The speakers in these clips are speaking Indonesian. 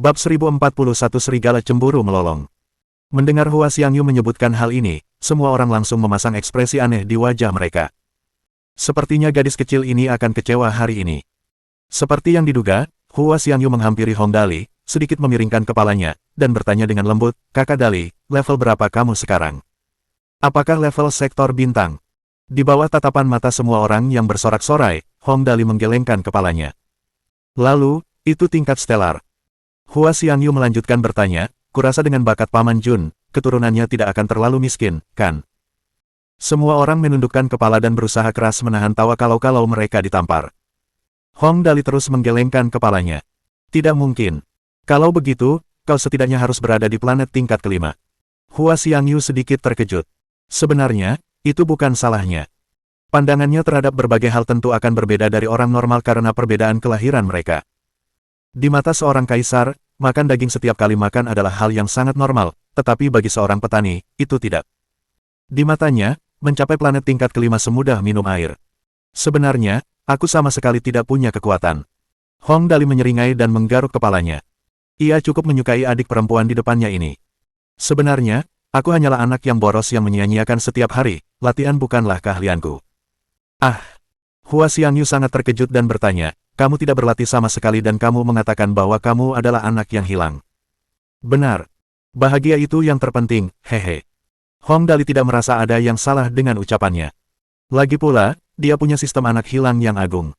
Bab 1041 Serigala Cemburu Melolong. Mendengar Hua Xiangyu menyebutkan hal ini, semua orang langsung memasang ekspresi aneh di wajah mereka. Sepertinya gadis kecil ini akan kecewa hari ini. Seperti yang diduga, Hua Xiangyu menghampiri Hong Dali, sedikit memiringkan kepalanya, dan bertanya dengan lembut, "Kakak Dali, level berapa kamu sekarang? Apakah level sektor bintang?" Di bawah tatapan mata semua orang yang bersorak-sorai, Hong Dali menggelengkan kepalanya. "Lalu, itu tingkat stelar." Hua Xiangyu melanjutkan bertanya, "Kurasa dengan bakat Paman Jun, keturunannya tidak akan terlalu miskin, kan?" Semua orang menundukkan kepala dan berusaha keras menahan tawa kalau mereka ditampar. Hong Dali terus menggelengkan kepalanya. "Tidak mungkin. Kalau begitu, kau setidaknya harus berada di planet tingkat kelima." Hua Xiangyu sedikit terkejut. Sebenarnya, itu bukan salahnya. Pandangannya terhadap berbagai hal tentu akan berbeda dari orang normal karena perbedaan kelahiran mereka. Di mata seorang kaisar, makan daging setiap kali makan adalah hal yang sangat normal, tetapi bagi seorang petani, itu tidak. Di matanya, mencapai planet tingkat kelima semudah minum air. "Sebenarnya, aku sama sekali tidak punya kekuatan." Hong Dali menyeringai dan menggaruk kepalanya. Ia cukup menyukai adik perempuan di depannya ini. "Sebenarnya, aku hanyalah anak yang boros yang menyia-nyiakan setiap hari, latihan bukanlah keahlianku." "Ah!" Hua Xiangyu sangat terkejut dan bertanya, "Kamu tidak berlatih sama sekali dan kamu mengatakan bahwa kamu adalah anak yang hilang." "Benar. Bahagia itu yang terpenting, hehe." Hong Dali tidak merasa ada yang salah dengan ucapannya. Lagi pula, dia punya sistem anak hilang yang agung.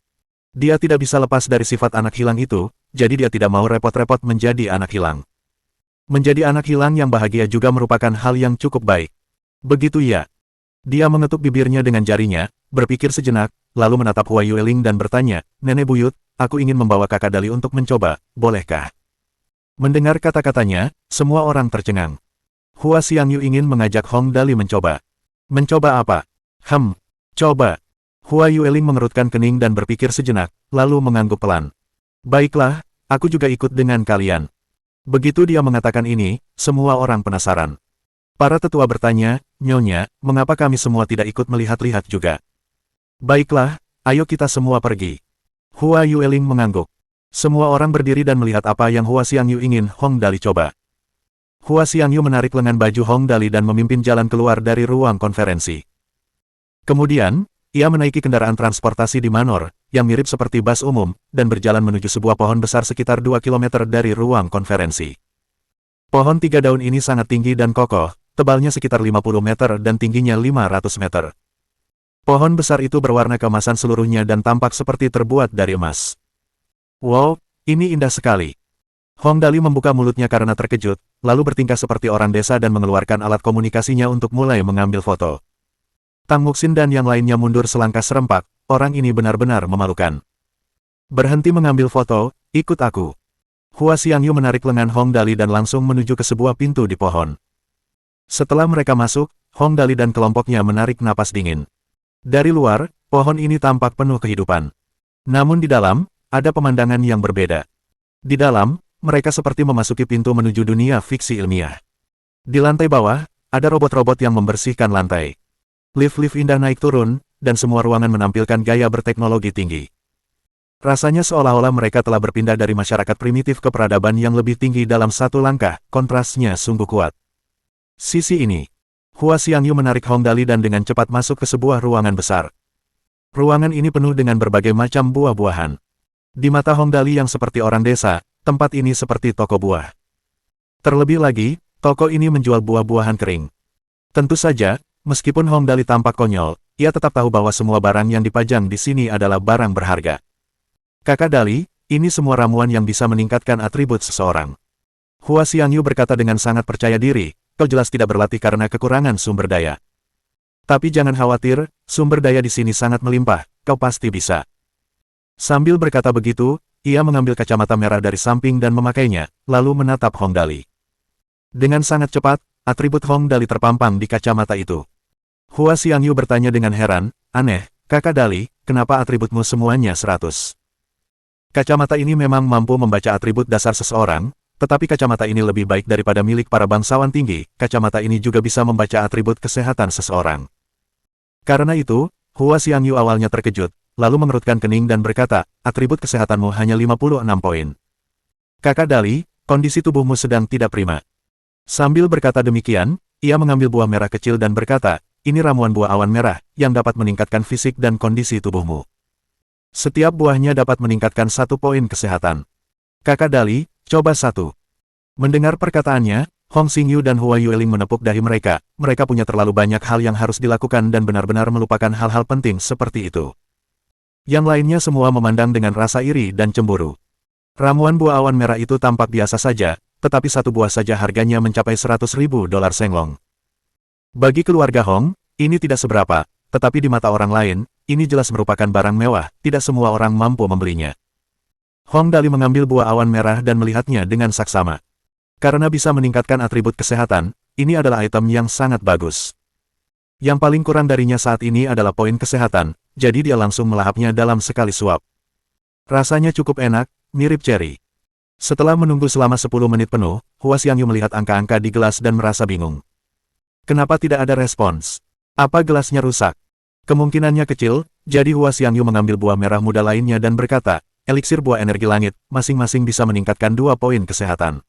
Dia tidak bisa lepas dari sifat anak hilang itu, jadi dia tidak mau repot-repot menjadi anak hilang. Menjadi anak hilang yang bahagia juga merupakan hal yang cukup baik. Begitu ya. Dia mengetuk bibirnya dengan jarinya, berpikir sejenak, lalu menatap Hua Yueling dan bertanya, "Nenek buyut, aku ingin membawa kakak Dali untuk mencoba, bolehkah?" Mendengar kata-katanya, semua orang tercengang. Hua Xiangyu ingin mengajak Hong Dali mencoba. "Mencoba apa?" Coba." Hua Yueling mengerutkan kening dan berpikir sejenak, lalu mengangguk pelan. "Baiklah, aku juga ikut dengan kalian." Begitu dia mengatakan ini, semua orang penasaran. Para tetua bertanya, "Nyonya, mengapa kami semua tidak ikut melihat-lihat juga?" "Baiklah, ayo kita semua pergi." Hua Yueling mengangguk. Semua orang berdiri dan melihat apa yang Hua Xiangyu ingin Hong Dali coba. Hua Xiangyu menarik lengan baju Hong Dali dan memimpin jalan keluar dari ruang konferensi. Kemudian, ia menaiki kendaraan transportasi di Manor, yang mirip seperti bus umum, dan berjalan menuju sebuah pohon besar sekitar 2 km dari ruang konferensi. Pohon 3 daun ini sangat tinggi dan kokoh, tebalnya sekitar 50 meter dan tingginya 500 meter. Pohon besar itu berwarna keemasan seluruhnya dan tampak seperti terbuat dari emas. "Wow, ini indah sekali." Hong Dali membuka mulutnya karena terkejut, lalu bertingkah seperti orang desa dan mengeluarkan alat komunikasinya untuk mulai mengambil foto. Tang Muxin dan yang lainnya mundur selangkah serempak, orang ini benar-benar memalukan. "Berhenti mengambil foto, ikut aku." Hua Xiangyu menarik lengan Hong Dali dan langsung menuju ke sebuah pintu di pohon. Setelah mereka masuk, Hong Dali dan kelompoknya menarik napas dingin. Dari luar, pohon ini tampak penuh kehidupan. Namun di dalam, ada pemandangan yang berbeda. Di dalam, mereka seperti memasuki pintu menuju dunia fiksi ilmiah. Di lantai bawah, ada robot-robot yang membersihkan lantai. Lift-lift indah naik turun, dan semua ruangan menampilkan gaya berteknologi tinggi. Rasanya seolah-olah mereka telah berpindah dari masyarakat primitif ke peradaban yang lebih tinggi dalam satu langkah, kontrasnya sungguh kuat. Sisi ini. Hua Xiangyu menarik Hong Dali dan dengan cepat masuk ke sebuah ruangan besar. Ruangan ini penuh dengan berbagai macam buah-buahan. Di mata Hong Dali yang seperti orang desa, tempat ini seperti toko buah. Terlebih lagi, toko ini menjual buah-buahan kering. Tentu saja, meskipun Hong Dali tampak konyol, ia tetap tahu bahwa semua barang yang dipajang di sini adalah barang berharga. "Kakak Dali, ini semua ramuan yang bisa meningkatkan atribut seseorang." Hua Xiangyu berkata dengan sangat percaya diri, "Kau jelas tidak berlatih karena kekurangan sumber daya. Tapi jangan khawatir, sumber daya di sini sangat melimpah, kau pasti bisa." Sambil berkata begitu, ia mengambil kacamata merah dari samping dan memakainya, lalu menatap Hong Dali. Dengan sangat cepat, atribut Hong Dali terpampang di kacamata itu. Hua Xiangyu bertanya dengan heran, "Aneh, kakak Dali, kenapa atributmu semuanya 100? Kacamata ini memang mampu membaca atribut dasar seseorang, tetapi kacamata ini lebih baik daripada milik para bangsawan tinggi, kacamata ini juga bisa membaca atribut kesehatan seseorang." Karena itu, Hua Xiangyu awalnya terkejut, lalu mengerutkan kening dan berkata, "Atribut kesehatanmu hanya 56 poin. Kakak Dali, kondisi tubuhmu sedang tidak prima. Sambil berkata demikian, ia mengambil buah merah kecil dan berkata, ini ramuan buah awan merah, yang dapat meningkatkan fisik dan kondisi tubuhmu. Setiap buahnya dapat meningkatkan 1 poin kesehatan. Kakak Dali, coba 1. Mendengar perkataannya, Hong Xingyu dan Hua Yueling menepuk dahi mereka. Mereka punya terlalu banyak hal yang harus dilakukan dan benar-benar melupakan hal-hal penting seperti itu. Yang lainnya semua memandang dengan rasa iri dan cemburu. Ramuan buah awan merah itu tampak biasa saja, tetapi 1 buah saja harganya mencapai $100.000 Senglong. Bagi keluarga Hong, ini tidak seberapa, tetapi di mata orang lain, ini jelas merupakan barang mewah, tidak semua orang mampu membelinya. Hong Dali mengambil buah awan merah dan melihatnya dengan saksama. Karena bisa meningkatkan atribut kesehatan, ini adalah item yang sangat bagus. Yang paling kurang darinya saat ini adalah poin kesehatan, jadi dia langsung melahapnya dalam sekali suap. Rasanya cukup enak, mirip ceri. Setelah menunggu selama 10 menit penuh, Hua Xiangyu melihat angka-angka di gelas dan merasa bingung. Kenapa tidak ada respons? Apa gelasnya rusak? Kemungkinannya kecil, jadi Hua Xiangyu mengambil buah merah muda lainnya dan berkata, eliksir buah energi langit, masing-masing bisa meningkatkan 2 poin kesehatan.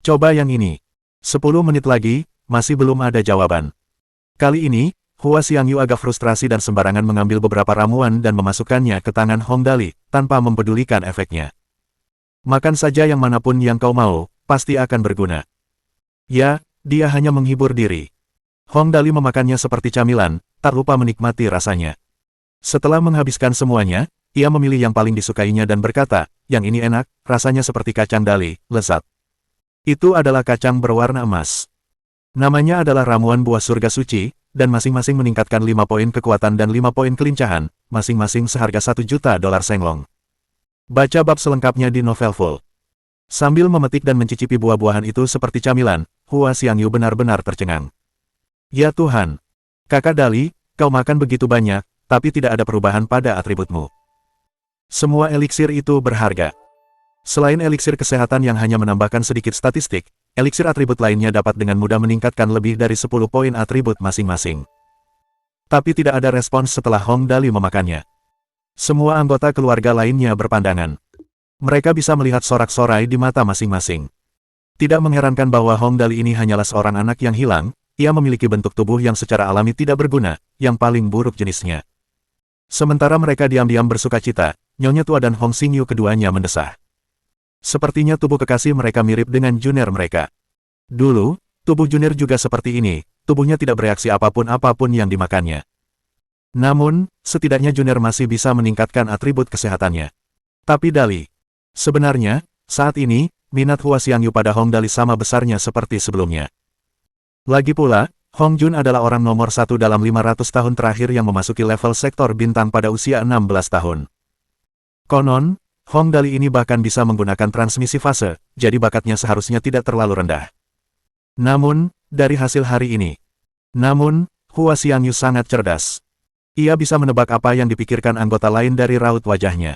Coba yang ini. 10 menit lagi, masih belum ada jawaban. Kali ini, Hua Xiangyu agak frustrasi dan sembarangan mengambil beberapa ramuan dan memasukkannya ke tangan Hong Dali, tanpa mempedulikan efeknya. Makan saja yang manapun yang kau mau, pasti akan berguna. Ya, dia hanya menghibur diri. Hong Dali memakannya seperti camilan, tak lupa menikmati rasanya. Setelah menghabiskan semuanya, ia memilih yang paling disukainya dan berkata, yang ini enak, rasanya seperti kacang dali, lezat. Itu adalah kacang berwarna emas. Namanya adalah ramuan buah surga suci, dan masing-masing meningkatkan 5 poin kekuatan dan 5 poin kelincahan, masing-masing seharga $1 juta Senglong. Baca bab selengkapnya di novel full. Sambil memetik dan mencicipi buah-buahan itu seperti camilan, Hua Xiangyu benar-benar tercengang. Ya Tuhan! Kakak Dali, kau makan begitu banyak, tapi tidak ada perubahan pada atributmu. Semua eliksir itu berharga. Selain eliksir kesehatan yang hanya menambahkan sedikit statistik, eliksir atribut lainnya dapat dengan mudah meningkatkan lebih dari 10 poin atribut masing-masing. Tapi tidak ada respons setelah Hong Dali memakannya. Semua anggota keluarga lainnya berpandangan. Mereka bisa melihat sorak-sorai di mata masing-masing. Tidak mengherankan bahwa Hong Dali ini hanyalah seorang anak yang hilang, ia memiliki bentuk tubuh yang secara alami tidak berguna, yang paling buruk jenisnya. Sementara mereka diam-diam bersukacita, Nyonya Tua dan Hong Xingyu keduanya mendesah. Sepertinya tubuh kekasih mereka mirip dengan junior mereka. Dulu, tubuh junior juga seperti ini, tubuhnya tidak bereaksi apapun yang dimakannya. Namun, setidaknya junior masih bisa meningkatkan atribut kesehatannya. Tapi Dali, sebenarnya, saat ini, minat Hua Xiangyu pada Hong Dali sama besarnya seperti sebelumnya. Lagi pula, Hong Jun adalah orang nomor 1 dalam 500 tahun terakhir yang memasuki level sektor bintang pada usia 16 tahun. Konon, Hong Dali ini bahkan bisa menggunakan transmisi fase, jadi bakatnya seharusnya tidak terlalu rendah. Namun, dari hasil hari ini. Hua Xiangyu sangat cerdas. Ia bisa menebak apa yang dipikirkan anggota lain dari raut wajahnya.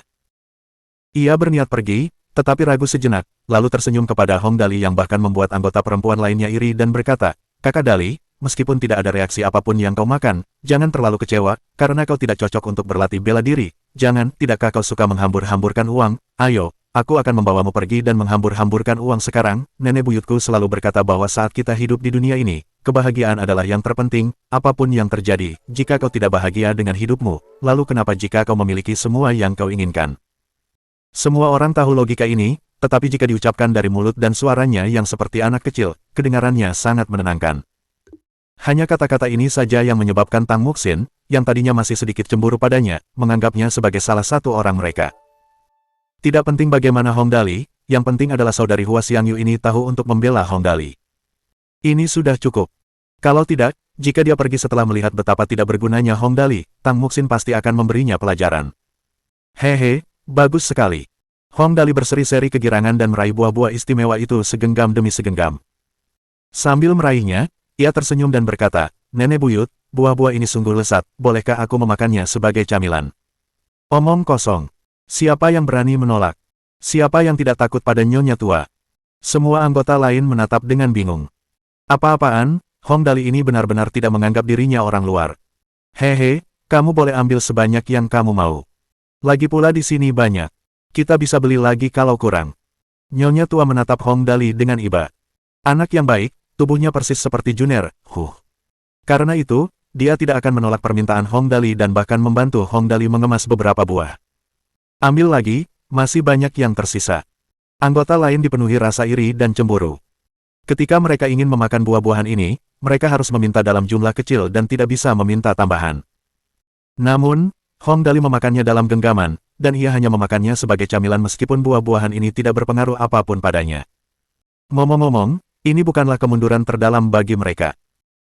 Ia berniat pergi, tetapi ragu sejenak, lalu tersenyum kepada Hong Dali yang bahkan membuat anggota perempuan lainnya iri dan berkata, Kakak Dali, meskipun tidak ada reaksi apapun yang kau makan, jangan terlalu kecewa, karena kau tidak cocok untuk berlatih bela diri. Jangan, tidakkah kau suka menghambur-hamburkan uang? Ayo, aku akan membawamu pergi dan menghambur-hamburkan uang sekarang. Nenek buyutku selalu berkata bahwa saat kita hidup di dunia ini, kebahagiaan adalah yang terpenting, apapun yang terjadi. Jika kau tidak bahagia dengan hidupmu, lalu kenapa jika kau memiliki semua yang kau inginkan? Semua orang tahu logika ini, tetapi jika diucapkan dari mulut dan suaranya yang seperti anak kecil, kedengarannya sangat menenangkan. Hanya kata-kata ini saja yang menyebabkan Tang Muxin, yang tadinya masih sedikit cemburu padanya, menganggapnya sebagai salah satu orang mereka. Tidak penting bagaimana Hong Dali, yang penting adalah saudari Hua Xiangyu ini tahu untuk membela Hong Dali. Ini sudah cukup. Kalau tidak, jika dia pergi setelah melihat betapa tidak bergunanya Hong Dali, Tang Muxin pasti akan memberinya pelajaran. Hehe, bagus sekali. Hong Dali berseri-seri kegirangan dan meraih buah-buah istimewa itu segenggam demi segenggam. Sambil meraihnya, ia tersenyum dan berkata, Nenek buyut, buah-buah ini sungguh lezat, bolehkah aku memakannya sebagai camilan? Omong kosong. Siapa yang berani menolak? Siapa yang tidak takut pada Nyonya Tua? Semua anggota lain menatap dengan bingung. Apa-apaan, Hong Dali ini benar-benar tidak menganggap dirinya orang luar. Hehe, kamu boleh ambil sebanyak yang kamu mau. Lagi pula di sini banyak. Kita bisa beli lagi kalau kurang. Nyonya tua menatap Hong Dali dengan iba. Anak yang baik, tubuhnya persis seperti Juner, Karena itu, dia tidak akan menolak permintaan Hong Dali dan bahkan membantu Hong Dali mengemas beberapa buah. Ambil lagi, masih banyak yang tersisa. Anggota lain dipenuhi rasa iri dan cemburu. Ketika mereka ingin memakan buah-buahan ini, mereka harus meminta dalam jumlah kecil dan tidak bisa meminta tambahan. Namun, Hong Dali memakannya dalam genggaman, dan ia hanya memakannya sebagai camilan meskipun buah-buahan ini tidak berpengaruh apapun padanya. Ngomong-ngomong, ini bukanlah kemunduran terdalam bagi mereka.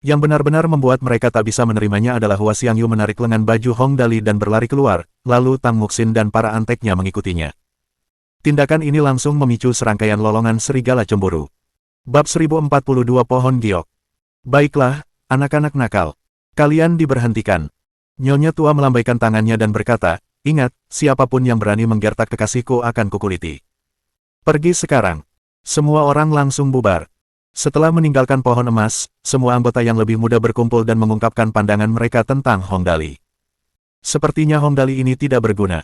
Yang benar-benar membuat mereka tak bisa menerimanya adalah Hua Xiangyu menarik lengan baju Hong Dali dan berlari keluar, lalu Tang Muxin dan para anteknya mengikutinya. Tindakan ini langsung memicu serangkaian lolongan serigala cemburu. Bab 1042 Pohon Giok. Baiklah, anak-anak nakal. Kalian diberhentikan. Nyonya tua melambaikan tangannya dan berkata, ingat, siapapun yang berani menggertak kekasihku akan kukuliti. Pergi sekarang. Semua orang langsung bubar. Setelah meninggalkan pohon emas, semua anggota yang lebih muda berkumpul dan mengungkapkan pandangan mereka tentang Hong Dali. Sepertinya Hong Dali ini tidak berguna.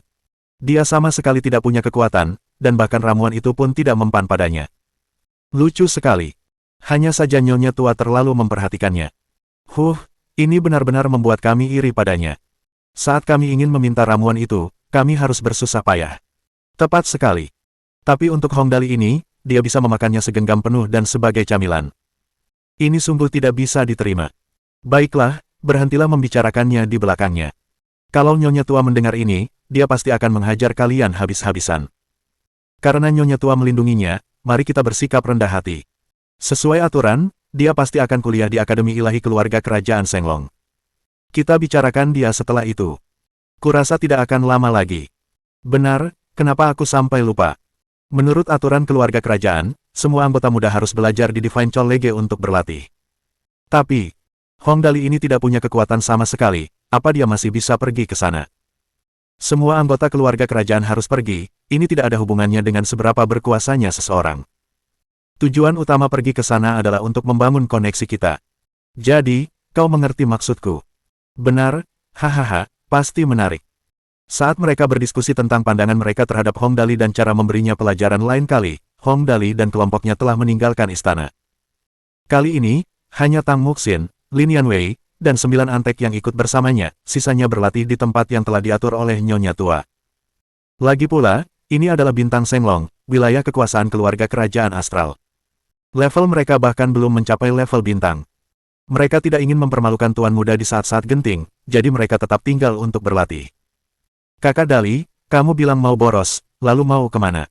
Dia sama sekali tidak punya kekuatan, dan bahkan ramuan itu pun tidak mempan padanya. Lucu sekali. Hanya saja nyonya tua terlalu memperhatikannya. Ini benar-benar membuat kami iri padanya. Saat kami ingin meminta ramuan itu, kami harus bersusah payah. Tepat sekali. Tapi untuk Hong Dali ini, dia bisa memakannya segenggam penuh dan sebagai camilan. Ini sungguh tidak bisa diterima. Baiklah, berhentilah membicarakannya di belakangnya. Kalau nyonya tua mendengar ini, dia pasti akan menghajar kalian habis-habisan. Karena nyonya tua melindunginya, mari kita bersikap rendah hati. Sesuai aturan, dia pasti akan kuliah di Akademi Ilahi Keluarga Kerajaan Senglong. Kita bicarakan dia setelah itu. Kurasa tidak akan lama lagi. Benar, kenapa aku sampai lupa? Menurut aturan keluarga kerajaan, semua anggota muda harus belajar di Divine College untuk berlatih. Tapi, Hong Dali ini tidak punya kekuatan sama sekali, apa dia masih bisa pergi ke sana? Semua anggota keluarga kerajaan harus pergi, ini tidak ada hubungannya dengan seberapa berkuasanya seseorang. Tujuan utama pergi ke sana adalah untuk membangun koneksi kita. Jadi, kau mengerti maksudku? Benar, hahaha, pasti menarik. Saat mereka berdiskusi tentang pandangan mereka terhadap Hong Dali dan cara memberinya pelajaran lain kali, Hong Dali dan kelompoknya telah meninggalkan istana. Kali ini, hanya Tang Muxin, Lin Yanwei, dan 9 antek yang ikut bersamanya, sisanya berlatih di tempat yang telah diatur oleh nyonya tua. Lagi pula, ini adalah bintang Senglong, wilayah kekuasaan keluarga kerajaan astral. Level mereka bahkan belum mencapai level bintang. Mereka tidak ingin mempermalukan tuan muda di saat-saat genting, jadi mereka tetap tinggal untuk berlatih. Kakak Dali, kamu bilang mau boros, lalu mau kemana?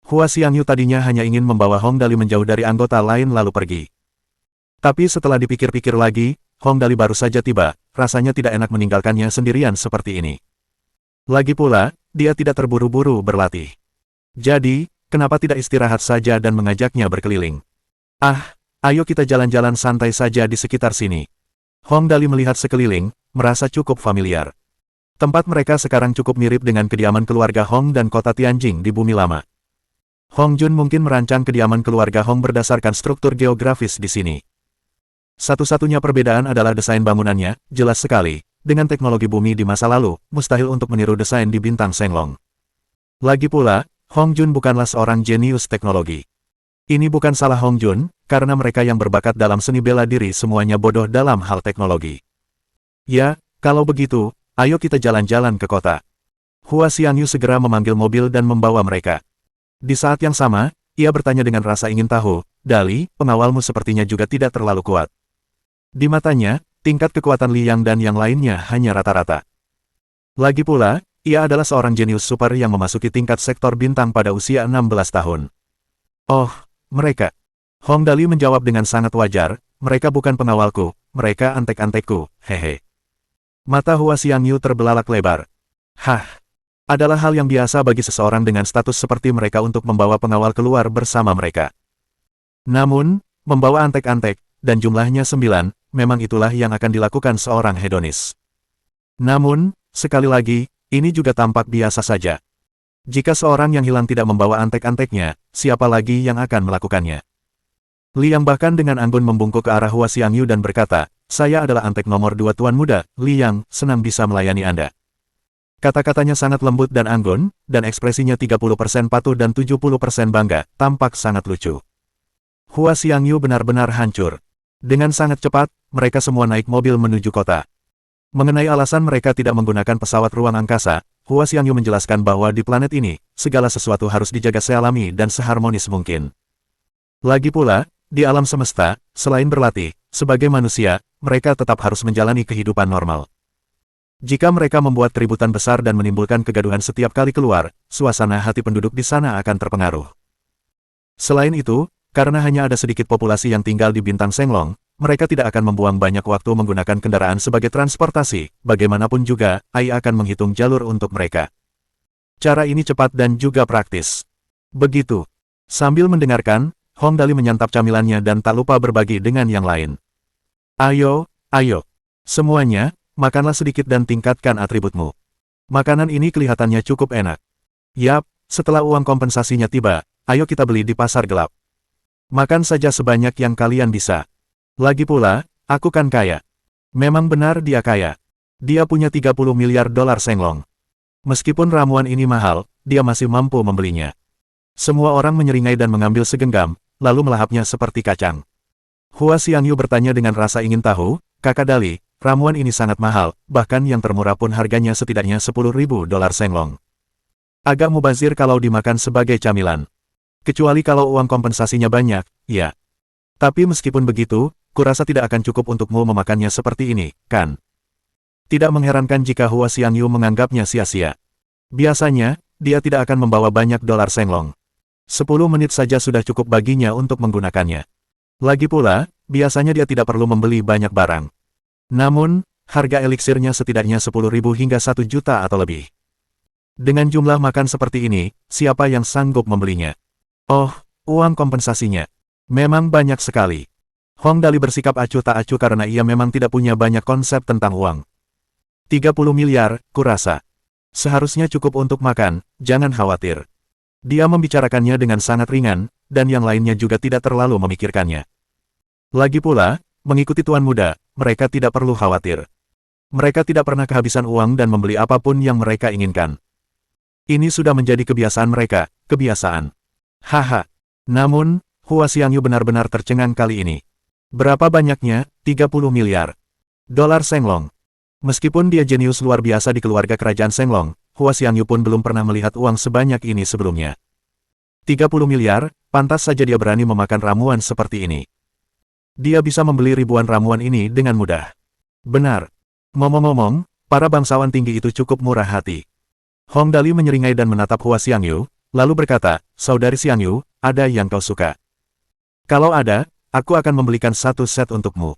Hua Xiangyu tadinya hanya ingin membawa Hong Dali menjauh dari anggota lain lalu pergi. Tapi setelah dipikir-pikir lagi, Hong Dali baru saja tiba, rasanya tidak enak meninggalkannya sendirian seperti ini. Lagi pula, dia tidak terburu-buru berlatih. Jadi, kenapa tidak istirahat saja dan mengajaknya berkeliling? Ayo kita jalan-jalan santai saja di sekitar sini. Hong Dali melihat sekeliling, merasa cukup familiar. Tempat mereka sekarang cukup mirip dengan kediaman keluarga Hong dan kota Tianjing di Bumi Lama. Hong Jun mungkin merancang kediaman keluarga Hong berdasarkan struktur geografis di sini. Satu-satunya perbedaan adalah desain bangunannya, jelas sekali. Dengan teknologi bumi di masa lalu, mustahil untuk meniru desain di bintang Senglong. Lagi pula, Hong Jun bukanlah seorang jenius teknologi. Ini bukan salah Hong Jun, karena mereka yang berbakat dalam seni bela diri semuanya bodoh dalam hal teknologi. Ya, kalau begitu, ayo kita jalan-jalan ke kota. Hua Xiangyu segera memanggil mobil dan membawa mereka. Di saat yang sama, ia bertanya dengan rasa ingin tahu, Dali, pengawalmu sepertinya juga tidak terlalu kuat. Di matanya, tingkat kekuatan Liang dan yang lainnya hanya rata-rata. Lagi pula, ia adalah seorang jenius super yang memasuki tingkat sektor bintang pada usia 16 tahun. Oh, mereka. Hong Dali menjawab dengan sangat wajar, mereka bukan pengawalku, mereka antek-antekku, hehe. Mata Hua Xiangyu terbelalak lebar. Adalah hal yang biasa bagi seseorang dengan status seperti mereka untuk membawa pengawal keluar bersama mereka. Namun, membawa antek-antek, dan jumlahnya 9, memang itulah yang akan dilakukan seorang hedonis. Namun, sekali lagi, ini juga tampak biasa saja. Jika seorang yang hilang tidak membawa antek-anteknya, siapa lagi yang akan melakukannya? Liang bahkan dengan anggun membungkuk ke arah Hua Xiangyu dan berkata, saya adalah antek nomor 2 Tuan Muda, Liang, senang bisa melayani Anda. Kata-katanya sangat lembut dan anggun, dan ekspresinya 30% patuh dan 70% bangga, tampak sangat lucu. Hua Xiangyu benar-benar hancur. Dengan sangat cepat, mereka semua naik mobil menuju kota. Mengenai alasan mereka tidak menggunakan pesawat ruang angkasa, Hua Xiangyu menjelaskan bahwa di planet ini, segala sesuatu harus dijaga sealami dan seharmonis mungkin. Lagi pula, di alam semesta, selain berlatih, sebagai manusia, mereka tetap harus menjalani kehidupan normal. Jika mereka membuat keributan besar dan menimbulkan kegaduhan setiap kali keluar, suasana hati penduduk di sana akan terpengaruh. Selain itu, karena hanya ada sedikit populasi yang tinggal di bintang Senglong, mereka tidak akan membuang banyak waktu menggunakan kendaraan sebagai transportasi, bagaimanapun juga, AI akan menghitung jalur untuk mereka. Cara ini cepat dan juga praktis. Begitu. Sambil mendengarkan, Hong Dali menyantap camilannya dan tak lupa berbagi dengan yang lain. Ayo, ayo. Semuanya, makanlah sedikit dan tingkatkan atributmu. Makanan ini kelihatannya cukup enak. Yap, setelah uang kompensasinya tiba, ayo kita beli di pasar gelap. Makan saja sebanyak yang kalian bisa. Lagi pula, aku kan kaya. Memang benar dia kaya. Dia punya 30 miliar dolar Senglong. Meskipun ramuan ini mahal, dia masih mampu membelinya. Semua orang menyeringai dan mengambil segenggam, lalu melahapnya seperti kacang. Hua Xiangyu bertanya dengan rasa ingin tahu, Kakak Dali, ramuan ini sangat mahal, bahkan yang termurah pun harganya setidaknya 10.000 dolar Senglong. Agak mubazir kalau dimakan sebagai camilan. Kecuali kalau uang kompensasinya banyak, ya. Tapi meskipun begitu, kurasa tidak akan cukup untukmu memakannya seperti ini, kan? Tidak mengherankan jika Hua Xiangyu menganggapnya sia-sia. Biasanya, dia tidak akan membawa banyak dolar Senglong. 10 menit saja sudah cukup baginya untuk menggunakannya. Lagi pula, biasanya dia tidak perlu membeli banyak barang. Namun, harga eliksirnya setidaknya 10.000 hingga 1 juta atau lebih. Dengan jumlah makan seperti ini, siapa yang sanggup membelinya? Oh, uang kompensasinya. Memang banyak sekali. Hong Dali bersikap acuh tak acuh karena ia memang tidak punya banyak konsep tentang uang. 30 miliar, kurasa. Seharusnya cukup untuk makan, jangan khawatir. Dia membicarakannya dengan sangat ringan, dan yang lainnya juga tidak terlalu memikirkannya. Lagi pula, mengikuti tuan muda, mereka tidak perlu khawatir. Mereka tidak pernah kehabisan uang dan membeli apapun yang mereka inginkan. Ini sudah menjadi kebiasaan mereka, kebiasaan. Haha. Namun, Hua Xiangyu benar-benar tercengang kali ini. Berapa banyaknya? 30 miliar dolar Senglong. Meskipun dia jenius luar biasa di keluarga kerajaan Senglong, Hua Xiangyu pun belum pernah melihat uang sebanyak ini sebelumnya. 30 miliar, pantas saja dia berani memakan ramuan seperti ini. Dia bisa membeli ribuan ramuan ini dengan mudah. Benar. Ngomong-ngomong, para bangsawan tinggi itu cukup murah hati. Hong Dali menyeringai dan menatap Hua Xiangyu, lalu berkata, Saudari Xiangyu, ada yang kau suka? Kalau ada, aku akan membelikan 1 set untukmu.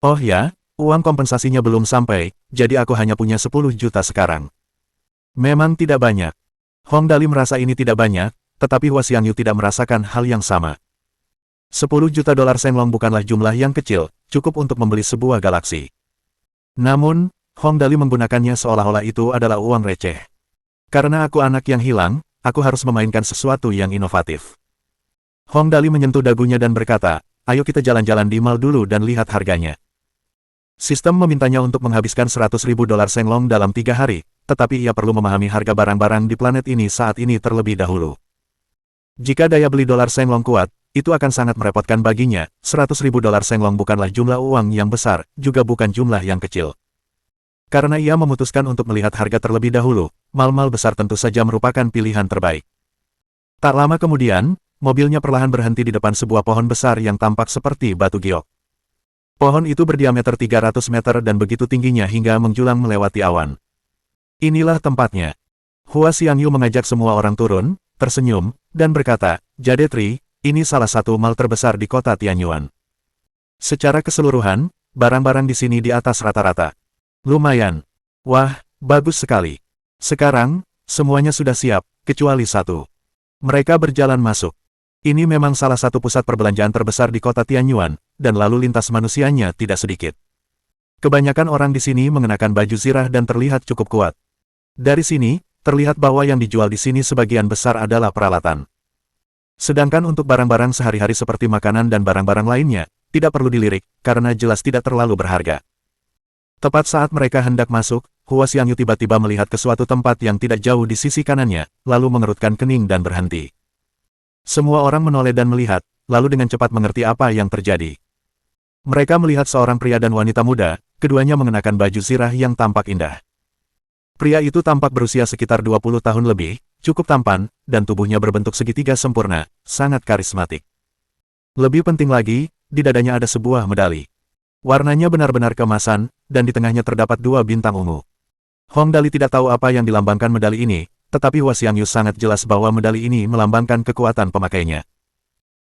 Oh ya, uang kompensasinya belum sampai, jadi aku hanya punya 10 juta sekarang. Memang tidak banyak. Hong Dali merasa ini tidak banyak, tetapi Hua Xiangyu tidak merasakan hal yang sama. 10 juta dolar Senglong bukanlah jumlah yang kecil, cukup untuk membeli sebuah galaksi. Namun, Hong Dali menggunakannya seolah-olah itu adalah uang receh. Karena aku anak yang hilang, aku harus memainkan sesuatu yang inovatif. Hong Dali menyentuh dagunya dan berkata, ayo kita jalan-jalan di mall dulu dan lihat harganya. Sistem memintanya untuk menghabiskan 100.000 dolar Senglong dalam 3 hari, tetapi ia perlu memahami harga barang-barang di planet ini saat ini terlebih dahulu. Jika daya beli dolar Senglong kuat, itu akan sangat merepotkan baginya. 100.000 dolar Senglong bukanlah jumlah uang yang besar, juga bukan jumlah yang kecil. Karena ia memutuskan untuk melihat harga terlebih dahulu, mal-mal besar tentu saja merupakan pilihan terbaik. Tak lama kemudian, mobilnya perlahan berhenti di depan sebuah pohon besar yang tampak seperti batu giok. Pohon itu berdiameter 300 meter dan begitu tingginya hingga menjulang melewati awan. Inilah tempatnya. Hua Xiangyu mengajak semua orang turun, tersenyum, dan berkata, Jadetri, ini salah satu mal terbesar di kota Tianyuan. Secara keseluruhan, barang-barang di sini di atas rata-rata. Lumayan. Wah, bagus sekali. Sekarang, semuanya sudah siap, kecuali satu. Mereka berjalan masuk. Ini memang salah satu pusat perbelanjaan terbesar di kota Tianyuan, dan lalu lintas manusianya tidak sedikit. Kebanyakan orang di sini mengenakan baju zirah dan terlihat cukup kuat. Dari sini, terlihat bahwa yang dijual di sini sebagian besar adalah peralatan. Sedangkan untuk barang-barang sehari-hari seperti makanan dan barang-barang lainnya, tidak perlu dilirik, karena jelas tidak terlalu berharga. Tepat saat mereka hendak masuk, Hua Xiangyu tiba-tiba melihat ke suatu tempat yang tidak jauh di sisi kanannya, lalu mengerutkan kening dan berhenti. Semua orang menoleh dan melihat, lalu dengan cepat mengerti apa yang terjadi. Mereka melihat seorang pria dan wanita muda, keduanya mengenakan baju zirah yang tampak indah. Pria itu tampak berusia sekitar 20 tahun lebih, cukup tampan, dan tubuhnya berbentuk segitiga sempurna, sangat karismatik. Lebih penting lagi, di dadanya ada sebuah medali. Warnanya benar-benar keemasan, dan di tengahnya terdapat 2 bintang ungu. Hong Dali tidak tahu apa yang dilambangkan medali ini, tetapi Hua Xiangyu sangat jelas bahwa medali ini melambangkan kekuatan pemakainya.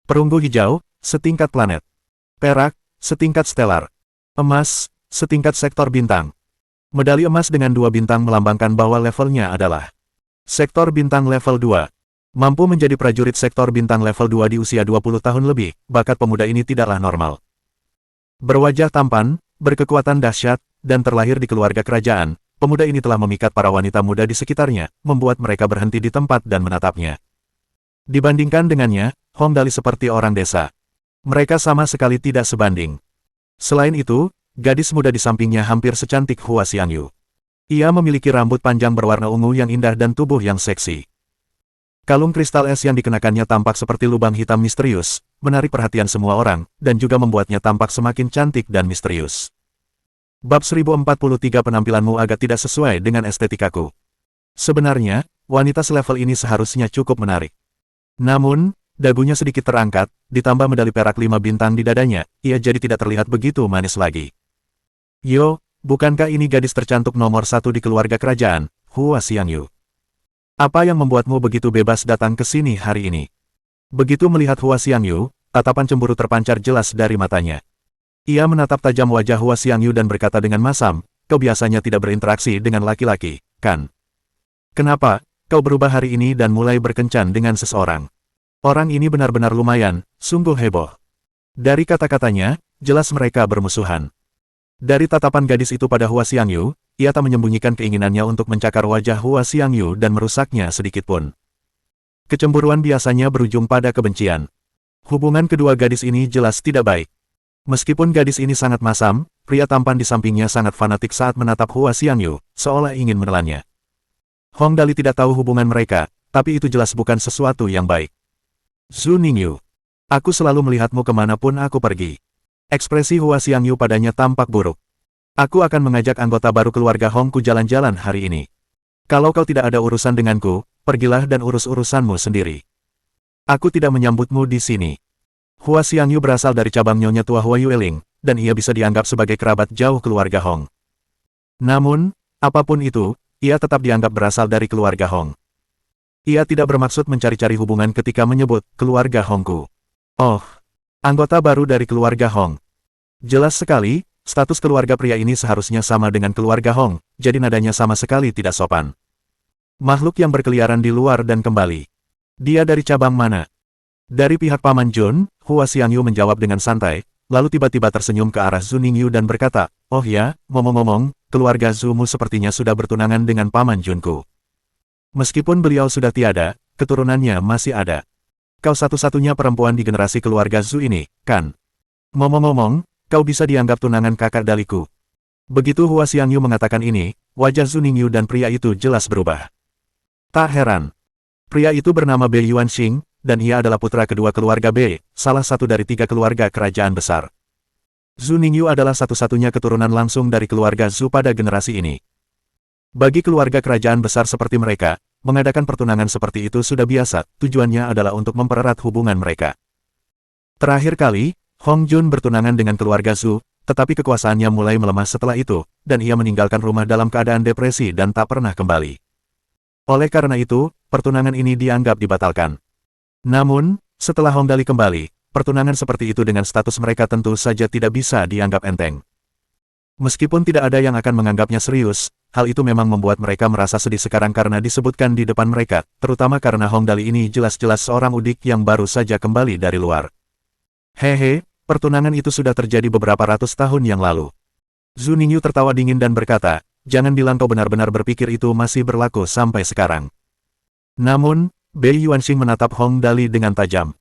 Perunggu hijau, setingkat planet. Perak, setingkat stelar. Emas, setingkat sektor bintang. Medali emas dengan 2 bintang melambangkan bahwa levelnya adalah sektor bintang level 2. Mampu menjadi prajurit sektor bintang level 2 di usia 20 tahun lebih, bakat pemuda ini tidaklah normal. Berwajah tampan, berkekuatan dahsyat, dan terlahir di keluarga kerajaan, pemuda ini telah memikat para wanita muda di sekitarnya, membuat mereka berhenti di tempat dan menatapnya. Dibandingkan dengannya, Hong Dali seperti orang desa. Mereka sama sekali tidak sebanding. Selain itu, gadis muda di sampingnya hampir secantik Hua Xiangyu. Ia memiliki rambut panjang berwarna ungu yang indah dan tubuh yang seksi. Kalung kristal es yang dikenakannya tampak seperti lubang hitam misterius, menarik perhatian semua orang, dan juga membuatnya tampak semakin cantik dan misterius. Bab 1043 penampilanmu agak tidak sesuai dengan estetikaku. Sebenarnya, wanita selevel ini seharusnya cukup menarik. Namun, dagunya sedikit terangkat, ditambah medali perak 5 bintang di dadanya, ia jadi tidak terlihat begitu manis lagi. Yo, bukankah ini gadis tercantik nomor 1 di keluarga kerajaan, Hua Xiangyu? Apa yang membuatmu begitu bebas datang ke sini hari ini? Begitu melihat Hua Xiangyu, tatapan cemburu terpancar jelas dari matanya. Ia menatap tajam wajah Hua Xiangyu dan berkata dengan masam, kau biasanya tidak berinteraksi dengan laki-laki, kan? Kenapa, kau berubah hari ini dan mulai berkencan dengan seseorang? Orang ini benar-benar lumayan, sungguh heboh. Dari kata-katanya, jelas mereka bermusuhan. Dari tatapan gadis itu pada Hua Xiangyu, ia tak menyembunyikan keinginannya untuk mencakar wajah Hua Xiangyu dan merusaknya sedikitpun. Kecemburuan biasanya berujung pada kebencian. Hubungan kedua gadis ini jelas tidak baik. Meskipun gadis ini sangat masam, pria tampan di sampingnya sangat fanatik saat menatap Hua Xiangyu, seolah ingin menelannya. Hong Dali tidak tahu hubungan mereka, tapi itu jelas bukan sesuatu yang baik. Zhu Ningyu, aku selalu melihatmu kemanapun aku pergi. Ekspresi Hua Xiangyu padanya tampak buruk. Aku akan mengajak anggota baru keluarga Hongku jalan-jalan hari ini. Kalau kau tidak ada urusan denganku, pergilah dan urus urusanmu sendiri. Aku tidak menyambutmu di sini. Hua Xiangyu berasal dari cabang nyonya tua Hua Yueling, dan ia bisa dianggap sebagai kerabat jauh keluarga Hong. Namun, apapun itu, ia tetap dianggap berasal dari keluarga Hong. Ia tidak bermaksud mencari-cari hubungan ketika menyebut keluarga Hongku. Oh, anggota baru dari keluarga Hong. Jelas sekali, status keluarga pria ini seharusnya sama dengan keluarga Hong, jadi nadanya sama sekali tidak sopan. Makhluk yang berkeliaran di luar dan kembali. Dia dari cabang mana? Dari pihak Paman Jun, Hua Xiangyu menjawab dengan santai, lalu tiba-tiba tersenyum ke arah Zhu Ningyu dan berkata, oh ya, ngomong-ngomong, keluarga Zhu-mu sepertinya sudah bertunangan dengan Paman Junku. Meskipun beliau sudah tiada, keturunannya masih ada. Kau satu-satunya perempuan di generasi keluarga Zhu ini, kan? Ngomong-ngomong, kau bisa dianggap tunangan kakak daliku. Begitu Hua Xiangyu mengatakan ini, wajah Zhu Ningyu dan pria itu jelas berubah. Tak heran. Pria itu bernama Bei Yuanxing, dan ia adalah putra kedua keluarga Bei, salah satu dari 3 keluarga kerajaan besar. Zhu Ningyu adalah satu-satunya keturunan langsung dari keluarga Zhu pada generasi ini. Bagi keluarga kerajaan besar seperti mereka, mengadakan pertunangan seperti itu sudah biasa, tujuannya adalah untuk mempererat hubungan mereka. Terakhir kali, Hong Jun bertunangan dengan keluarga Zhu, tetapi kekuasaannya mulai melemah setelah itu, dan ia meninggalkan rumah dalam keadaan depresi dan tak pernah kembali. Oleh karena itu, pertunangan ini dianggap dibatalkan. Namun, setelah Hong Dali kembali, pertunangan seperti itu dengan status mereka tentu saja tidak bisa dianggap enteng. Meskipun tidak ada yang akan menganggapnya serius, hal itu memang membuat mereka merasa sedih sekarang karena disebutkan di depan mereka, terutama karena Hong Dali ini jelas-jelas seorang udik yang baru saja kembali dari luar. Hehe, pertunangan itu sudah terjadi beberapa ratus tahun yang lalu. Zhu Ningyu tertawa dingin dan berkata, jangan bilang kau benar-benar berpikir itu masih berlaku sampai sekarang. Namun, Bei Yuanxing menatap Hong Dali dengan tajam.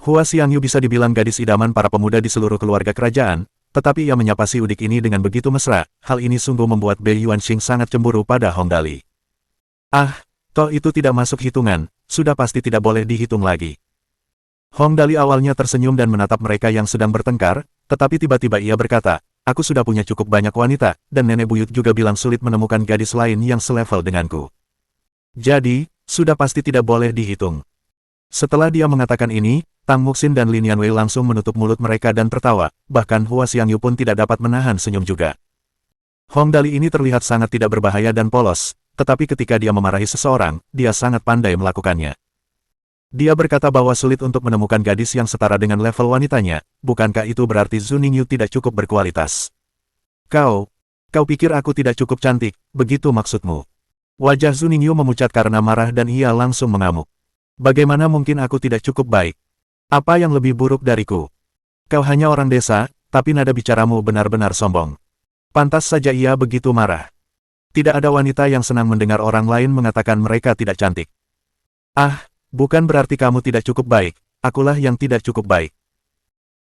Hua Xiangyu bisa dibilang gadis idaman para pemuda di seluruh keluarga kerajaan, tetapi ia menyapa si udik ini dengan begitu mesra, hal ini sungguh membuat Bei Yuanxing sangat cemburu pada Hong Dali. Ah, toh itu tidak masuk hitungan, sudah pasti tidak boleh dihitung lagi. Hong Dali awalnya tersenyum dan menatap mereka yang sedang bertengkar, tetapi tiba-tiba ia berkata, aku sudah punya cukup banyak wanita, dan nenek buyut juga bilang sulit menemukan gadis lain yang selevel denganku. Jadi, sudah pasti tidak boleh dihitung. Setelah dia mengatakan ini, Tang Muxin dan Lin Yanwei langsung menutup mulut mereka dan tertawa, bahkan Hua Xiangyu pun tidak dapat menahan senyum juga. Hong Dali ini terlihat sangat tidak berbahaya dan polos, tetapi ketika dia memarahi seseorang, dia sangat pandai melakukannya. Dia berkata bahwa sulit untuk menemukan gadis yang setara dengan level wanitanya, bukankah itu berarti Zhu Ningyu tidak cukup berkualitas? Kau pikir aku tidak cukup cantik, begitu maksudmu? Wajah Zhu Ningyu memucat karena marah dan ia langsung mengamuk. Bagaimana mungkin aku tidak cukup baik? Apa yang lebih buruk dariku? Kau hanya orang desa, tapi nada bicaramu benar-benar sombong. Pantas saja ia begitu marah. Tidak ada wanita yang senang mendengar orang lain mengatakan mereka tidak cantik. Ah, bukan berarti kamu tidak cukup baik, akulah yang tidak cukup baik.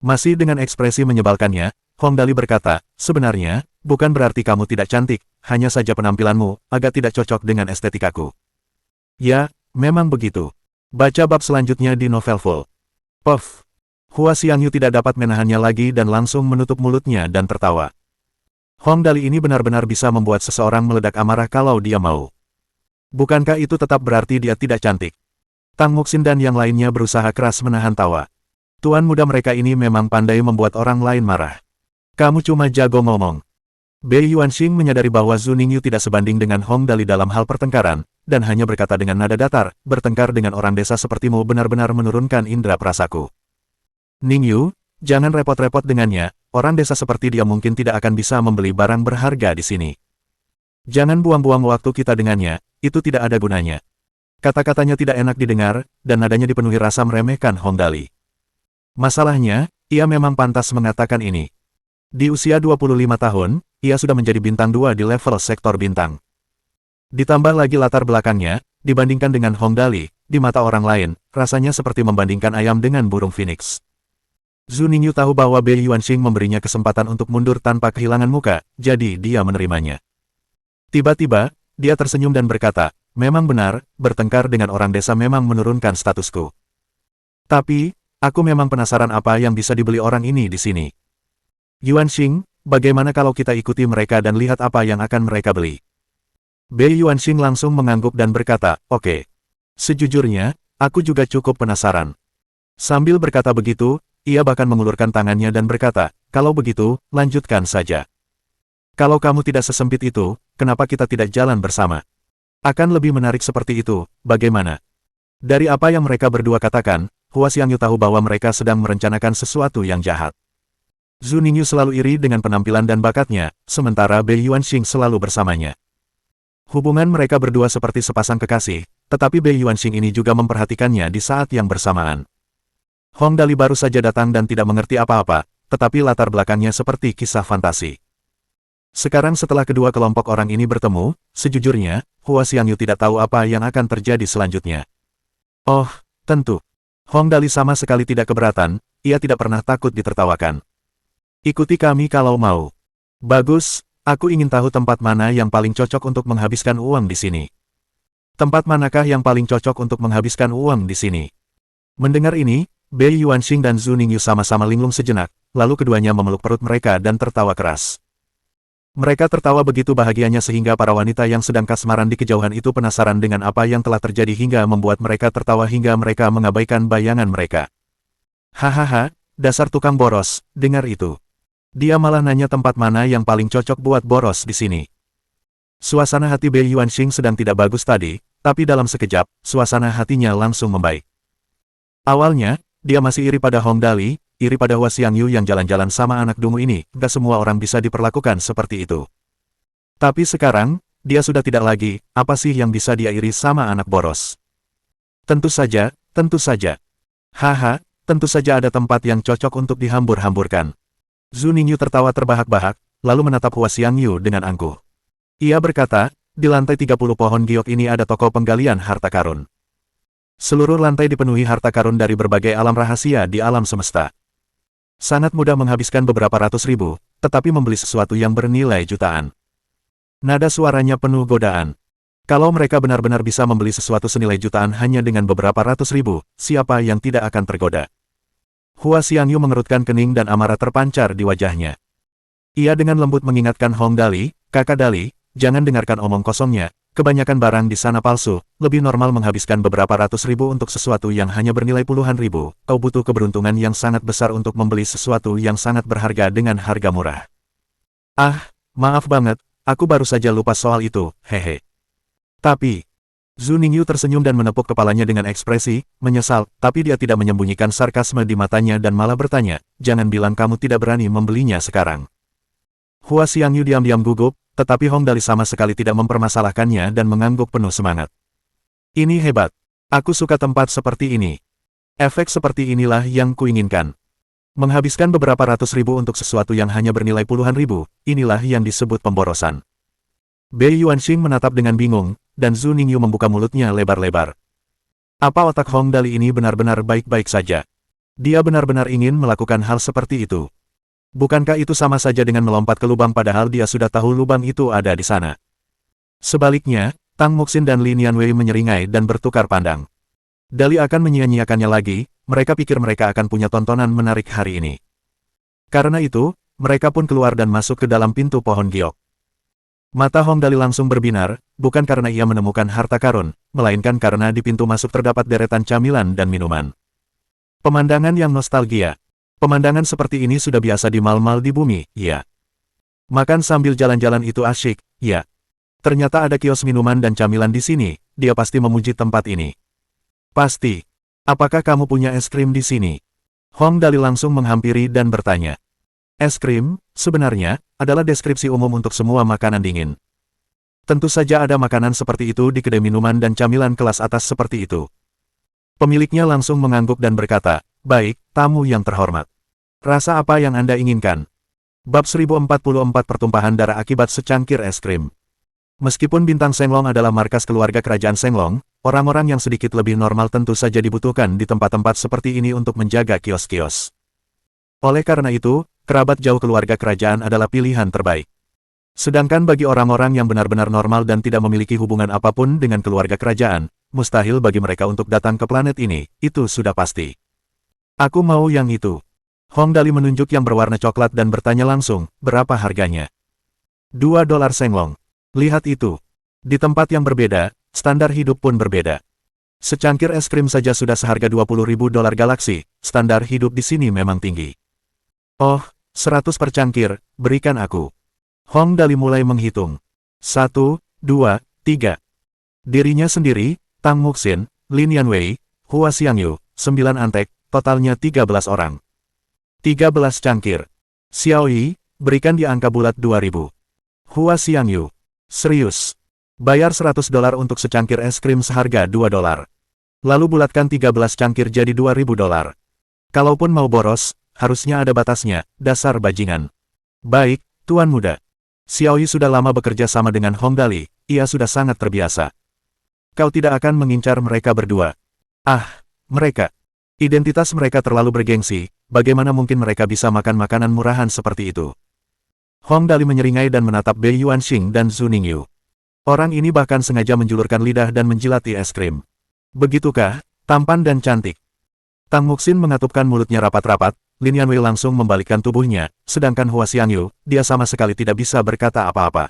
Masih dengan ekspresi menyebalkannya, Hong Dali berkata, sebenarnya, bukan berarti kamu tidak cantik, hanya saja penampilanmu agak tidak cocok dengan estetikaku. Ya, memang begitu. Baca bab selanjutnya di novel full. Puff. Hua Xiangyu tidak dapat menahannya lagi dan langsung menutup mulutnya dan tertawa. Hong Dali ini benar-benar bisa membuat seseorang meledak amarah kalau dia mau. Bukankah itu tetap berarti dia tidak cantik? Tang Muxin dan yang lainnya berusaha keras menahan tawa. Tuan muda mereka ini memang pandai membuat orang lain marah. Kamu cuma jago ngomong. Bei Yuanxing menyadari bahwa Zhu Ningyu tidak sebanding dengan Hong Dali dalam hal pertengkaran, dan hanya berkata dengan nada datar, bertengkar dengan orang desa sepertimu benar-benar menurunkan indera perasaku. Ningyu, jangan repot-repot dengannya, orang desa seperti dia mungkin tidak akan bisa membeli barang berharga di sini. Jangan buang-buang waktu kita dengannya, itu tidak ada gunanya. Kata-katanya tidak enak didengar, dan nadanya dipenuhi rasa meremehkan Hong Dali. Masalahnya, ia memang pantas mengatakan ini. Di usia 25 tahun, ia sudah menjadi bintang 2 di level sektor bintang. Ditambah lagi latar belakangnya, dibandingkan dengan Hong Dali, di mata orang lain, rasanya seperti membandingkan ayam dengan burung phoenix. Zhu Ningyu tahu bahwa Bei Yuanxing memberinya kesempatan untuk mundur tanpa kehilangan muka, jadi dia menerimanya. Tiba-tiba, dia tersenyum dan berkata, memang benar, bertengkar dengan orang desa memang menurunkan statusku. Tapi, aku memang penasaran apa yang bisa dibeli orang ini di sini. Yuanxing, bagaimana kalau kita ikuti mereka dan lihat apa yang akan mereka beli? Bei Yuanxing langsung mengangguk dan berkata, oke. Sejujurnya, aku juga cukup penasaran. Sambil berkata begitu, ia bahkan mengulurkan tangannya dan berkata, kalau begitu, lanjutkan saja. Kalau kamu tidak sesempit itu, kenapa kita tidak jalan bersama? Akan lebih menarik seperti itu, bagaimana? Dari apa yang mereka berdua katakan, Hua Xiangyu tahu bahwa mereka sedang merencanakan sesuatu yang jahat. Zhu Ningyu selalu iri dengan penampilan dan bakatnya, sementara Bei Yuanxing selalu bersamanya. Hubungan mereka berdua seperti sepasang kekasih, tetapi Bei Yuanxing ini juga memperhatikannya di saat yang bersamaan. Hong Dali baru saja datang dan tidak mengerti apa-apa, tetapi latar belakangnya seperti kisah fantasi. Sekarang setelah kedua kelompok orang ini bertemu, sejujurnya, Hua Xiangyu tidak tahu apa yang akan terjadi selanjutnya. Oh, tentu. Hong Dali sama sekali tidak keberatan, ia tidak pernah takut ditertawakan. Ikuti kami kalau mau. Bagus, aku ingin tahu tempat mana yang paling cocok untuk menghabiskan uang di sini. Tempat manakah yang paling cocok untuk menghabiskan uang di sini? Mendengar ini, Bei Yuanxing dan Zhu Ningyu sama-sama linglung sejenak, lalu keduanya memeluk perut mereka dan tertawa keras. Mereka tertawa begitu bahagianya sehingga para wanita yang sedang kasmaran di kejauhan itu penasaran dengan apa yang telah terjadi hingga membuat mereka tertawa hingga mereka mengabaikan bayangan mereka. Hahaha, dasar tukang boros, dengar itu. Dia malah nanya tempat mana yang paling cocok buat boros di sini. Suasana hati Bei Yuanxing sedang tidak bagus tadi, tapi dalam sekejap, suasana hatinya langsung membaik. Awalnya, dia masih iri pada Hong Dali, iri pada Hua Xiangyu yang jalan-jalan sama anak dungu ini, gak semua orang bisa diperlakukan seperti itu. Tapi sekarang, dia sudah tidak lagi, apa sih yang bisa dia iri sama anak boros? Tentu saja, tentu saja. Haha, tentu saja ada tempat yang cocok untuk dihambur-hamburkan. Zhu Ningyu tertawa terbahak-bahak, lalu menatap Hua Xiangyu dengan angkuh. Ia berkata, di lantai 30 pohon giok ini ada toko penggalian harta karun. Seluruh lantai dipenuhi harta karun dari berbagai alam rahasia di alam semesta. Sangat mudah menghabiskan beberapa ratus ribu, tetapi membeli sesuatu yang bernilai jutaan. Nada suaranya penuh godaan. Kalau mereka benar-benar bisa membeli sesuatu senilai jutaan hanya dengan beberapa ratus ribu, siapa yang tidak akan tergoda? Hua Xiangyu mengerutkan kening dan amarah terpancar di wajahnya. Ia dengan lembut mengingatkan Hong Dali, "Kakak Dali, jangan dengarkan omong kosongnya, kebanyakan barang di sana palsu, lebih normal menghabiskan beberapa ratus ribu untuk sesuatu yang hanya bernilai puluhan ribu, kau butuh keberuntungan yang sangat besar untuk membeli sesuatu yang sangat berharga dengan harga murah." "Ah, maaf banget, aku baru saja lupa soal itu, hehe." Tapi, Zhu Ningyu tersenyum dan menepuk kepalanya dengan ekspresi menyesal, tapi dia tidak menyembunyikan sarkasme di matanya dan malah bertanya, "Jangan bilang kamu tidak berani membelinya sekarang." Hua Xiangyu diam-diam gugup, tetapi Hong Dali sama sekali tidak mempermasalahkannya dan mengangguk penuh semangat. "Ini hebat. Aku suka tempat seperti ini. Efek seperti inilah yang kuinginkan. Menghabiskan beberapa ratus ribu untuk sesuatu yang hanya bernilai puluhan ribu, inilah yang disebut pemborosan." Bei Yuanxing menatap dengan bingung, dan Zhu Ningyu membuka mulutnya lebar-lebar. Apa otak Hong Dali ini benar-benar baik-baik saja? Dia benar-benar ingin melakukan hal seperti itu. Bukankah itu sama saja dengan melompat ke lubang padahal dia sudah tahu lubang itu ada di sana? Sebaliknya, Tang Muxin dan Lin Yanwei menyeringai dan bertukar pandang. Dali akan menyia-nyiakannya lagi, mereka pikir mereka akan punya tontonan menarik hari ini. Karena itu, mereka pun keluar dan masuk ke dalam pintu pohon giok. Mata Hong Dali langsung berbinar, bukan karena ia menemukan harta karun, melainkan karena di pintu masuk terdapat deretan camilan dan minuman. Pemandangan yang nostalgia. Pemandangan seperti ini sudah biasa di mal-mal di bumi, ya. Makan sambil jalan-jalan itu asyik, ya. Ternyata ada kios minuman dan camilan di sini, dia pasti memuji tempat ini. Pasti. Apakah kamu punya es krim di sini? Hong Dali langsung menghampiri dan bertanya. Es krim, sebenarnya, adalah deskripsi umum untuk semua makanan dingin. Tentu saja ada makanan seperti itu di kedai minuman dan camilan kelas atas seperti itu. Pemiliknya langsung mengangguk dan berkata, "Baik, tamu yang terhormat. Rasa apa yang Anda inginkan?" Bab 1044 Pertumpahan Darah Akibat Secangkir Es Krim. Meskipun Bintang Senglong adalah markas keluarga kerajaan Senglong, orang-orang yang sedikit lebih normal tentu saja dibutuhkan di tempat-tempat seperti ini untuk menjaga kios-kios. Oleh karena itu, kerabat jauh keluarga kerajaan adalah pilihan terbaik. Sedangkan bagi orang-orang yang benar-benar normal dan tidak memiliki hubungan apapun dengan keluarga kerajaan, mustahil bagi mereka untuk datang ke planet ini, itu sudah pasti. "Aku mau yang itu." Hong Dali menunjuk yang berwarna coklat dan bertanya langsung, "Berapa harganya?" $2 Senglong. Lihat itu. Di tempat yang berbeda, standar hidup pun berbeda. Secangkir es krim saja sudah seharga $20.000 galaksi, standar hidup di sini memang tinggi. "Oh, 100 per cangkir, berikan aku." Hong Dali mulai menghitung. 1, 2, 3. Dirinya sendiri, Tang Muxin, Lin Yanwei, Hua Xiangyu, 9 antek, totalnya 13 orang. 13 cangkir. "Xiao Yi, berikan di angka bulat 2.000. Hua Xiangyu. "Serius? Bayar $100 untuk secangkir es krim seharga $2. Lalu bulatkan 13 cangkir jadi $2.000. Kalaupun mau boros, harusnya ada batasnya, dasar bajingan." "Baik, Tuan Muda." Xiao Yi sudah lama bekerja sama dengan Hong Dali, ia sudah sangat terbiasa. "Kau tidak akan mengincar mereka berdua." "Ah, mereka. Identitas mereka terlalu bergengsi, bagaimana mungkin mereka bisa makan makanan murahan seperti itu?" Hong Dali menyeringai dan menatap Bei Yuanxing dan Zhu Ningyu. Orang ini bahkan sengaja menjulurkan lidah dan menjilati es krim. "Begitukah, tampan dan cantik?" Tang Muxin mengatupkan mulutnya rapat-rapat, Lin Yanwei langsung membalikkan tubuhnya, sedangkan Hua Xiangyu, dia sama sekali tidak bisa berkata apa-apa.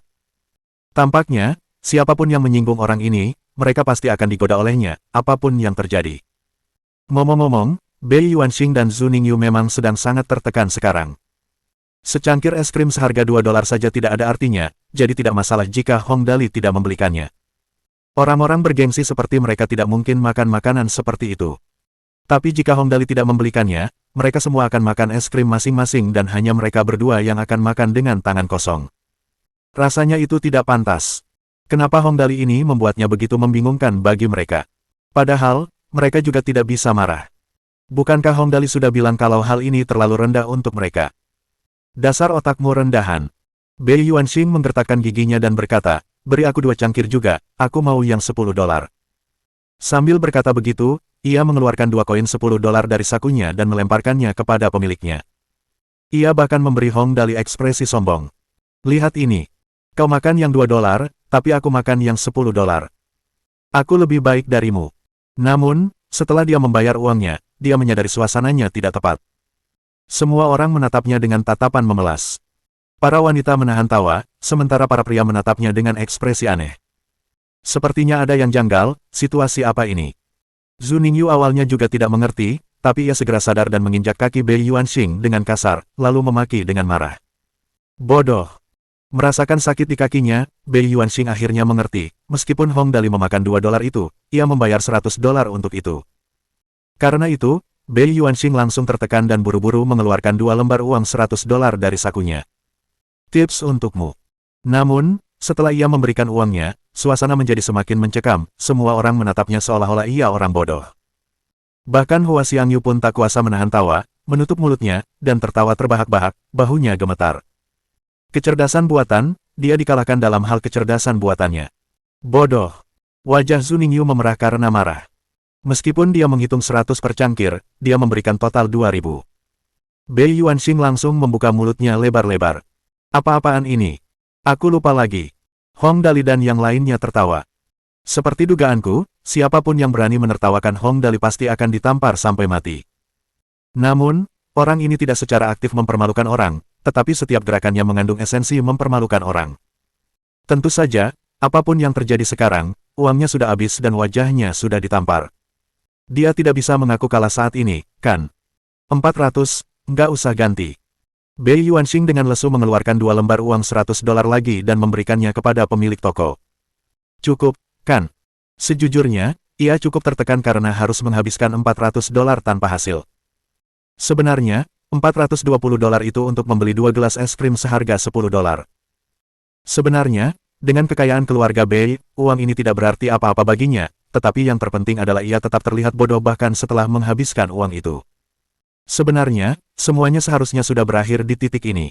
Tampaknya, siapapun yang menyinggung orang ini, mereka pasti akan digoda olehnya, apapun yang terjadi. Ngomong-ngomong, Bei Yuanxing dan Zhu Ningyu memang sedang sangat tertekan sekarang. Secangkir es krim seharga $2 saja tidak ada artinya, jadi tidak masalah jika Hong Dali tidak membelikannya. Orang-orang bergengsi seperti mereka tidak mungkin makan makanan seperti itu. Tapi jika Hong Dali tidak membelikannya, mereka semua akan makan es krim masing-masing dan hanya mereka berdua yang akan makan dengan tangan kosong. Rasanya itu tidak pantas. Kenapa Hong Dali ini membuatnya begitu membingungkan bagi mereka? Padahal, mereka juga tidak bisa marah. Bukankah Hong Dali sudah bilang kalau hal ini terlalu rendah untuk mereka? "Dasar otakmu rendahan." Bei Yuanxing menggertakkan giginya dan berkata, "Beri aku 2 cangkir juga, aku mau yang $10. Sambil berkata begitu, ia mengeluarkan 2 koin $10 dari sakunya dan melemparkannya kepada pemiliknya. Ia bahkan memberi Hong Dali ekspresi sombong. Lihat ini. Kau makan yang $2, tapi aku makan yang $10. Aku lebih baik darimu. Namun, setelah dia membayar uangnya, dia menyadari suasananya tidak tepat. Semua orang menatapnya dengan tatapan memelas. Para wanita menahan tawa, sementara para pria menatapnya dengan ekspresi aneh. Sepertinya ada yang janggal, situasi apa ini? Zhu Ningyu awalnya juga tidak mengerti, tapi ia segera sadar dan menginjak kaki Bei Yuanxing dengan kasar, lalu memaki dengan marah. Bodoh! Merasakan sakit di kakinya, Bei Yuanxing akhirnya mengerti, meskipun Hong Dali memakan $2 itu, ia membayar $100 untuk itu. Karena itu, Bei Yuanxing langsung tertekan dan buru-buru mengeluarkan 2 lembar uang $100 dari sakunya. Tips untukmu. Namun, setelah ia memberikan uangnya, suasana menjadi semakin mencekam, semua orang menatapnya seolah-olah ia orang bodoh. Bahkan Hua Xiangyu pun tak kuasa menahan tawa, menutup mulutnya, dan tertawa terbahak-bahak, bahunya gemetar. Kecerdasan buatan, dia dikalahkan dalam hal kecerdasan buatannya. Bodoh. Wajah Zhu Ningyu memerah karena marah. Meskipun dia menghitung 100 per cangkir, dia memberikan total 2.000. Bei Yuanxing langsung membuka mulutnya lebar-lebar. Apa-apaan ini? Aku lupa lagi. Hong Dali dan yang lainnya tertawa. Seperti dugaanku, siapapun yang berani menertawakan Hong Dali pasti akan ditampar sampai mati. Namun, orang ini tidak secara aktif mempermalukan orang, tetapi setiap gerakannya mengandung esensi mempermalukan orang. Tentu saja, apapun yang terjadi sekarang, uangnya sudah habis dan wajahnya sudah ditampar. Dia tidak bisa mengaku kalah saat ini, kan? 400, nggak usah ganti. Bei Yuanxing dengan lesu mengeluarkan 2 lembar uang $100 lagi dan memberikannya kepada pemilik toko. Cukup, kan? Sejujurnya, ia cukup tertekan karena harus menghabiskan $400 tanpa hasil. Sebenarnya, $420 itu untuk membeli 2 gelas es krim seharga $10. Sebenarnya, dengan kekayaan keluarga Bei, uang ini tidak berarti apa-apa baginya, tetapi yang terpenting adalah ia tetap terlihat bodoh bahkan setelah menghabiskan uang itu. Sebenarnya, semuanya seharusnya sudah berakhir di titik ini.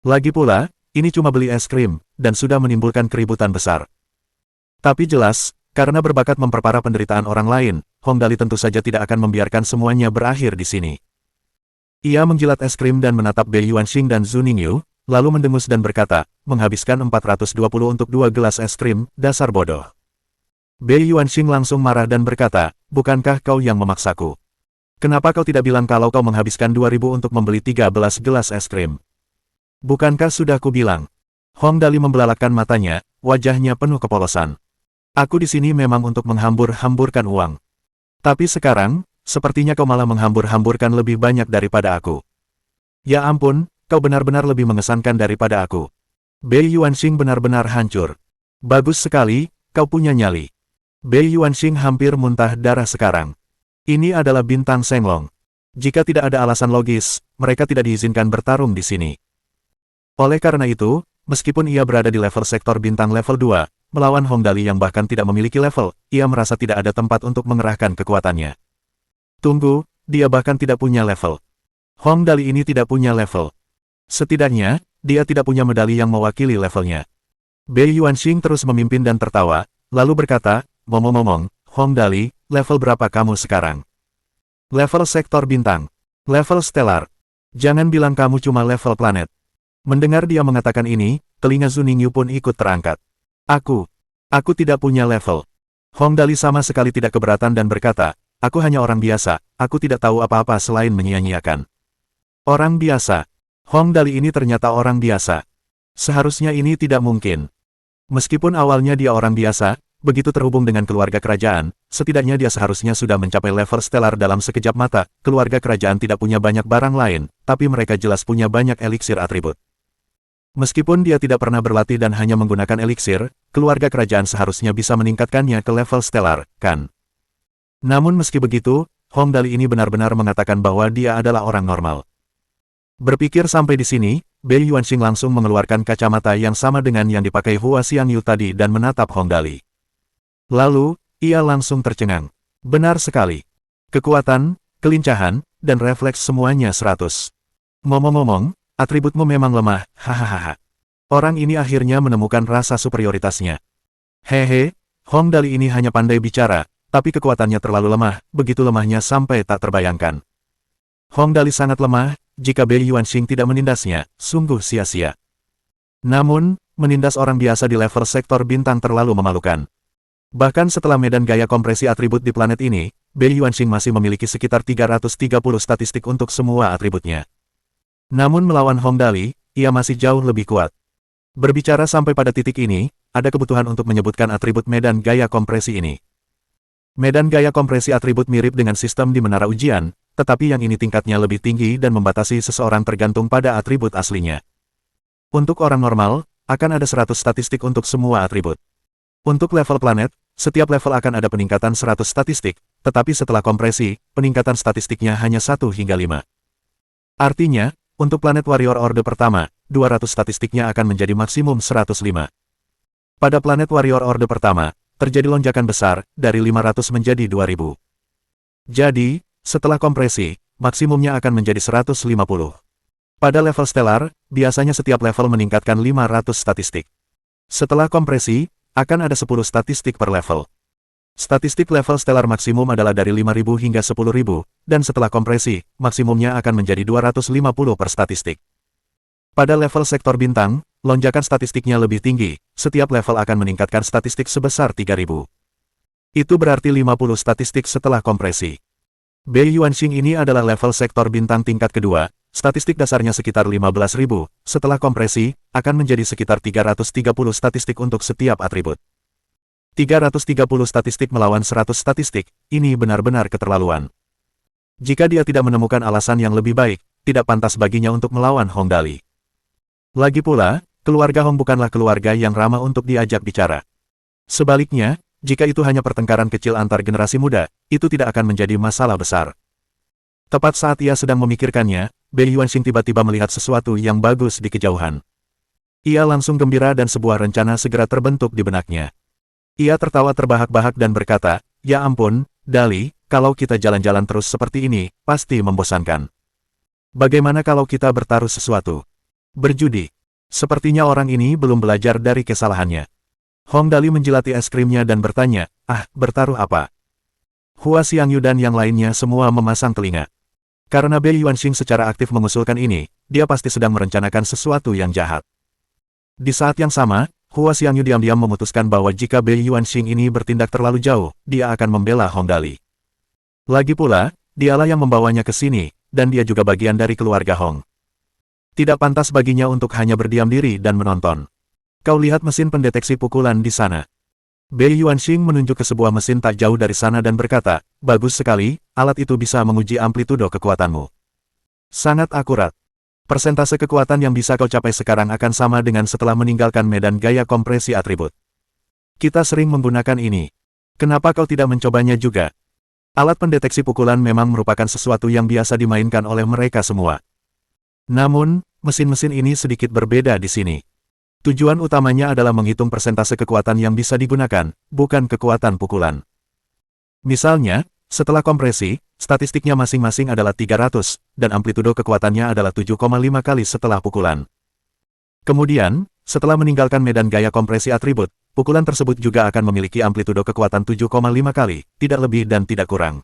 Lagi pula, ini cuma beli es krim, dan sudah menimbulkan keributan besar. Tapi jelas, karena berbakat memperparah penderitaan orang lain, Hong Dali tentu saja tidak akan membiarkan semuanya berakhir di sini. Ia menjilat es krim dan menatap Bei Yuanxing dan Zhu Ningyu, lalu mendengus dan berkata, menghabiskan 420 untuk 2 gelas es krim, dasar bodoh. Bei Yuanxing langsung marah dan berkata, bukankah kau yang memaksaku? Kenapa kau tidak bilang kalau kau menghabiskan 2.000 untuk membeli 13 gelas es krim? Bukankah sudah kubilang? Hong Dali membelalakan matanya, wajahnya penuh kepolosan. Aku di sini memang untuk menghambur-hamburkan uang. Tapi sekarang, sepertinya kau malah menghambur-hamburkan lebih banyak daripada aku. Ya ampun, kau benar-benar lebih mengesankan daripada aku. Bei Yuanxing benar-benar hancur. Bagus sekali, kau punya nyali. Bei Yuanxing hampir muntah darah sekarang. Ini adalah bintang Shenglong. Jika tidak ada alasan logis, mereka tidak diizinkan bertarung di sini. Oleh karena itu, meskipun ia berada di level sektor bintang level 2, melawan Hong Dali yang bahkan tidak memiliki level, ia merasa tidak ada tempat untuk mengerahkan kekuatannya. Tunggu, dia bahkan tidak punya level. Hong Dali ini tidak punya level. Setidaknya, dia tidak punya medali yang mewakili levelnya. Bei Yuanxing terus memimpin dan tertawa, lalu berkata, ngomong-ngomong, Hong Dali, level berapa kamu sekarang? Level sektor bintang. Level stellar. Jangan bilang kamu cuma level planet. Mendengar dia mengatakan ini, telinga Zhu Ningyu pun ikut terangkat. Aku tidak punya level. Hong Dali sama sekali tidak keberatan dan berkata, aku hanya orang biasa, aku tidak tahu apa-apa selain menyia-nyiakan. Orang biasa. Hong Dali ini ternyata orang biasa. Seharusnya ini tidak mungkin. Meskipun awalnya dia orang biasa, begitu terhubung dengan keluarga kerajaan, setidaknya dia seharusnya sudah mencapai level stellar dalam sekejap mata. Keluarga kerajaan tidak punya banyak barang lain, tapi mereka jelas punya banyak eliksir atribut. Meskipun dia tidak pernah berlatih dan hanya menggunakan eliksir, keluarga kerajaan seharusnya bisa meningkatkannya ke level stellar, kan? Namun meski begitu, Hong Dali ini benar-benar mengatakan bahwa dia adalah orang normal. Berpikir sampai di sini, Bei Yuanxing langsung mengeluarkan kacamata yang sama dengan yang dipakai Hua Xiangyu tadi dan menatap Hong Dali. Lalu, ia langsung tercengang. Benar sekali. Kekuatan, kelincahan, dan refleks semuanya 100. Ngomong-ngomong, atributmu memang lemah, hahaha. Orang ini akhirnya menemukan rasa superioritasnya. Hehe, Hong Dali ini hanya pandai bicara, tapi kekuatannya terlalu lemah, begitu lemahnya sampai tak terbayangkan. Hong Dali sangat lemah, jika Bei Yuanxing tidak menindasnya, sungguh sia-sia. Namun, menindas orang biasa di level sektor bintang terlalu memalukan. Bahkan setelah medan gaya kompresi atribut di planet ini, Bei Yuanxing masih memiliki sekitar 330 statistik untuk semua atributnya. Namun melawan Hong Dali, ia masih jauh lebih kuat. Berbicara sampai pada titik ini, ada kebutuhan untuk menyebutkan atribut medan gaya kompresi ini. Medan gaya kompresi atribut mirip dengan sistem di menara ujian, tetapi yang ini tingkatnya lebih tinggi dan membatasi seseorang tergantung pada atribut aslinya. Untuk orang normal, akan ada 100 statistik untuk semua atribut. Untuk level planet, setiap level akan ada peningkatan 100 statistik, tetapi setelah kompresi, peningkatan statistiknya hanya 1 hingga 5. Artinya, untuk planet warrior orde pertama, 200 statistiknya akan menjadi maksimum 105. Pada planet warrior orde pertama, terjadi lonjakan besar, dari 500 menjadi 2000. Jadi, setelah kompresi, maksimumnya akan menjadi 150. Pada level stellar, biasanya setiap level meningkatkan 500 statistik. Setelah kompresi, akan ada 10 statistik per level. Statistik level stellar maksimum adalah dari 5.000 hingga 10.000, dan setelah kompresi, maksimumnya akan menjadi 250 per statistik. Pada level sektor bintang, lonjakan statistiknya lebih tinggi, setiap level akan meningkatkan statistik sebesar 3.000. Itu berarti 50 statistik setelah kompresi. Bei Yuanxing ini adalah level sektor bintang tingkat kedua, statistik dasarnya sekitar 15.000, setelah kompresi, akan menjadi sekitar 330 statistik untuk setiap atribut. 330 statistik melawan 100 statistik, ini benar-benar keterlaluan. Jika dia tidak menemukan alasan yang lebih baik, tidak pantas baginya untuk melawan Hong Dali. Lagi pula, keluarga Hong bukanlah keluarga yang ramah untuk diajak bicara. Sebaliknya, jika itu hanya pertengkaran kecil antar generasi muda, itu tidak akan menjadi masalah besar. Tepat saat ia sedang memikirkannya, Bei Yuanxing tiba-tiba melihat sesuatu yang bagus di kejauhan. Ia langsung gembira dan sebuah rencana segera terbentuk di benaknya. Ia tertawa terbahak-bahak dan berkata, "Ya ampun, Dali, kalau kita jalan-jalan terus seperti ini, pasti membosankan. Bagaimana kalau kita bertaruh sesuatu? Berjudi." Sepertinya orang ini belum belajar dari kesalahannya. Hong Dali menjilati es krimnya dan bertanya, bertaruh apa? Hua Xiangyu dan yang lainnya semua memasang telinga. Karena Bei Yuanxing secara aktif mengusulkan ini, dia pasti sedang merencanakan sesuatu yang jahat. Di saat yang sama, Hua Xiangyu diam-diam memutuskan bahwa jika Bei Yuanxing ini bertindak terlalu jauh, dia akan membela Hong Dali. Lagi pula, dialah yang membawanya ke sini, dan dia juga bagian dari keluarga Hong. Tidak pantas baginya untuk hanya berdiam diri dan menonton. Kau lihat mesin pendeteksi pukulan di sana. Bei Yuanxing menunjuk ke sebuah mesin tak jauh dari sana dan berkata, "Bagus sekali, alat itu bisa menguji amplitudo kekuatanmu. Sangat akurat. Persentase kekuatan yang bisa kau capai sekarang akan sama dengan setelah meninggalkan medan gaya kompresi atribut. Kita sering menggunakan ini. Kenapa kau tidak mencobanya juga?" Alat pendeteksi pukulan memang merupakan sesuatu yang biasa dimainkan oleh mereka semua. Namun, mesin-mesin ini sedikit berbeda di sini. Tujuan utamanya adalah menghitung persentase kekuatan yang bisa digunakan, bukan kekuatan pukulan. Misalnya, setelah kompresi, statistiknya masing-masing adalah 300, dan amplitudo kekuatannya adalah 7,5 kali setelah pukulan. Kemudian, setelah meninggalkan medan gaya kompresi atribut, pukulan tersebut juga akan memiliki amplitudo kekuatan 7,5 kali, tidak lebih dan tidak kurang.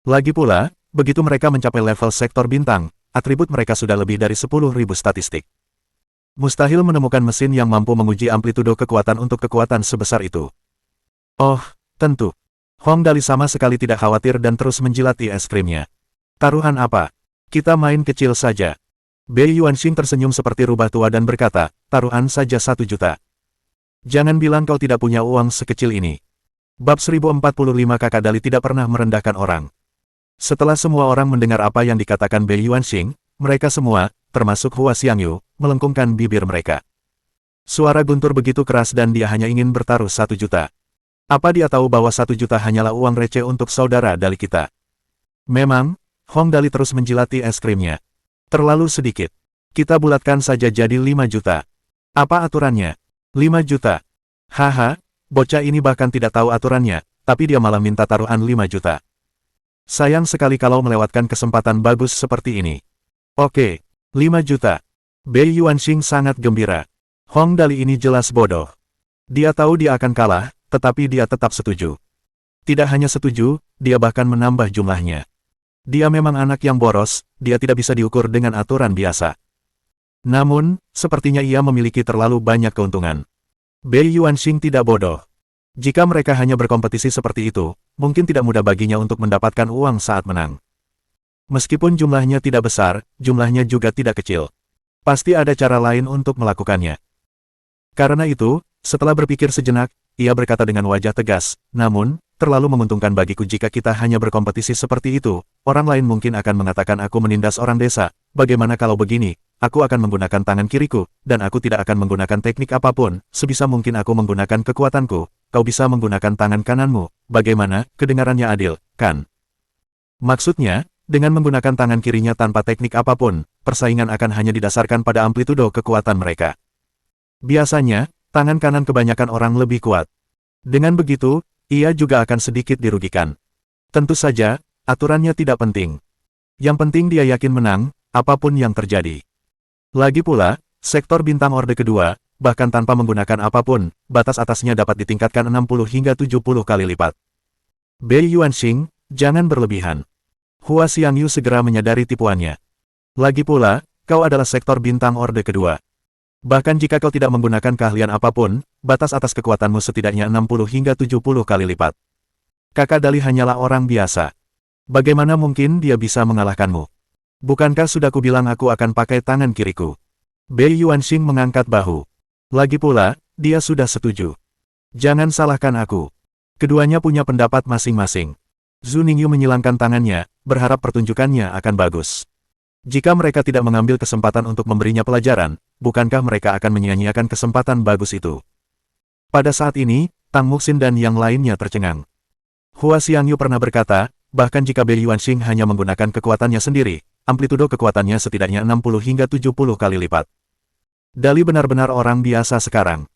Lagi pula, begitu mereka mencapai level sektor bintang, atribut mereka sudah lebih dari 10.000 statistik. Mustahil menemukan mesin yang mampu menguji amplitudo kekuatan untuk kekuatan sebesar itu. Oh, tentu. Hong Dali sama sekali tidak khawatir dan terus menjilati es krimnya. Taruhan apa? Kita main kecil saja. Bei Yuanxing tersenyum seperti rubah tua dan berkata, taruhan saja 1 juta. Jangan bilang kau tidak punya uang sekecil ini. Bab 1045 Kakak Dali tidak pernah merendahkan orang. Setelah semua orang mendengar apa yang dikatakan Bei Yuanxing, mereka semua, termasuk Hua Xiangyu, melengkungkan bibir mereka. Suara guntur begitu keras dan dia hanya ingin bertaruh 1 juta. Apa dia tahu bahwa 1 juta hanyalah uang receh untuk saudara Dali kita? Memang, Hong Dali terus menjilati es krimnya. Terlalu sedikit. Kita bulatkan saja jadi 5 juta. Apa aturannya? 5 juta. Haha, bocah ini bahkan tidak tahu aturannya, tapi dia malah minta taruhan 5 juta. Sayang sekali kalau melewatkan kesempatan bagus seperti ini. Oke, 5 juta. Bei Yuanxing sangat gembira. Hong Dali ini jelas bodoh. Dia tahu dia akan kalah, tetapi dia tetap setuju. Tidak hanya setuju, dia bahkan menambah jumlahnya. Dia memang anak yang boros, dia tidak bisa diukur dengan aturan biasa. Namun, sepertinya ia memiliki terlalu banyak keuntungan. Bei Yuanxing tidak bodoh. Jika mereka hanya berkompetisi seperti itu, mungkin tidak mudah baginya untuk mendapatkan uang saat menang. Meskipun jumlahnya tidak besar, jumlahnya juga tidak kecil. Pasti ada cara lain untuk melakukannya. Karena itu, setelah berpikir sejenak, ia berkata dengan wajah tegas, namun, terlalu menguntungkan bagiku jika kita hanya berkompetisi seperti itu. Orang lain mungkin akan mengatakan aku menindas orang desa. Bagaimana kalau begini? Aku akan menggunakan tangan kiriku, dan aku tidak akan menggunakan teknik apapun. Sebisa mungkin aku menggunakan kekuatanku. Kau bisa menggunakan tangan kananmu. Bagaimana? Kedengarannya adil, kan? Maksudnya, dengan menggunakan tangan kirinya tanpa teknik apapun, persaingan akan hanya didasarkan pada amplitudo kekuatan mereka. Biasanya, tangan kanan kebanyakan orang lebih kuat. Dengan begitu, ia juga akan sedikit dirugikan. Tentu saja, aturannya tidak penting. Yang penting dia yakin menang, apapun yang terjadi. Lagi pula, sektor bintang orde kedua, bahkan tanpa menggunakan apapun, batas atasnya dapat ditingkatkan 60 hingga 70 kali lipat. Bei Yuanxing, jangan berlebihan. Hua Xiangyu segera menyadari tipuannya. Lagi pula, kau adalah sektor bintang orde kedua. Bahkan jika kau tidak menggunakan keahlian apapun, batas atas kekuatanmu setidaknya 60 hingga 70 kali lipat. Kakak Dali hanyalah orang biasa. Bagaimana mungkin dia bisa mengalahkanmu? Bukankah sudah kubilang aku akan pakai tangan kiriku? Bei Yuanxing mengangkat bahu. Lagi pula, dia sudah setuju. Jangan salahkan aku. Keduanya punya pendapat masing-masing. Zhu Ningyu menyilangkan tangannya, berharap pertunjukannya akan bagus. Jika mereka tidak mengambil kesempatan untuk memberinya pelajaran, bukankah mereka akan menyia-nyiakan kesempatan bagus itu? Pada saat ini, Tang Muxin dan yang lainnya tercengang. Hua Xiangyu pernah berkata, bahkan jika Bei Yuanxing hanya menggunakan kekuatannya sendiri, amplitudo kekuatannya setidaknya 60 hingga 70 kali lipat. Dali benar-benar orang biasa sekarang.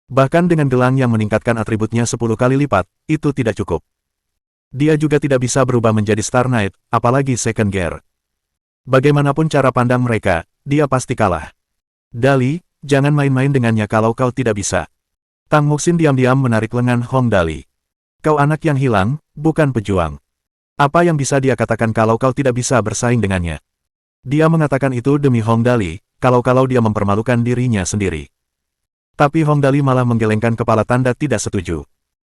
Bahkan dengan gelang yang meningkatkan atributnya 10 kali lipat, itu tidak cukup. Dia juga tidak bisa berubah menjadi Star Knight, apalagi Second Gear. Bagaimanapun cara pandang mereka, dia pasti kalah. Dali, jangan main-main dengannya kalau kau tidak bisa. Tang Muxin diam-diam menarik lengan Hong Dali. Kau anak yang hilang, bukan pejuang. Apa yang bisa dia katakan kalau kau tidak bisa bersaing dengannya? Dia mengatakan itu demi Hong Dali, kalau-kalau dia mempermalukan dirinya sendiri. Tapi Hong Dali malah menggelengkan kepala tanda tidak setuju.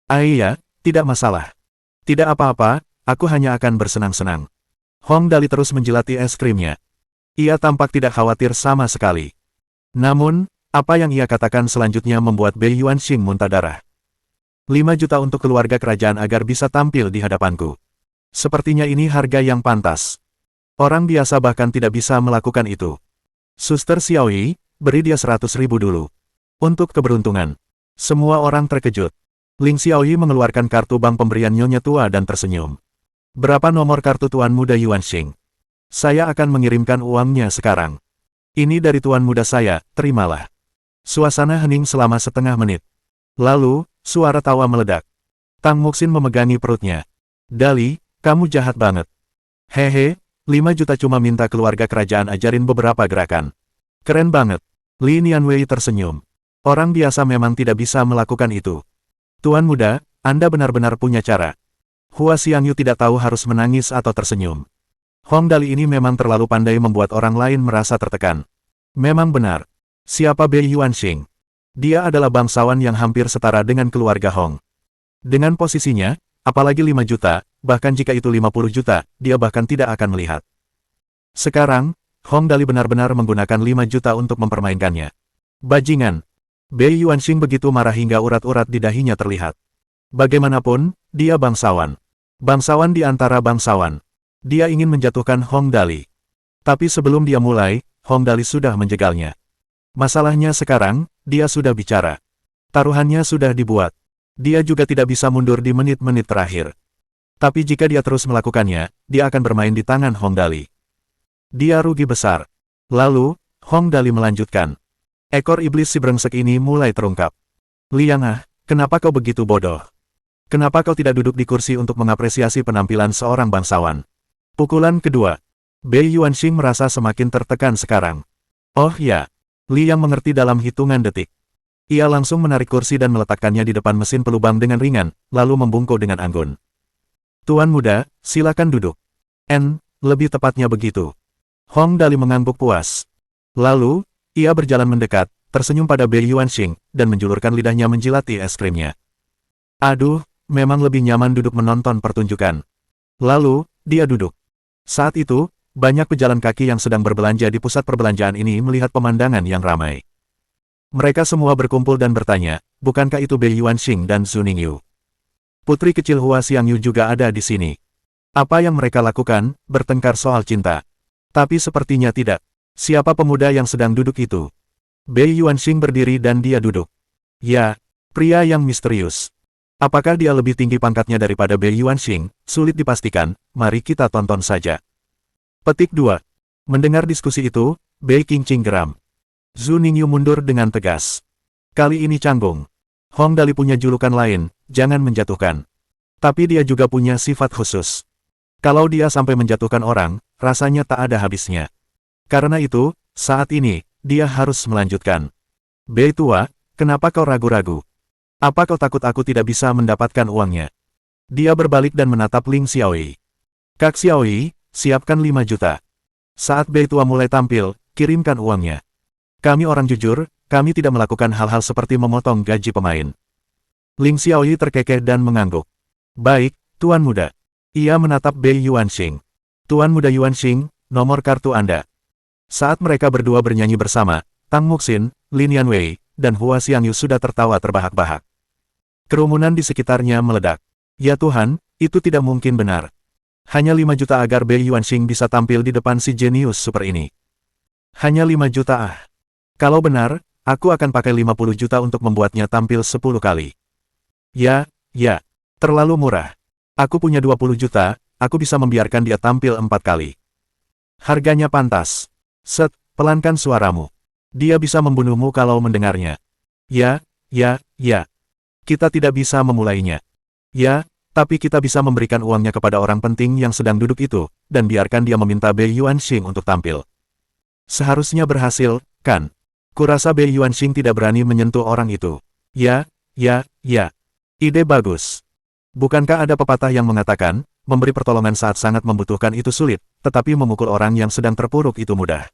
Iya, tidak masalah. Tidak apa-apa, aku hanya akan bersenang-senang. Hong Dali terus menjilati es krimnya. Ia tampak tidak khawatir sama sekali. Namun, apa yang ia katakan selanjutnya membuat Bei Yuanxing muntah darah. 5 juta untuk keluarga kerajaan agar bisa tampil di hadapanku. Sepertinya ini harga yang pantas. Orang biasa bahkan tidak bisa melakukan itu. Suster Xiaoyi, beri dia 100.000 dulu. Untuk keberuntungan. Semua orang terkejut. Ling Xiaoyi mengeluarkan kartu bank pemberian nyonya tua dan tersenyum. Berapa nomor kartu Tuan Muda Yuanxing? Saya akan mengirimkan uangnya sekarang. Ini dari Tuan Muda saya, terimalah. Suasana hening selama setengah menit. Lalu, suara tawa meledak. Tang Muxin memegangi perutnya. Dali, kamu jahat banget. Hehe, 5 juta cuma minta keluarga kerajaan ajarin beberapa gerakan. Keren banget. Li Nianwei tersenyum. Orang biasa memang tidak bisa melakukan itu. Tuan Muda, Anda benar-benar punya cara. Hua Xiangyu tidak tahu harus menangis atau tersenyum. Hong Dali ini memang terlalu pandai membuat orang lain merasa tertekan. Memang benar. Siapa Bei Yuanxing? Dia adalah bangsawan yang hampir setara dengan keluarga Hong. Dengan posisinya, apalagi 5 juta, bahkan jika itu 50 juta, dia bahkan tidak akan melihat. Sekarang, Hong Dali benar-benar menggunakan 5 juta untuk mempermainkannya. Bajingan. Bei Yuanxing begitu marah hingga urat-urat di dahinya terlihat. Bagaimanapun, dia bangsawan. Bangsawan di antara bangsawan. Dia ingin menjatuhkan Hong Dali. Tapi sebelum dia mulai, Hong Dali sudah menjegalnya. Masalahnya sekarang, dia sudah bicara. Taruhannya sudah dibuat. Dia juga tidak bisa mundur di menit-menit terakhir. Tapi jika dia terus melakukannya, dia akan bermain di tangan Hong Dali. Dia rugi besar. Lalu, Hong Dali melanjutkan. Ekor iblis si brengsek ini mulai terungkap. Liang, kenapa kau begitu bodoh? Kenapa kau tidak duduk di kursi untuk mengapresiasi penampilan seorang bangsawan? Pukulan kedua. Bei Yuanxing merasa semakin tertekan sekarang. Oh ya. Liang mengerti dalam hitungan detik. Ia langsung menarik kursi dan meletakkannya di depan mesin pelubang dengan ringan, lalu membungkuk dengan anggun. Tuan Muda, silakan duduk. Lebih tepatnya begitu. Hong Dali mengangguk puas. Lalu, ia berjalan mendekat, tersenyum pada Bei Yuanxing, dan menjulurkan lidahnya menjilati es krimnya. Aduh, memang lebih nyaman duduk menonton pertunjukan. Lalu, dia duduk. Saat itu, banyak pejalan kaki yang sedang berbelanja di pusat perbelanjaan ini melihat pemandangan yang ramai. Mereka semua berkumpul dan bertanya, bukankah itu Bei Yuanxing dan Zhu Ningyu? Putri kecil Hua Xiangyu juga ada di sini. Apa yang mereka lakukan? Bertengkar soal cinta. Tapi sepertinya tidak. Siapa pemuda yang sedang duduk itu? Bei Yuanxing berdiri dan dia duduk. Ya, pria yang misterius. Apakah dia lebih tinggi pangkatnya daripada Bei Yuanxing? Sulit dipastikan, mari kita tonton saja. Petik 2. Mendengar diskusi itu, Bei Qingqing geram. Zhu Ningyu mundur dengan tegas. Kali ini canggung. Hong Dali punya julukan lain, jangan menjatuhkan. Tapi dia juga punya sifat khusus. Kalau dia sampai menjatuhkan orang, rasanya tak ada habisnya. Karena itu, saat ini, dia harus melanjutkan. Bei tua, kenapa kau ragu-ragu? Apa kau takut aku tidak bisa mendapatkan uangnya? Dia berbalik dan menatap Ling Xiaoyi. Kak Xiaoyi, siapkan 5 juta. Saat Bei tua mulai tampil, kirimkan uangnya. Kami orang jujur, kami tidak melakukan hal-hal seperti memotong gaji pemain. Ling Xiaoyi terkekeh dan mengangguk. Baik, Tuan Muda. Ia menatap Bei Yuanxing. Tuan Muda Yuanxing, nomor kartu Anda. Saat mereka berdua bernyanyi bersama, Tang Muxin, Lin Yanwei, dan Hua Xiangyu sudah tertawa terbahak-bahak. Kerumunan di sekitarnya meledak. Ya Tuhan, itu tidak mungkin benar. Hanya 5 juta agar Bei Yuanxing bisa tampil di depan si jenius super ini. Hanya 5 juta ah. Kalau benar, aku akan pakai 50 juta untuk membuatnya tampil 10 kali. Ya, terlalu murah. Aku punya 20 juta, aku bisa membiarkan dia tampil 4 kali. Harganya pantas. Set, pelankan suaramu. Dia bisa membunuhmu kalau mendengarnya. Ya. Kita tidak bisa memulainya. Ya, tapi kita bisa memberikan uangnya kepada orang penting yang sedang duduk itu, dan biarkan dia meminta Bei Yuanxing untuk tampil. Seharusnya berhasil, kan? Kurasa Bei Yuanxing tidak berani menyentuh orang itu. Ya. Ide bagus. Bukankah ada pepatah yang mengatakan, memberi pertolongan saat sangat membutuhkan itu sulit, tetapi memukul orang yang sedang terpuruk itu mudah.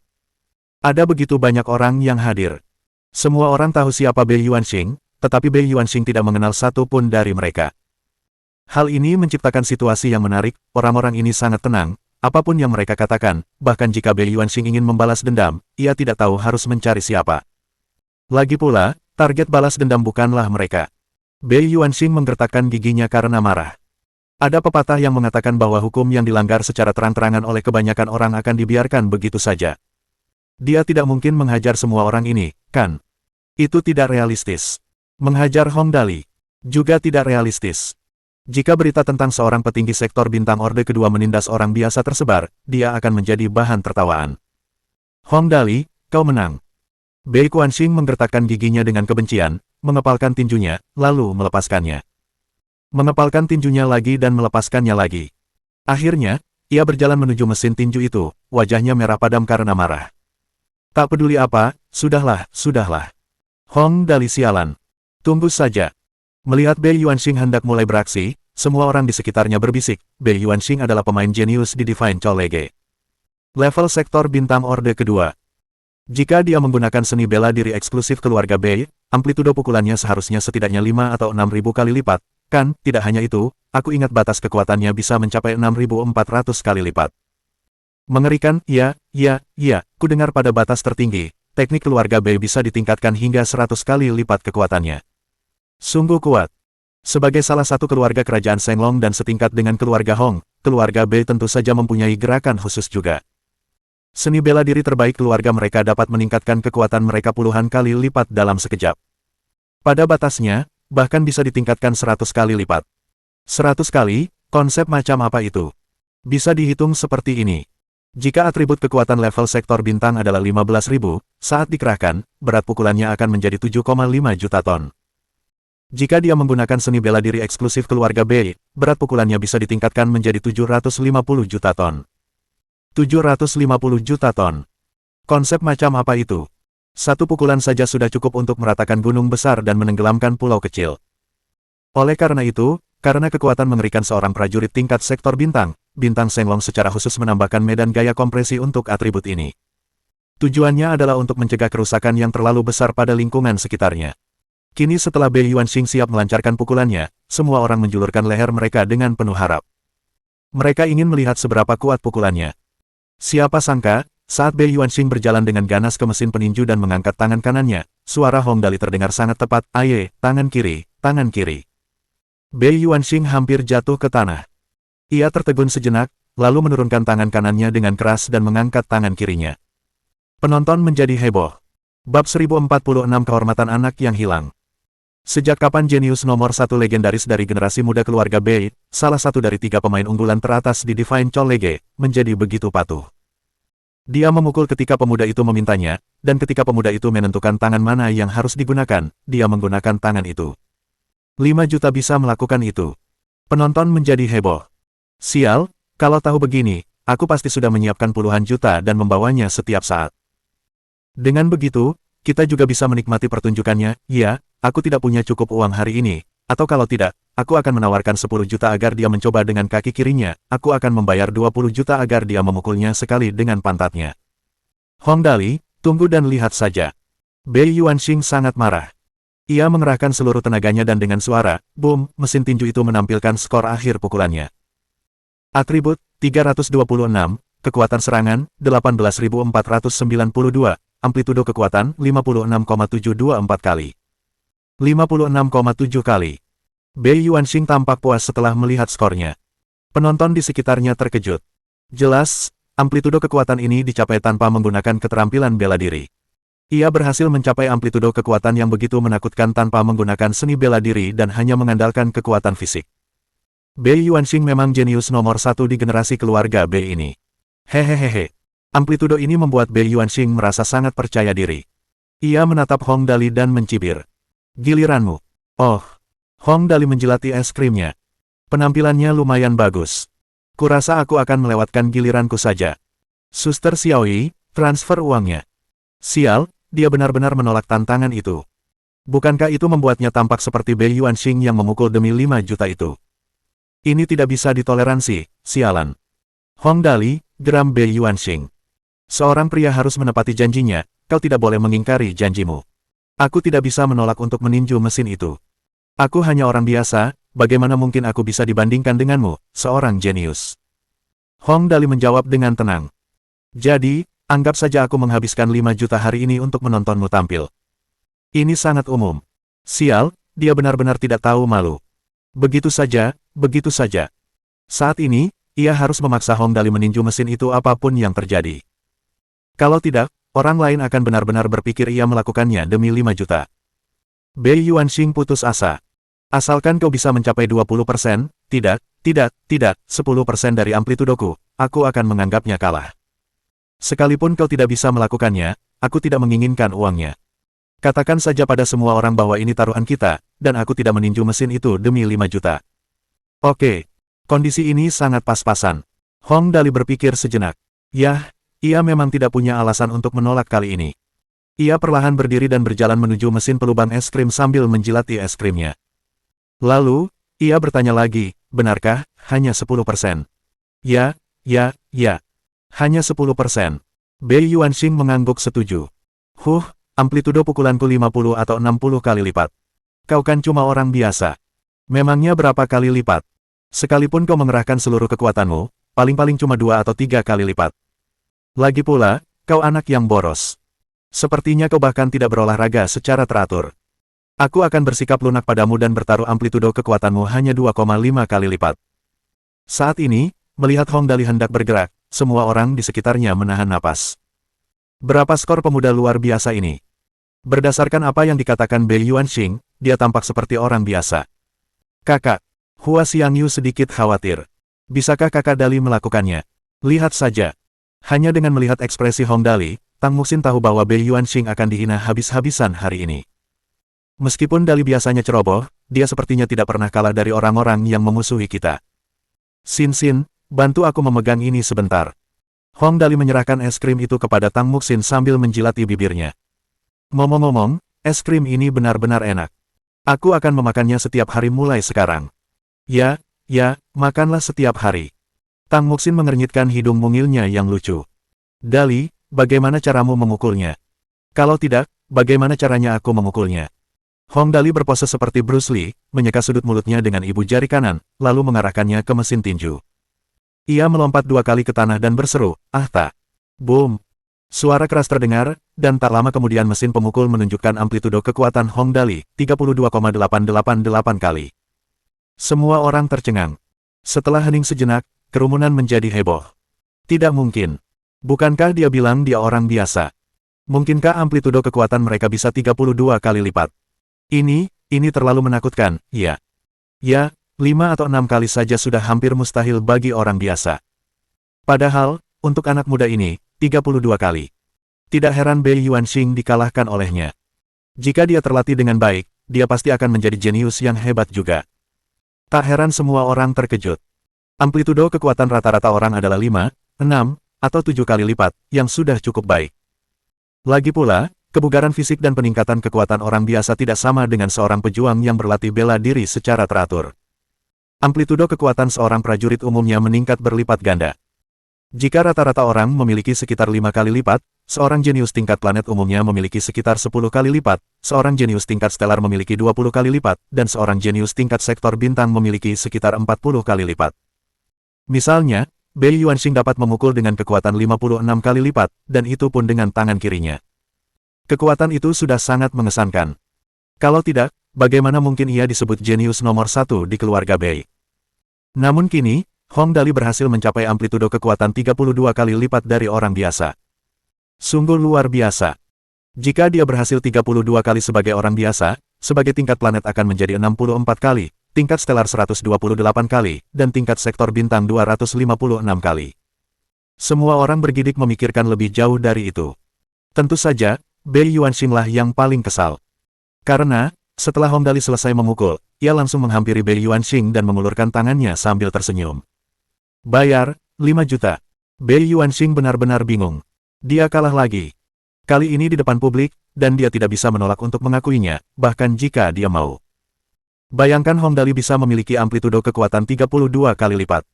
Ada begitu banyak orang yang hadir. Semua orang tahu siapa Bei Yuanxing, tetapi Bei Yuanxing tidak mengenal satu pun dari mereka. Hal ini menciptakan situasi yang menarik, orang-orang ini sangat tenang, apapun yang mereka katakan, bahkan jika Bei Yuanxing ingin membalas dendam, ia tidak tahu harus mencari siapa. Lagi pula, target balas dendam bukanlah mereka. Bei Yuanxing menggertakkan giginya karena marah. Ada pepatah yang mengatakan bahwa hukum yang dilanggar secara terang-terangan oleh kebanyakan orang akan dibiarkan begitu saja. Dia tidak mungkin menghajar semua orang ini, kan? Itu tidak realistis. Menghajar Hong Dali juga tidak realistis. Jika berita tentang seorang petinggi sektor bintang orde kedua menindas orang biasa tersebar, dia akan menjadi bahan tertawaan. Hong Dali, kau menang. Bei Yuanxing menggertakkan giginya dengan kebencian, mengepalkan tinjunya, lalu melepaskannya. Mengepalkan tinjunya lagi dan melepaskannya lagi. Akhirnya, ia berjalan menuju mesin tinju itu, wajahnya merah padam karena marah. Tak peduli apa, sudahlah. Hong Dali sialan. Tunggu saja. Melihat Bei Yuanxing hendak mulai beraksi, semua orang di sekitarnya berbisik, Bei Yuanxing adalah pemain jenius di Divine College. Level sektor bintang orde kedua. Jika dia menggunakan seni bela diri eksklusif keluarga Bei, amplitudo pukulannya seharusnya setidaknya 5 atau 6.000 kali lipat. Kan, tidak hanya itu, aku ingat batas kekuatannya bisa mencapai 6.400 kali lipat. Mengerikan, ya, ku dengar pada batas tertinggi, teknik keluarga Bei bisa ditingkatkan hingga 100 kali lipat kekuatannya. Sungguh kuat. Sebagai salah satu keluarga kerajaan Shenglong dan setingkat dengan keluarga Hong, keluarga Bei tentu saja mempunyai gerakan khusus juga. Seni bela diri terbaik keluarga mereka dapat meningkatkan kekuatan mereka puluhan kali lipat dalam sekejap. Pada batasnya, bahkan bisa ditingkatkan 100 kali lipat. 100 kali, konsep macam apa itu? Bisa dihitung seperti ini. Jika atribut kekuatan level sektor bintang adalah 15.000, saat dikerahkan, berat pukulannya akan menjadi 7,5 juta ton. Jika dia menggunakan seni bela diri eksklusif keluarga Bei, berat pukulannya bisa ditingkatkan menjadi 750 juta ton. 750 juta ton. Konsep macam apa itu? Satu pukulan saja sudah cukup untuk meratakan gunung besar dan menenggelamkan pulau kecil. Oleh karena itu, Karena kekuatan mengerikan seorang prajurit tingkat sektor bintang, Bintang Shenglong secara khusus menambahkan medan gaya kompresi untuk atribut ini. Tujuannya adalah untuk mencegah kerusakan yang terlalu besar pada lingkungan sekitarnya. Kini setelah Bei Yuanxing siap melancarkan pukulannya, semua orang menjulurkan leher mereka dengan penuh harap. Mereka ingin melihat seberapa kuat pukulannya. Siapa sangka, saat Bei Yuanxing berjalan dengan ganas ke mesin peninju dan mengangkat tangan kanannya, suara Hong Dali terdengar sangat tepat, "Aye, tangan kiri, tangan kiri." Bei Yuanxing hampir jatuh ke tanah. Ia tertegun sejenak, lalu menurunkan tangan kanannya dengan keras dan mengangkat tangan kirinya. Penonton menjadi heboh. Bab 1046 Kehormatan Anak yang Hilang. Sejak kapan jenius nomor 1 legendaris dari generasi muda keluarga Bei, salah satu dari 3 pemain unggulan teratas di Divine College, menjadi begitu patuh? Dia memukul ketika pemuda itu memintanya, dan ketika pemuda itu menentukan tangan mana yang harus digunakan, dia menggunakan tangan itu. 5 juta bisa melakukan itu. Penonton menjadi heboh. Sial, kalau tahu begini, aku pasti sudah menyiapkan puluhan juta dan membawanya setiap saat. Dengan begitu, kita juga bisa menikmati pertunjukannya. Ya, aku tidak punya cukup uang hari ini, atau kalau tidak, aku akan menawarkan 10 juta agar dia mencoba dengan kaki kirinya, aku akan membayar 20 juta agar dia memukulnya sekali dengan pantatnya. Hong Dali, tunggu dan lihat saja. Bei Yuanxing sangat marah. Ia mengerahkan seluruh tenaganya dan dengan suara, boom, mesin tinju itu menampilkan skor akhir pukulannya. Atribut, 326, kekuatan serangan, 18.492, amplitudo kekuatan, 56,724 kali. 56,7 kali. Bei Yuanxing tampak puas setelah melihat skornya. Penonton di sekitarnya terkejut. Jelas, amplitudo kekuatan ini dicapai tanpa menggunakan keterampilan bela diri. Ia berhasil mencapai amplitudo kekuatan yang begitu menakutkan tanpa menggunakan seni bela diri dan hanya mengandalkan kekuatan fisik. Bei Yuanxing memang jenius nomor 1 di generasi keluarga Bei ini. Hehehehe. Amplitudo ini membuat Bei Yuanxing merasa sangat percaya diri. Ia menatap Hong Dali dan mencibir. Giliranmu. Oh. Hong Dali menjilati es krimnya. Penampilannya lumayan bagus. Kurasa aku akan melewatkan giliranku saja. Suster Xiaoyi, transfer uangnya. Sial, dia benar-benar menolak tantangan itu. Bukankah itu membuatnya tampak seperti Bei Yuanxing yang memukul demi 5 juta itu? Ini tidak bisa ditoleransi, sialan. Hong Dali, geram Bei Yuanxing. Seorang pria harus menepati janjinya, kau tidak boleh mengingkari janjimu. Aku tidak bisa menolak untuk meninju mesin itu. Aku hanya orang biasa, bagaimana mungkin aku bisa dibandingkan denganmu, seorang jenius? Hong Dali menjawab dengan tenang. Jadi, anggap saja aku menghabiskan 5 juta hari ini untuk menontonmu tampil. Ini sangat umum. Sial, dia benar-benar tidak tahu malu. Begitu saja, begitu saja. Saat ini, ia harus memaksa Hong Dali meninju mesin itu apapun yang terjadi. Kalau tidak, orang lain akan benar-benar berpikir ia melakukannya demi 5 juta. Bei Yuanxing putus asa. Asalkan kau bisa mencapai 20%, tidak, 10% dari amplitudoku, aku akan menganggapnya kalah. Sekalipun kau tidak bisa melakukannya, aku tidak menginginkan uangnya. Katakan saja pada semua orang bahwa ini taruhan kita, dan aku tidak meninju mesin itu demi 5 juta. Oke, kondisi ini sangat pas-pasan. Hong Dali berpikir sejenak. Yah, ia memang tidak punya alasan untuk menolak kali ini. Ia perlahan berdiri dan berjalan menuju mesin pelubang es krim sambil menjilati es krimnya. Lalu, ia bertanya lagi, benarkah, hanya 10%? Ya, hanya 10%. Bei Yuanxing mengangguk setuju. Amplitudo pukulanku 50 atau 60 kali lipat. Kau kan cuma orang biasa. Memangnya berapa kali lipat? Sekalipun kau mengerahkan seluruh kekuatanmu, paling-paling cuma 2 atau 3 kali lipat. Lagi pula, kau anak yang boros. Sepertinya kau bahkan tidak berolahraga secara teratur. Aku akan bersikap lunak padamu dan bertaruh amplitudo kekuatanmu hanya 2,5 kali lipat. Saat ini, melihat Hong Dali hendak bergerak, semua orang di sekitarnya menahan napas. Berapa skor pemuda luar biasa ini? Berdasarkan apa yang dikatakan Bei Yuanxing, dia tampak seperti orang biasa. Kakak, Hua Xiangyu sedikit khawatir. Bisakah kakak Dali melakukannya? Lihat saja. Hanya dengan melihat ekspresi Hong Dali, Tang Muxin tahu bahwa Bei Yuanxing akan dihina habis-habisan hari ini. Meskipun Dali biasanya ceroboh, dia sepertinya tidak pernah kalah dari orang-orang yang memusuhi kita. Xin, bantu aku memegang ini sebentar. Hong Dali menyerahkan es krim itu kepada Tang Muxin sambil menjilati bibirnya. Ngomong-ngomong, es krim ini benar-benar enak. Aku akan memakannya setiap hari mulai sekarang. Ya, makanlah setiap hari. Tang Muxin mengernyitkan hidung mungilnya yang lucu. Dali, bagaimana caramu memukulnya? Kalau tidak, bagaimana caranya aku memukulnya? Hong Dali berpose seperti Bruce Lee, menyeka sudut mulutnya dengan ibu jari kanan, lalu mengarahkannya ke mesin tinju. Ia melompat 2 kali ke tanah dan berseru, "Ah tak!" Boom! Suara keras terdengar, dan tak lama kemudian mesin pemukul menunjukkan amplitudo kekuatan Hong Dali, 32,888 kali. Semua orang tercengang. Setelah hening sejenak, kerumunan menjadi heboh. Tidak mungkin. Bukankah dia bilang dia orang biasa? Mungkinkah amplitudo kekuatan mereka bisa 32 kali lipat? Ini terlalu menakutkan, ya. Ya, 5 atau 6 kali saja sudah hampir mustahil bagi orang biasa. Padahal, untuk anak muda ini, 32 kali. Tidak heran Bei Yuanxing dikalahkan olehnya. Jika dia terlatih dengan baik, dia pasti akan menjadi jenius yang hebat juga. Tak heran semua orang terkejut. Amplitudo kekuatan rata-rata orang adalah 5, 6, atau 7 kali lipat, yang sudah cukup baik. Lagi pula, kebugaran fisik dan peningkatan kekuatan orang biasa tidak sama dengan seorang pejuang yang berlatih bela diri secara teratur. Amplitudo kekuatan seorang prajurit umumnya meningkat berlipat ganda. Jika rata-rata orang memiliki sekitar 5 kali lipat, seorang jenius tingkat planet umumnya memiliki sekitar 10 kali lipat, seorang jenius tingkat stelar memiliki 20 kali lipat, dan seorang jenius tingkat sektor bintang memiliki sekitar 40 kali lipat. Misalnya, Bei Yuanxing dapat memukul dengan kekuatan 56 kali lipat, dan itu pun dengan tangan kirinya. Kekuatan itu sudah sangat mengesankan. Kalau tidak, bagaimana mungkin ia disebut jenius nomor 1 di keluarga Bei? Namun kini, Hong Dali berhasil mencapai amplitudo kekuatan 32 kali lipat dari orang biasa. Sungguh luar biasa. Jika dia berhasil 32 kali sebagai orang biasa, sebagai tingkat planet akan menjadi 64 kali, tingkat stelar 128 kali, dan tingkat sektor bintang 256 kali. Semua orang bergidik memikirkan lebih jauh dari itu. Tentu saja, Bei Yuanxing lah yang paling kesal. Karena, setelah Hong Dali selesai memukul, ia langsung menghampiri Bei Yuanxing dan mengulurkan tangannya sambil tersenyum. Bayar, 5 juta. Bei Yuanxing benar-benar bingung. Dia kalah lagi. Kali ini di depan publik, dan dia tidak bisa menolak untuk mengakuinya, bahkan jika dia mau. Bayangkan Hong Dali bisa memiliki amplitudo kekuatan 32 kali lipat.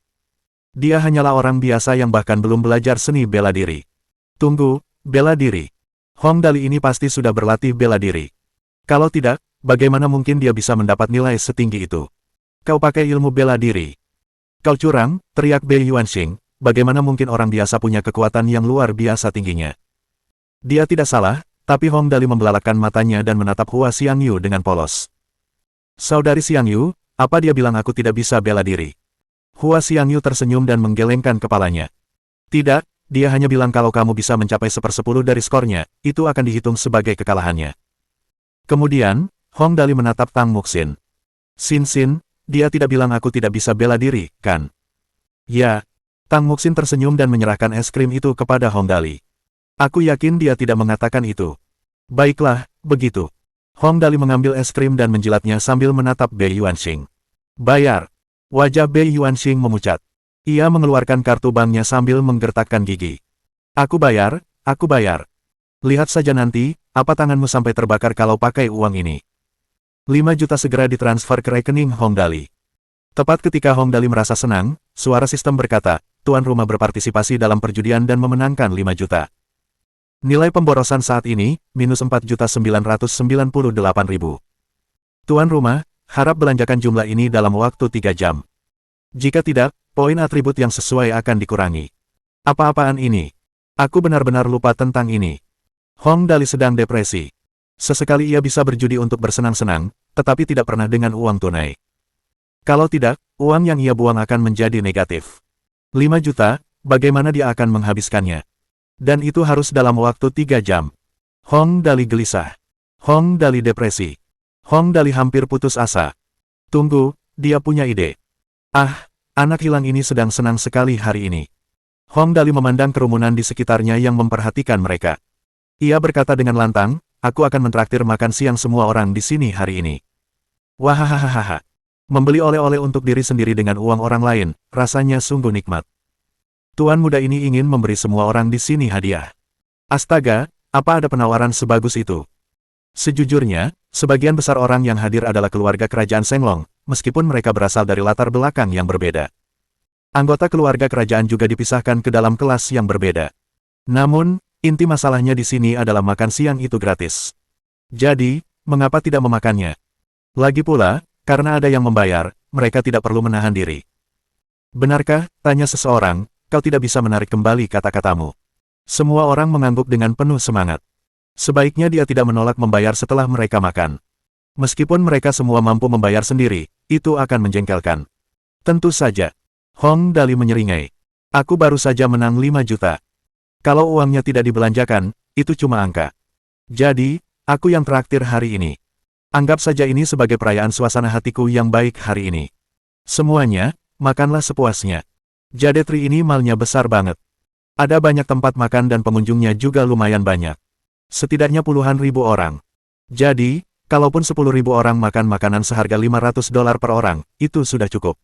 Dia hanyalah orang biasa yang bahkan belum belajar seni bela diri. Tunggu, bela diri. Hong Dali ini pasti sudah berlatih bela diri. Kalau tidak, bagaimana mungkin dia bisa mendapat nilai setinggi itu? Kau pakai ilmu bela diri. Kau curang, teriak Bei Yuanxing, bagaimana mungkin orang biasa punya kekuatan yang luar biasa tingginya? Dia tidak salah, tapi Hong Dali membelalakkan matanya dan menatap Hua Xiangyu dengan polos. Saudari Xiangyu, apa dia bilang aku tidak bisa bela diri? Hua Xiangyu tersenyum dan menggelengkan kepalanya. Tidak, dia hanya bilang kalau kamu bisa mencapai 1/10 dari skornya, itu akan dihitung sebagai kekalahannya. Kemudian, Hong Dali menatap Tang Muxin. Sin, dia tidak bilang aku tidak bisa bela diri, kan? Ya. Tang Muxin tersenyum dan menyerahkan es krim itu kepada Hong Dali. Aku yakin dia tidak mengatakan itu. Baiklah, begitu. Hong Dali mengambil es krim dan menjilatnya sambil menatap Bei Yuanxing. Bayar. Wajah Bei Yuanxing memucat. Ia mengeluarkan kartu banknya sambil menggertakkan gigi. Aku bayar, aku bayar. Lihat saja nanti, apa tanganmu sampai terbakar kalau pakai uang ini. 5 juta segera ditransfer ke rekening Hong Dali. Tepat ketika Hong Dali merasa senang, suara sistem berkata, tuan rumah berpartisipasi dalam perjudian dan memenangkan 5 juta. Nilai pemborosan saat ini, minus 4.998.000. Tuan rumah, harap belanjakan jumlah ini dalam waktu 3 jam. Jika tidak, poin atribut yang sesuai akan dikurangi. Apa-apaan ini? Aku benar-benar lupa tentang ini. Hong Dali sedang depresi. Sesekali ia bisa berjudi untuk bersenang-senang, tetapi tidak pernah dengan uang tunai. Kalau tidak, uang yang ia buang akan menjadi negatif. 5 juta, bagaimana dia akan menghabiskannya? Dan itu harus dalam waktu 3 jam. Hong Dali gelisah. Hong Dali depresi. Hong Dali hampir putus asa. Tunggu, dia punya ide. Ah, anak hilang ini sedang senang sekali hari ini. Hong Dali memandang kerumunan di sekitarnya yang memperhatikan mereka. Ia berkata dengan lantang, aku akan mentraktir makan siang semua orang di sini hari ini. Wahahaha. Membeli oleh-oleh untuk diri sendiri dengan uang orang lain, rasanya sungguh nikmat. Tuan muda ini ingin memberi semua orang di sini hadiah. Astaga, apa ada penawaran sebagus itu? Sejujurnya, sebagian besar orang yang hadir adalah keluarga kerajaan Senglong, meskipun mereka berasal dari latar belakang yang berbeda. Anggota keluarga kerajaan juga dipisahkan ke dalam kelas yang berbeda. Namun, inti masalahnya di sini adalah makan siang itu gratis. Jadi, mengapa tidak memakannya? Lagi pula, karena ada yang membayar, mereka tidak perlu menahan diri. Benarkah, tanya seseorang, kau tidak bisa menarik kembali kata-katamu? Semua orang mengangguk dengan penuh semangat. Sebaiknya dia tidak menolak membayar setelah mereka makan. Meskipun mereka semua mampu membayar sendiri, itu akan menjengkelkan. Tentu saja. Hong Dali menyeringai. Aku baru saja menang 5 juta. Kalau uangnya tidak dibelanjakan, itu cuma angka. Jadi, aku yang traktir hari ini. Anggap saja ini sebagai perayaan suasana hatiku yang baik hari ini. Semuanya, makanlah sepuasnya. Jadetri ini malnya besar banget. Ada banyak tempat makan dan pengunjungnya juga lumayan banyak. Setidaknya puluhan ribu orang. Jadi, kalaupun 10.000 orang makan makanan seharga $500 per orang, itu sudah cukup.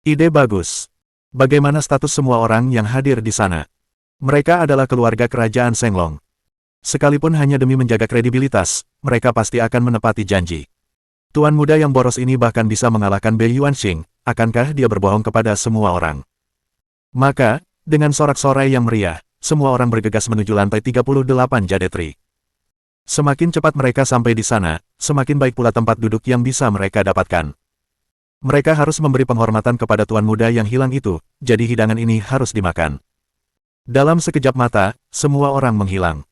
Ide bagus. Bagaimana status semua orang yang hadir di sana? Mereka adalah keluarga kerajaan Shenglong. Sekalipun hanya demi menjaga kredibilitas, mereka pasti akan menepati janji. Tuan muda yang boros ini bahkan bisa mengalahkan Bei Yuanxing, akankah dia berbohong kepada semua orang? Maka, dengan sorak-sorai yang meriah, semua orang bergegas menuju lantai 38 Jadetri. Semakin cepat mereka sampai di sana, semakin baik pula tempat duduk yang bisa mereka dapatkan. Mereka harus memberi penghormatan kepada tuan muda yang hilang itu, jadi hidangan ini harus dimakan. Dalam sekejap mata, semua orang menghilang.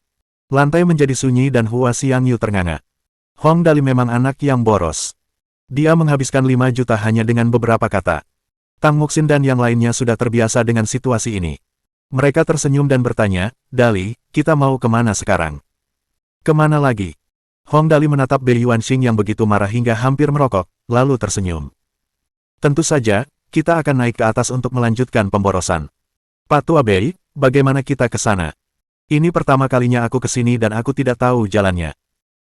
Lantai menjadi sunyi dan Hua Xiangyu ternganga. Hong Dali memang anak yang boros. Dia menghabiskan 5 juta hanya dengan beberapa kata. Tang Muxin dan yang lainnya sudah terbiasa dengan situasi ini. Mereka tersenyum dan bertanya, Dali, kita mau kemana sekarang? Kemana lagi? Hong Dali menatap Bei Yuanxing yang begitu marah hingga hampir merokok, lalu tersenyum. Tentu saja, kita akan naik ke atas untuk melanjutkan pemborosan. Pak Tua Bei, bagaimana kita ke sana? Ini pertama kalinya aku ke sini dan aku tidak tahu jalannya.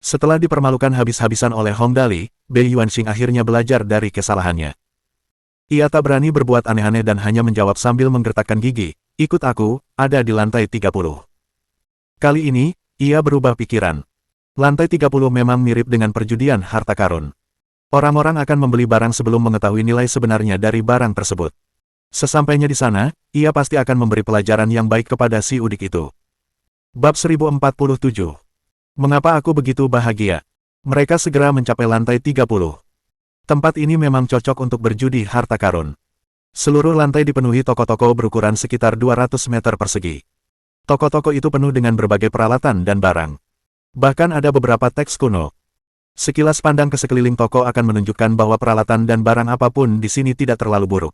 Setelah dipermalukan habis-habisan oleh Hong Dali, Bei Yuanxing akhirnya belajar dari kesalahannya. Ia tak berani berbuat aneh-aneh dan hanya menjawab sambil menggertakkan gigi, ikut aku, ada di lantai 30. Kali ini, ia berubah pikiran. Lantai 30 memang mirip dengan perjudian harta karun. Orang-orang akan membeli barang sebelum mengetahui nilai sebenarnya dari barang tersebut. Sesampainya di sana, ia pasti akan memberi pelajaran yang baik kepada si udik itu. Bab 1047. Mengapa aku begitu bahagia? Mereka segera mencapai lantai 30. Tempat ini memang cocok untuk berjudi harta karun. Seluruh lantai dipenuhi toko-toko berukuran sekitar 200 meter persegi. Toko-toko itu penuh dengan berbagai peralatan dan barang. Bahkan ada beberapa teks kuno. Sekilas pandang ke sekeliling toko akan menunjukkan bahwa peralatan dan barang apapun di sini tidak terlalu buruk.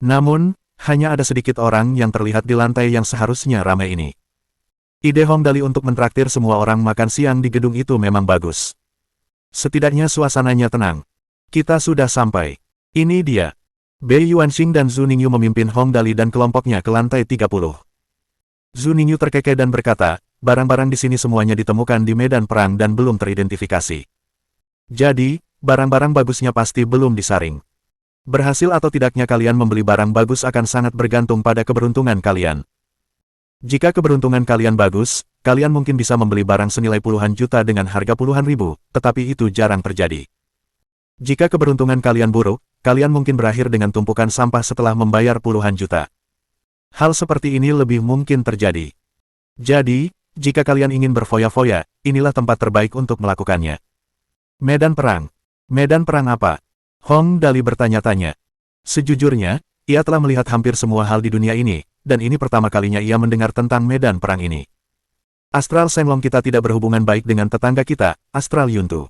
Namun, hanya ada sedikit orang yang terlihat di lantai yang seharusnya ramai ini. Ide Hong Dali untuk mentraktir semua orang makan siang di gedung itu memang bagus. Setidaknya suasananya tenang. Kita sudah sampai. Ini dia. Bei Yuanxing dan Zhu Ningyu memimpin Hong Dali dan kelompoknya ke lantai 30. Zhu Ningyu terkekeh dan berkata, barang-barang di sini semuanya ditemukan di medan perang dan belum teridentifikasi. Jadi, barang-barang bagusnya pasti belum disaring. Berhasil atau tidaknya kalian membeli barang bagus akan sangat bergantung pada keberuntungan kalian. Jika keberuntungan kalian bagus, kalian mungkin bisa membeli barang senilai puluhan juta dengan harga puluhan ribu, tetapi itu jarang terjadi. Jika keberuntungan kalian buruk, kalian mungkin berakhir dengan tumpukan sampah setelah membayar puluhan juta. Hal seperti ini lebih mungkin terjadi. Jadi, jika kalian ingin berfoya-foya, inilah tempat terbaik untuk melakukannya. Medan perang. Medan perang apa? Hong Dali bertanya-tanya. Sejujurnya, ia telah melihat hampir semua hal di dunia ini, dan ini pertama kalinya ia mendengar tentang medan perang ini. Astral Shenglong kita tidak berhubungan baik dengan tetangga kita, Astral Yuntu.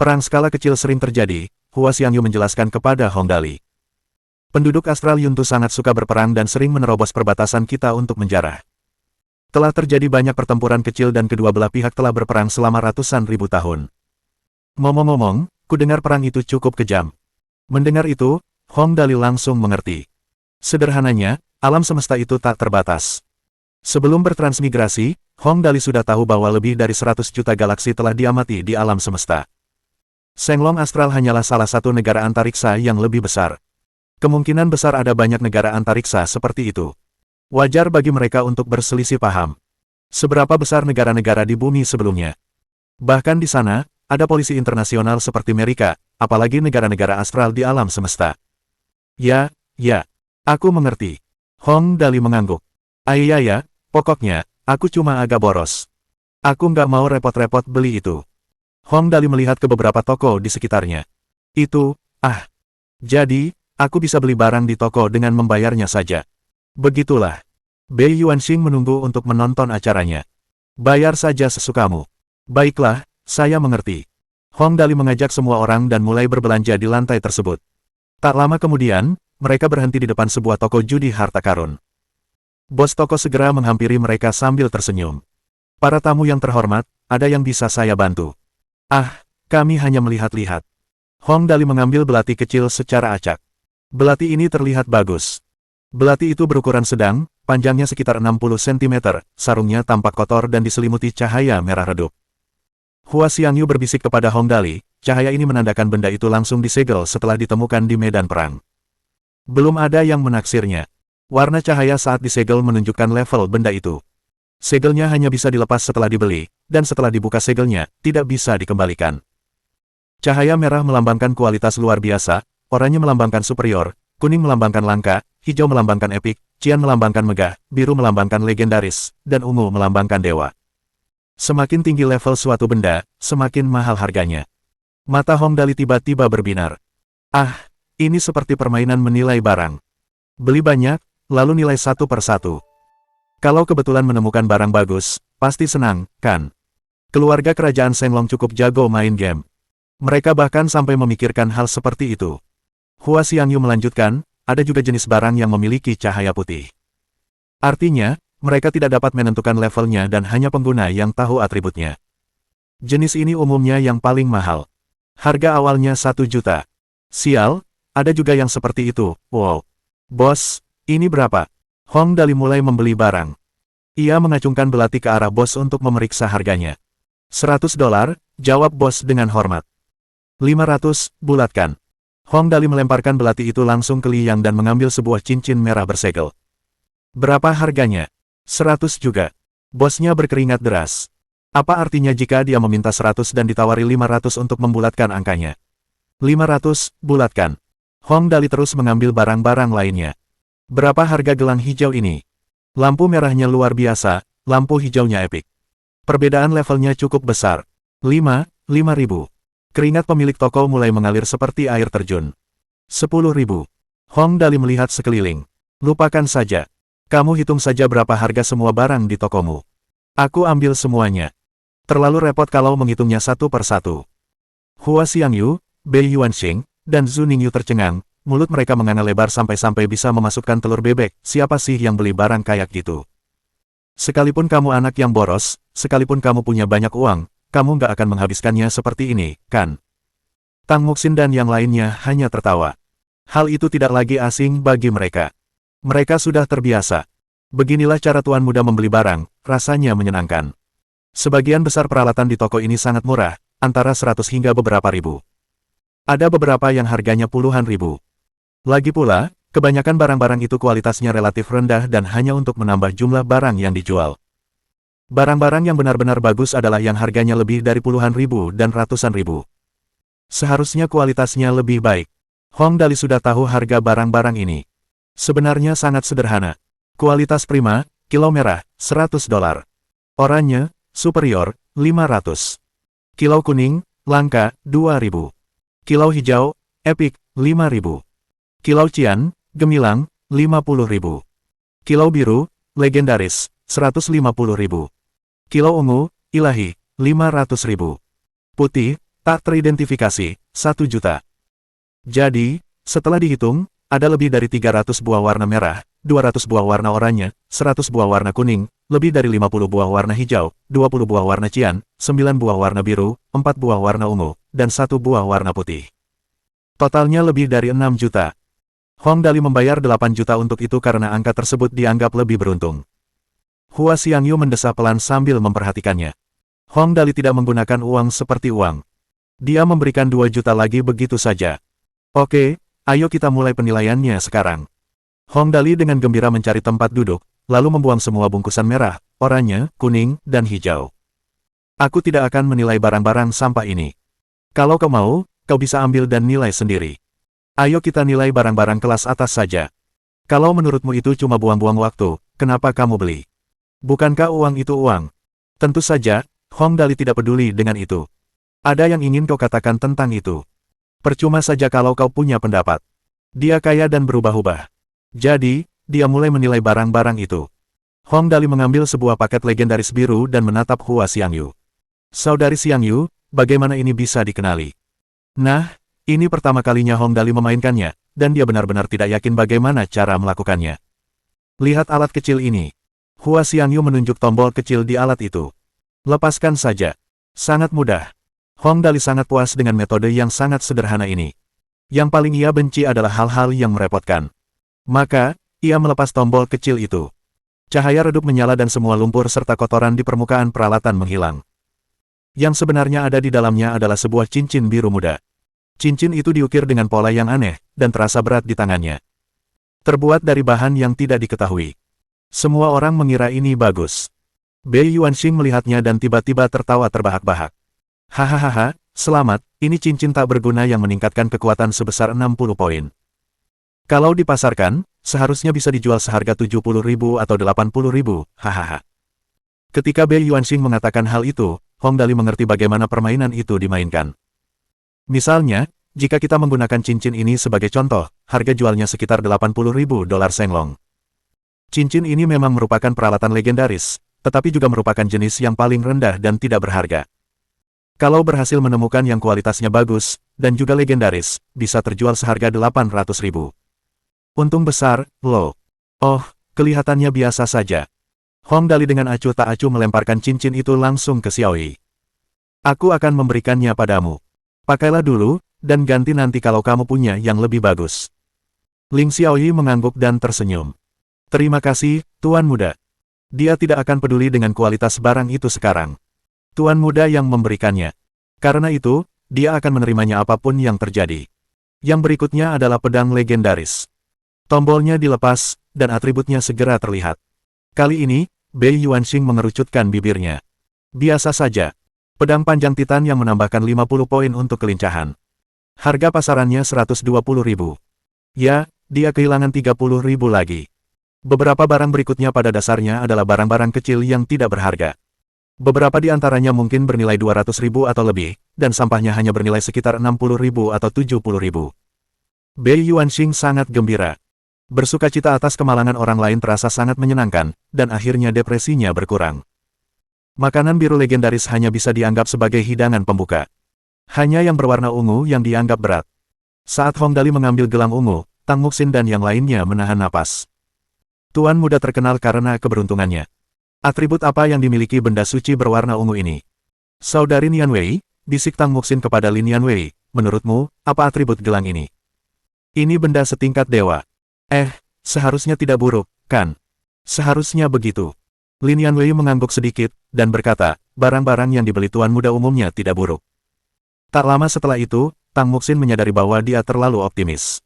Perang skala kecil sering terjadi, Hua Xiangyu menjelaskan kepada Hong Dali. Penduduk Astral Yuntu sangat suka berperang dan sering menerobos perbatasan kita untuk menjarah. Telah terjadi banyak pertempuran kecil dan kedua belah pihak telah berperang selama ratusan ribu tahun. Ngomong-ngomong, kudengar perang itu cukup kejam. Mendengar itu, Hong Dali langsung mengerti. Sederhananya, alam semesta itu tak terbatas. Sebelum bertransmigrasi, Hong Dali sudah tahu bahwa lebih dari 100 juta galaksi telah diamati di alam semesta. Shenglong Astral hanyalah salah satu negara antariksa yang lebih besar. Kemungkinan besar ada banyak negara antariksa seperti itu. Wajar bagi mereka untuk berselisih paham. Seberapa besar negara-negara di bumi sebelumnya? Bahkan di sana, ada polisi internasional seperti Amerika, apalagi negara-negara astral di alam semesta. Ya, aku mengerti. Hong Dali mengangguk. Ya, pokoknya, aku cuma agak boros. Aku nggak mau repot-repot beli itu. Hong Dali melihat ke beberapa toko di sekitarnya. Jadi, aku bisa beli barang di toko dengan membayarnya saja. Begitulah. Bei Yuanxing menunggu untuk menonton acaranya. Bayar saja sesukamu. Baiklah, saya mengerti. Hong Dali mengajak semua orang dan mulai berbelanja di lantai tersebut. Tak lama kemudian, mereka berhenti di depan sebuah toko judi harta karun. Bos toko segera menghampiri mereka sambil tersenyum. Para tamu yang terhormat, ada yang bisa saya bantu? Kami hanya melihat-lihat. Hong Dali mengambil belati kecil secara acak. Belati ini terlihat bagus. Belati itu berukuran sedang, panjangnya sekitar 60 cm, sarungnya tampak kotor dan diselimuti cahaya merah redup. Hua Xiangyu berbisik kepada Hong Dali, cahaya ini menandakan benda itu langsung disegel setelah ditemukan di medan perang. Belum ada yang menaksirnya. Warna cahaya saat disegel menunjukkan level benda itu. Segelnya hanya bisa dilepas setelah dibeli, dan setelah dibuka segelnya, tidak bisa dikembalikan. Cahaya merah melambangkan kualitas luar biasa, oranye melambangkan superior, kuning melambangkan langka, hijau melambangkan epik, cian melambangkan megah, biru melambangkan legendaris, dan ungu melambangkan dewa. Semakin tinggi level suatu benda, semakin mahal harganya. Mata Hong Dali tiba-tiba berbinar. Ini seperti permainan menilai barang. Beli banyak, lalu nilai satu per satu. Kalau kebetulan menemukan barang bagus, pasti senang, kan? Keluarga kerajaan Shenglong cukup jago main game. Mereka bahkan sampai memikirkan hal seperti itu. Hua Xiangyu melanjutkan, ada juga jenis barang yang memiliki cahaya putih. Artinya, mereka tidak dapat menentukan levelnya dan hanya pengguna yang tahu atributnya. Jenis ini umumnya yang paling mahal. Harga awalnya 1 juta. Sial, ada juga yang seperti itu. Wow. Bos, ini berapa? Hong Dali mulai membeli barang. Ia mengacungkan belati ke arah bos untuk memeriksa harganya. $100, jawab bos dengan hormat. 500, bulatkan. Hong Dali melemparkan belati itu langsung ke Liang dan mengambil sebuah cincin merah bersegel. Berapa harganya? 100 juga. Bosnya berkeringat deras. Apa artinya jika dia meminta 100 dan ditawari 500 untuk membulatkan angkanya? 500, bulatkan. Hong Dali terus mengambil barang-barang lainnya. Berapa harga gelang hijau ini? Lampu merahnya luar biasa, lampu hijaunya epik. Perbedaan levelnya cukup besar. 5.000. Keringat pemilik toko mulai mengalir seperti air terjun. 10.000. Hong Dali melihat sekeliling. Lupakan saja. Kamu hitung saja berapa harga semua barang di tokomu. Aku ambil semuanya. Terlalu repot kalau menghitungnya satu per satu. Hua Xiangyu, Bei Yuanxing, dan Zhu Ningyu tercengang, mulut mereka menganga lebar sampai-sampai bisa memasukkan telur bebek. Siapa sih yang beli barang kayak gitu? Sekalipun kamu anak yang boros, sekalipun kamu punya banyak uang, kamu nggak akan menghabiskannya seperti ini, kan? Tang Muxin dan yang lainnya hanya tertawa. Hal itu tidak lagi asing bagi mereka. Mereka sudah terbiasa. Beginilah cara tuan muda membeli barang, rasanya menyenangkan. Sebagian besar peralatan di toko ini sangat murah, antara 100 hingga beberapa ribu. Ada beberapa yang harganya puluhan ribu. Lagi pula, kebanyakan barang-barang itu kualitasnya relatif rendah dan hanya untuk menambah jumlah barang yang dijual. Barang-barang yang benar-benar bagus adalah yang harganya lebih dari puluhan ribu dan ratusan ribu. Seharusnya kualitasnya lebih baik. Hong Dali sudah tahu harga barang-barang ini. Sebenarnya sangat sederhana. Kualitas prima, kilo merah, $100. Oranye, superior, 500. Kilo kuning, langka, 2.000. Kilo hijau, epik, 5.000. Kilo cian, gemilang, 50.000. Kilo biru, legendaris, 150.000. Kilo ungu, ilahi, 500.000. Putih, tak teridentifikasi, 1 juta. Jadi, setelah dihitung, ada lebih dari 300 buah warna merah, 200 buah warna oranye, 100 buah warna kuning, lebih dari 50 buah warna hijau, 20 buah warna cian, 9 buah warna biru, 4 buah warna ungu, dan 1 buah warna putih. Totalnya lebih dari 6 juta. Hong Dali membayar 8 juta untuk itu karena angka tersebut dianggap lebih beruntung. Hua Xiangyu mendesah pelan sambil memperhatikannya. Hong Dali tidak menggunakan uang seperti uang. Dia memberikan 2 juta lagi begitu saja. Oke, ayo kita mulai penilaiannya sekarang. Hong Dali dengan gembira mencari tempat duduk, lalu membuang semua bungkusan merah, oranye, kuning, dan hijau. Aku tidak akan menilai barang-barang sampah ini. Kalau kau mau, kau bisa ambil dan nilai sendiri. Ayo kita nilai barang-barang kelas atas saja. Kalau menurutmu itu cuma buang-buang waktu, kenapa kamu beli? Bukankah uang itu uang? Tentu saja, Hong Dali tidak peduli dengan itu. Ada yang ingin kau katakan tentang itu? Percuma saja kalau kau punya pendapat. Dia kaya dan berubah-ubah. Jadi, dia mulai menilai barang-barang itu. Hong Dali mengambil sebuah paket legendaris biru dan menatap Hua Xiangyu. Saudari Xiangyu, bagaimana ini bisa dikenali? Nah, ini pertama kalinya Hong Dali memainkannya, dan dia benar-benar tidak yakin bagaimana cara melakukannya. Lihat alat kecil ini. Hua Xiangyu menunjuk tombol kecil di alat itu. Lepaskan saja. Sangat mudah. Hong Dali sangat puas dengan metode yang sangat sederhana ini. Yang paling ia benci adalah hal-hal yang merepotkan. Maka, ia melepas tombol kecil itu. Cahaya redup menyala dan semua lumpur serta kotoran di permukaan peralatan menghilang. Yang sebenarnya ada di dalamnya adalah sebuah cincin biru muda. Cincin itu diukir dengan pola yang aneh, dan terasa berat di tangannya. Terbuat dari bahan yang tidak diketahui. Semua orang mengira ini bagus. Bei Yuanxing melihatnya dan tiba-tiba tertawa terbahak-bahak. Hahaha, selamat, ini cincin tak berguna yang meningkatkan kekuatan sebesar 60 poin. Kalau dipasarkan, seharusnya bisa dijual seharga 70.000 atau 80.000, hahaha. Ketika Bei Yuanxing mengatakan hal itu, Hong Dali mengerti bagaimana permainan itu dimainkan. Misalnya, jika kita menggunakan cincin ini sebagai contoh, harga jualnya sekitar 80.000 dolar Senglong. Cincin ini memang merupakan peralatan legendaris, tetapi juga merupakan jenis yang paling rendah dan tidak berharga. Kalau berhasil menemukan yang kualitasnya bagus, dan juga legendaris, bisa terjual seharga 800.000. Untung besar, loh. Oh, kelihatannya biasa saja. Hong Dali dengan acuh tak acuh melemparkan cincin itu langsung ke Xiaoyi. Aku akan memberikannya padamu. Pakailah dulu, dan ganti nanti kalau kamu punya yang lebih bagus. Ling Xiaoyi mengangguk dan tersenyum. Terima kasih, Tuan Muda. Dia tidak akan peduli dengan kualitas barang itu sekarang. Tuan Muda yang memberikannya. Karena itu, dia akan menerimanya apapun yang terjadi. Yang berikutnya adalah pedang legendaris. Tombolnya dilepas, dan atributnya segera terlihat. Kali ini, Bei Yuanxing mengerucutkan bibirnya. Biasa saja. Pedang panjang titan yang menambahkan 50 poin untuk kelincahan. Harga pasarannya 120.000. Ya, dia kehilangan 30.000 lagi. Beberapa barang berikutnya pada dasarnya adalah barang-barang kecil yang tidak berharga. Beberapa di antaranya mungkin bernilai 200.000 atau lebih, dan sampahnya hanya bernilai sekitar 60.000 atau 70.000. Bei Yuanxing sangat gembira. Bersukacita atas kemalangan orang lain terasa sangat menyenangkan, dan akhirnya depresinya berkurang. Makanan biru legendaris hanya bisa dianggap sebagai hidangan pembuka. Hanya yang berwarna ungu yang dianggap berat. Saat Hong Dali mengambil gelang ungu, Tang Muxin dan yang lainnya menahan napas. Tuan Muda terkenal karena keberuntungannya. Atribut apa yang dimiliki benda suci berwarna ungu ini? Saudari Nian Wei, bisik Tang Muxin kepada Lin Nian Wei, menurutmu, apa atribut gelang ini? Ini benda setingkat dewa. Seharusnya tidak buruk, kan? Seharusnya begitu. Lin Nian Wei mengangguk sedikit, dan berkata, barang-barang yang dibeli Tuan Muda umumnya tidak buruk. Tak lama setelah itu, Tang Muxin menyadari bahwa dia terlalu optimis.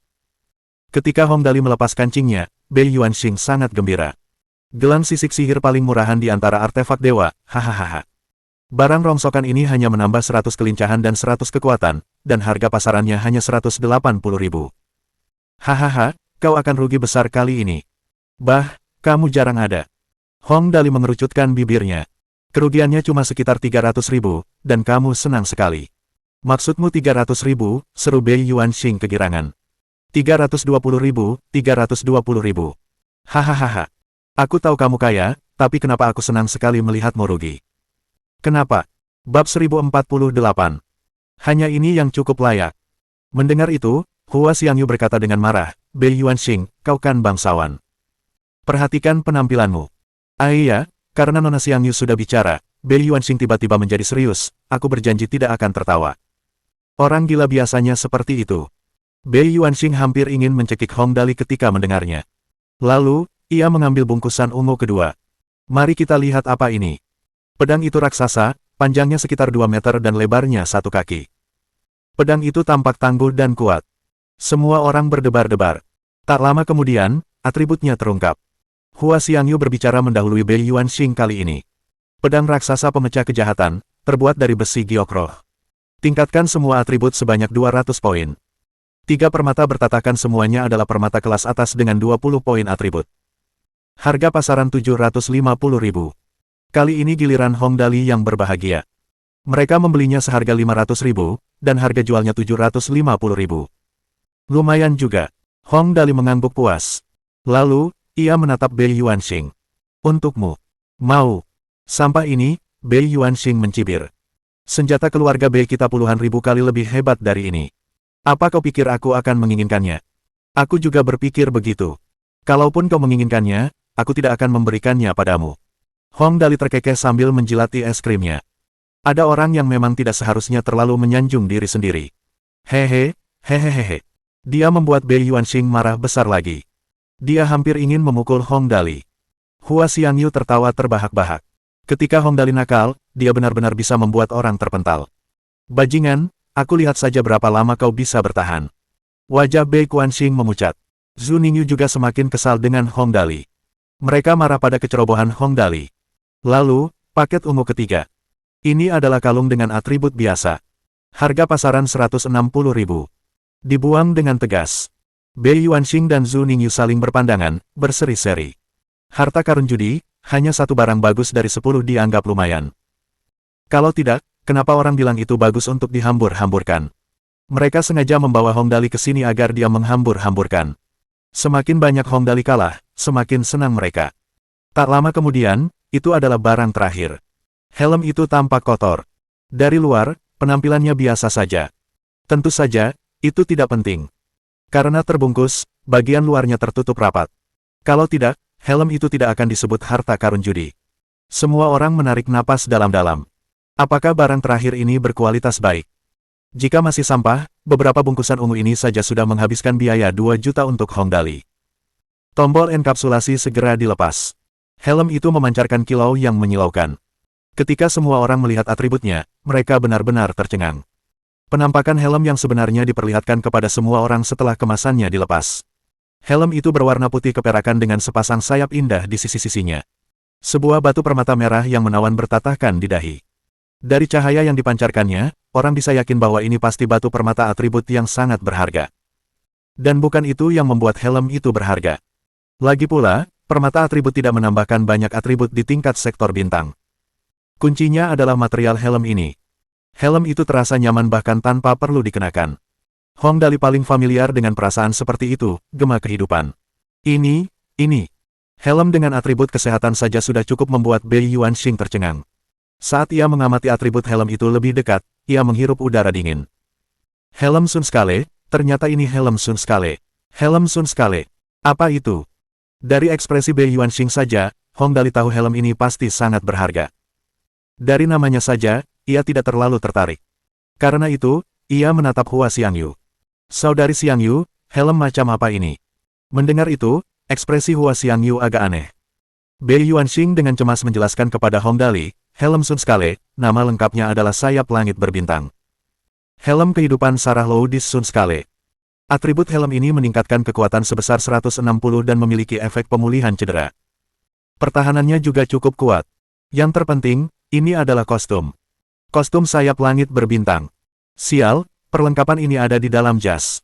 Ketika Hong Dali melepas kancingnya, Bei Yuanxing sangat gembira. Gelang sisik sihir paling murahan di antara artefak dewa, hahaha. Barang rongsokan ini hanya menambah 100 kelincahan dan 100 kekuatan, dan harga pasarannya hanya 180.000. Hahaha, kau akan rugi besar kali ini. Bah, kamu jarang ada. Hong Dali mengerucutkan bibirnya. Kerugiannya cuma sekitar 300.000, dan kamu senang sekali. Maksudmu 300.000, seru Bei Yuanxing kegirangan. 320.000, 320.000. Hahaha. Aku tahu kamu kaya, tapi kenapa aku senang sekali melihatmu rugi? Kenapa? Bab 1048. Hanya ini yang cukup layak. Mendengar itu, Hua Xiangyu berkata dengan marah, Bei Yuanxing, kau kan bangsawan. Perhatikan penampilanmu. Iya, karena Nona Xiangyu sudah bicara, Bei Yuanxing tiba-tiba menjadi serius, aku berjanji tidak akan tertawa. Orang gila biasanya seperti itu. Bei Yuanxing hampir ingin mencekik Hong Dali ketika mendengarnya. Lalu, ia mengambil bungkusan ungu kedua. Mari kita lihat apa ini. Pedang itu raksasa, panjangnya sekitar 2 meter dan lebarnya 1 kaki. Pedang itu tampak tangguh dan kuat. Semua orang berdebar-debar. Tak lama kemudian, atributnya terungkap. Hua Xiangyu berbicara mendahului Bei Yuanxing kali ini. Pedang raksasa pemecah kejahatan, terbuat dari besi giok roh. Tingkatkan semua atribut sebanyak 200 poin. 3 permata bertatakan semuanya adalah permata kelas atas dengan 20 poin atribut. Harga pasaran 750.000. Kali ini giliran Hong Dali yang berbahagia. Mereka membelinya seharga 500.000, dan harga jualnya 750.000. Lumayan juga. Hong Dali mengangguk puas. Lalu, ia menatap Bei Yuanxing. Untukmu. Mau. Sampah ini, Bei Yuanxing mencibir. Senjata keluarga Bei kita puluhan ribu kali lebih hebat dari ini. Apa kau pikir aku akan menginginkannya? Aku juga berpikir begitu. Kalaupun kau menginginkannya, aku tidak akan memberikannya padamu. Hong Dali terkekeh sambil menjilati es krimnya. Ada orang yang memang tidak seharusnya terlalu menyanjung diri sendiri. Hehehe. Dia membuat Bei Yuanxing marah besar lagi. Dia hampir ingin memukul Hong Dali. Hua Xiangyu tertawa terbahak-bahak. Ketika Hong Dali nakal, dia benar-benar bisa membuat orang terpental. Bajingan, aku lihat saja berapa lama kau bisa bertahan. Wajah Bei Kuanxing memucat. Zhu Ningyu juga semakin kesal dengan Hong Dali. Mereka marah pada kecerobohan Hong Dali. Lalu, paket ungu ketiga. Ini adalah kalung dengan atribut biasa. Harga pasaran 160.000. Dibuang dengan tegas. Bei Yuanxing dan Zhu Ningyu saling berpandangan, berseri-seri. Harta karun judi, hanya satu barang bagus dari 10 dianggap lumayan. Kalau tidak, kenapa orang bilang itu bagus untuk dihambur-hamburkan? Mereka sengaja membawa Hong Dali ke sini agar dia menghambur-hamburkan. Semakin banyak Hong Dali kalah, semakin senang mereka. Tak lama kemudian, itu adalah barang terakhir. Helm itu tampak kotor. Dari luar, penampilannya biasa saja. Tentu saja, itu tidak penting. Karena terbungkus, bagian luarnya tertutup rapat. Kalau tidak, helm itu tidak akan disebut harta karun judi. Semua orang menarik napas dalam-dalam. Apakah barang terakhir ini berkualitas baik? Jika masih sampah, beberapa bungkusan ungu ini saja sudah menghabiskan biaya 2 juta untuk Hong Dali. Tombol enkapsulasi segera dilepas. Helm itu memancarkan kilau yang menyilaukan. Ketika semua orang melihat atributnya, mereka benar-benar tercengang. Penampakan helm yang sebenarnya diperlihatkan kepada semua orang setelah kemasannya dilepas. Helm itu berwarna putih keperakan dengan sepasang sayap indah di sisi-sisinya. Sebuah batu permata merah yang menawan bertatahkan di dahi. Dari cahaya yang dipancarkannya, orang bisa yakin bahwa ini pasti batu permata atribut yang sangat berharga. Dan bukan itu yang membuat helm itu berharga. Lagi pula, permata atribut tidak menambahkan banyak atribut di tingkat sektor bintang. Kuncinya adalah material helm ini. Helm itu terasa nyaman bahkan tanpa perlu dikenakan. Hong Dali paling familiar dengan perasaan seperti itu, gema kehidupan. Ini. Helm dengan atribut kesehatan saja sudah cukup membuat Bei Yuanxing tercengang. Saat ia mengamati atribut helm itu lebih dekat, ia menghirup udara dingin. Helm Sunskale, ternyata ini helm Sunskale. Helm Sunskale. Apa itu? Dari ekspresi Bei Yuanxing saja, Hong Dali tahu helm ini pasti sangat berharga. Dari namanya saja, ia tidak terlalu tertarik. Karena itu, ia menatap Hua Xiangyu. Saudari Xiangyu, helm macam apa ini? Mendengar itu, ekspresi Hua Xiangyu agak aneh. Bei Yuanxing dengan cemas menjelaskan kepada Hong Dali, helm Sunskale, nama lengkapnya adalah sayap langit berbintang. Helm kehidupan Sarah Loudis Sunskale. Atribut helm ini meningkatkan kekuatan sebesar 160 dan memiliki efek pemulihan cedera. Pertahanannya juga cukup kuat. Yang terpenting, ini adalah kostum. Kostum sayap langit berbintang. Sial, perlengkapan ini ada di dalam jas.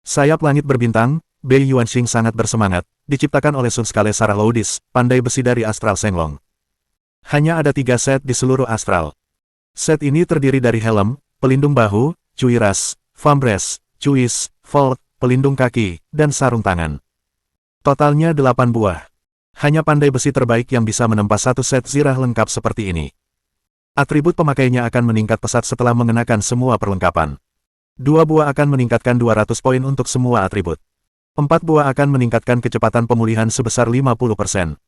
Sayap langit berbintang, Bei Yuanxing sangat bersemangat, diciptakan oleh Sunskale Sarah Loudis, pandai besi dari Astral Senglong. Hanya ada 3 set di seluruh astral. Set ini terdiri dari helm, pelindung bahu, cuiras, vambres, cuis, vault, pelindung kaki, dan sarung tangan. Totalnya 8 buah. Hanya pandai besi terbaik yang bisa menempa satu set zirah lengkap seperti ini. Atribut pemakainya akan meningkat pesat setelah mengenakan semua perlengkapan. 2 buah akan meningkatkan 200 poin untuk semua atribut. 4 buah akan meningkatkan kecepatan pemulihan sebesar 50%.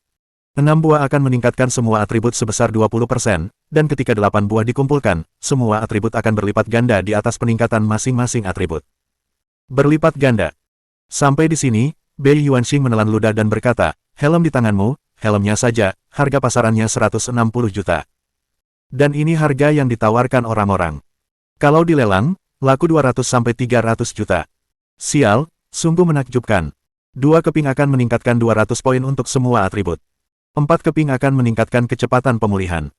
6 buah akan meningkatkan semua atribut sebesar 20%, dan ketika 8 buah dikumpulkan, semua atribut akan berlipat ganda di atas peningkatan masing-masing atribut. Berlipat ganda. Sampai di sini, Bei Yuanxing menelan ludah dan berkata, helm di tanganmu, helmnya saja, harga pasarannya 160 juta. Dan ini harga yang ditawarkan orang-orang. Kalau dilelang, laku 200-300 juta. Sial, sungguh menakjubkan. 2 keping akan meningkatkan 200 poin untuk semua atribut. 4 keping akan meningkatkan kecepatan pemulihan.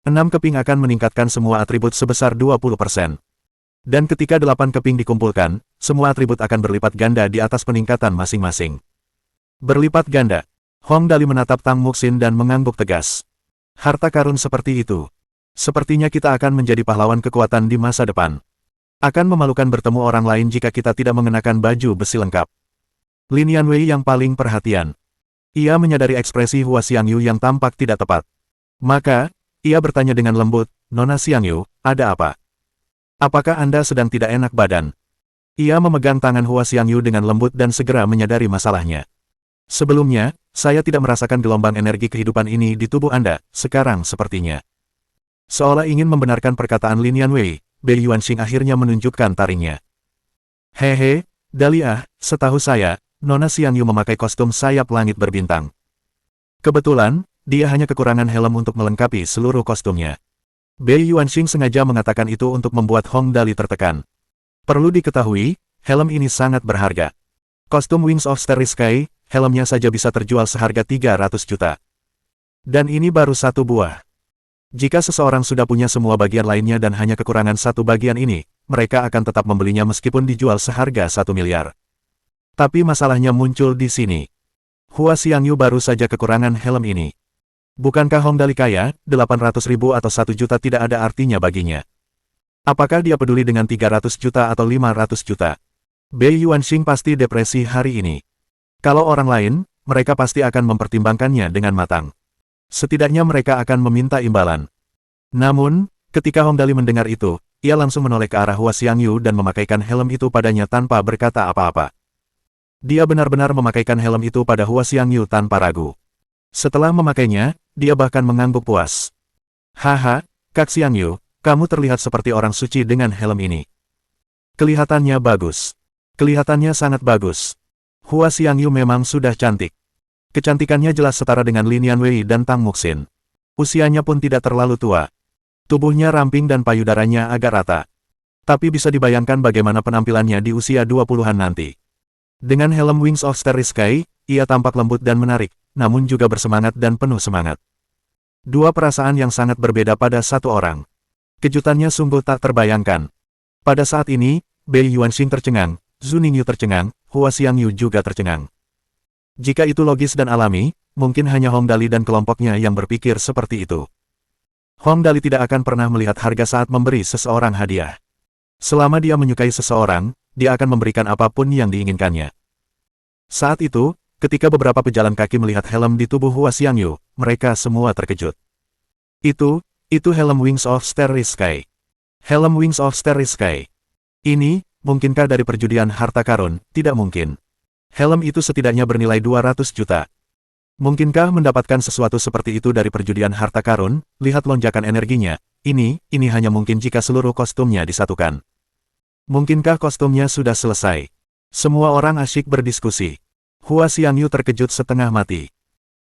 6 keping akan meningkatkan semua atribut sebesar 20%. Dan ketika 8 keping dikumpulkan, semua atribut akan berlipat ganda di atas peningkatan masing-masing. Berlipat ganda. Hong Dali menatap Tang Muxin dan mengangguk tegas. Harta karun seperti itu. Sepertinya kita akan menjadi pahlawan kekuatan di masa depan. Akan memalukan bertemu orang lain jika kita tidak mengenakan baju besi lengkap. Lin Yanwei yang paling perhatian. Ia menyadari ekspresi Hua Xiangyu yang tampak tidak tepat. Maka, ia bertanya dengan lembut, Nona Xiangyu, ada apa? Apakah Anda sedang tidak enak badan? Ia memegang tangan Hua Xiangyu dengan lembut dan segera menyadari masalahnya. Sebelumnya, saya tidak merasakan gelombang energi kehidupan ini di tubuh Anda, sekarang sepertinya. Seolah ingin membenarkan perkataan Lin Yanwei, Bei Yuanxing akhirnya menunjukkan taringnya. Hehe, Dahlia, setahu saya, Nona Xiangyu memakai kostum sayap langit berbintang. Kebetulan, dia hanya kekurangan helm untuk melengkapi seluruh kostumnya. Bei Yuanxing sengaja mengatakan itu untuk membuat Hong Dali tertekan. Perlu diketahui, helm ini sangat berharga. Kostum Wings of Starry Sky, helmnya saja bisa terjual seharga 300 juta. Dan ini baru satu buah. Jika seseorang sudah punya semua bagian lainnya dan hanya kekurangan satu bagian ini, mereka akan tetap membelinya meskipun dijual seharga 1 miliar. Tapi masalahnya muncul di sini. Hua Xiangyu baru saja kekurangan helm ini. Bukankah Hong Dali kaya, 800 ribu atau 1 juta tidak ada artinya baginya? Apakah dia peduli dengan 300 juta atau 500 juta? Bei Yuanxing pasti depresi hari ini. Kalau orang lain, mereka pasti akan mempertimbangkannya dengan matang. Setidaknya mereka akan meminta imbalan. Namun, ketika Hong Dali mendengar itu, ia langsung menoleh ke arah Hua Xiangyu dan memakaikan helm itu padanya tanpa berkata apa-apa. Dia benar-benar memakaikan helm itu pada Hua Xiangyu tanpa ragu. Setelah memakainya, dia bahkan mengangguk puas. Haha, Kak Xiangyu, kamu terlihat seperti orang suci dengan helm ini. Kelihatannya bagus. Kelihatannya sangat bagus. Hua Xiangyu memang sudah cantik. Kecantikannya jelas setara dengan Lin Yanwei dan Tang Muxin. Usianya pun tidak terlalu tua. Tubuhnya ramping dan payudaranya agak rata. Tapi bisa dibayangkan bagaimana penampilannya di usia 20-an nanti. Dengan helm Wings of Starry Sky, ia tampak lembut dan menarik, namun juga bersemangat dan penuh semangat. Dua perasaan yang sangat berbeda pada satu orang. Kejutannya sungguh tak terbayangkan. Pada saat ini, Bei Yuanxing tercengang, Zhu Ningyu tercengang, Hua Xiangyu juga tercengang. Jika itu logis dan alami, mungkin hanya Hong Dali dan kelompoknya yang berpikir seperti itu. Hong Dali tidak akan pernah melihat harga saat memberi seseorang hadiah. Selama dia menyukai seseorang, dia akan memberikan apapun yang diinginkannya. Saat itu, ketika beberapa pejalan kaki melihat helm di tubuh Hua Xiangyu, mereka semua terkejut. Itu helm Wings of Starry Sky. Helm Wings of Starry Sky. Ini, mungkinkah dari perjudian harta karun? Tidak mungkin. Helm itu setidaknya bernilai 200 juta. Mungkinkah mendapatkan sesuatu seperti itu dari perjudian harta karun? Lihat lonjakan energinya. Ini hanya mungkin jika seluruh kostumnya disatukan. Mungkinkah kostumnya sudah selesai? Semua orang asyik berdiskusi. Hua Xiangyu terkejut setengah mati.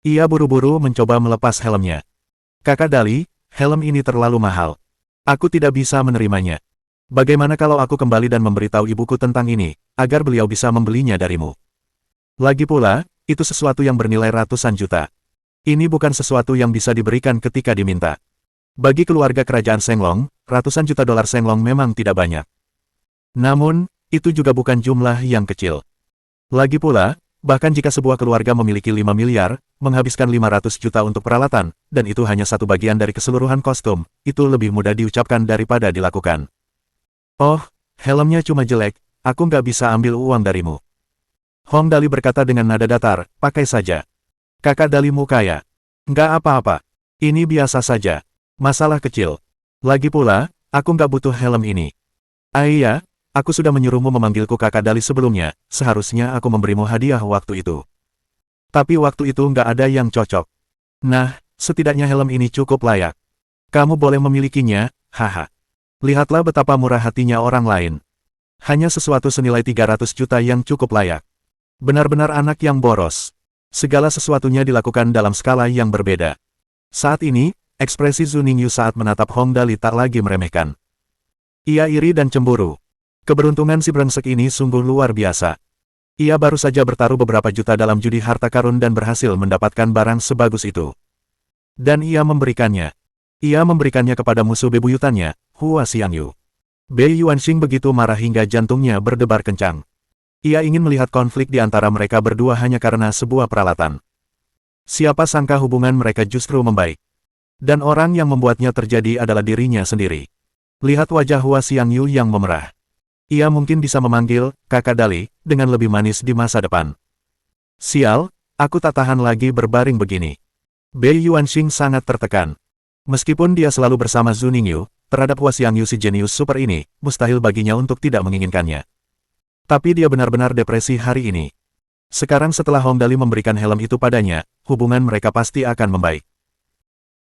Ia buru-buru mencoba melepas helmnya. Kakak Dali, helm ini terlalu mahal. Aku tidak bisa menerimanya. Bagaimana kalau aku kembali dan memberitahu ibuku tentang ini, agar beliau bisa membelinya darimu? Lagi pula, itu sesuatu yang bernilai ratusan juta. Ini bukan sesuatu yang bisa diberikan ketika diminta. Bagi keluarga kerajaan Shenglong, ratusan juta dolar Shenglong memang tidak banyak. Namun, itu juga bukan jumlah yang kecil. Lagi pula, bahkan jika sebuah keluarga memiliki 5 miliar, menghabiskan 500 juta untuk peralatan, dan itu hanya satu bagian dari keseluruhan kostum, itu lebih mudah diucapkan daripada dilakukan. Oh, helmnya cuma jelek, aku nggak bisa ambil uang darimu. Hong Dali berkata dengan nada datar, pakai saja. Kakak Dalimu kaya. Nggak apa-apa. Ini biasa saja. Masalah kecil. Lagi pula, aku nggak butuh helm ini. Iya, aku sudah menyuruhmu memanggilku kakak Dali sebelumnya, seharusnya aku memberimu hadiah waktu itu. Tapi waktu itu nggak ada yang cocok. Nah, setidaknya helm ini cukup layak. Kamu boleh memilikinya, haha. Lihatlah betapa murah hatinya orang lain. Hanya sesuatu senilai 300 juta yang cukup layak. Benar-benar anak yang boros. Segala sesuatunya dilakukan dalam skala yang berbeda. Saat ini, ekspresi Zhu Ningyu saat menatap Hong Dali tak lagi meremehkan. Ia iri dan cemburu. Keberuntungan si brengsek ini sungguh luar biasa. Ia baru saja bertaruh beberapa juta dalam judi harta karun dan berhasil mendapatkan barang sebagus itu. Dan ia memberikannya. Ia memberikannya kepada musuh bebuyutannya, Hua Xiangyu. Bei Yuanxing begitu marah hingga jantungnya berdebar kencang. Ia ingin melihat konflik di antara mereka berdua hanya karena sebuah peralatan. Siapa sangka hubungan mereka justru membaik. Dan orang yang membuatnya terjadi adalah dirinya sendiri. Lihat wajah Hua Xiangyu yang memerah. Ia mungkin bisa memanggil kakak Dali dengan lebih manis di masa depan. Sial, aku tak tahan lagi berbaring begini. Bei Yuanxing sangat tertekan. Meskipun dia selalu bersama Zhu Ningyu, terhadap Hua Xiangyu si jenius super ini, mustahil baginya untuk tidak menginginkannya. Tapi dia benar-benar depresi hari ini. Sekarang setelah Hong Dali memberikan helm itu padanya, hubungan mereka pasti akan membaik.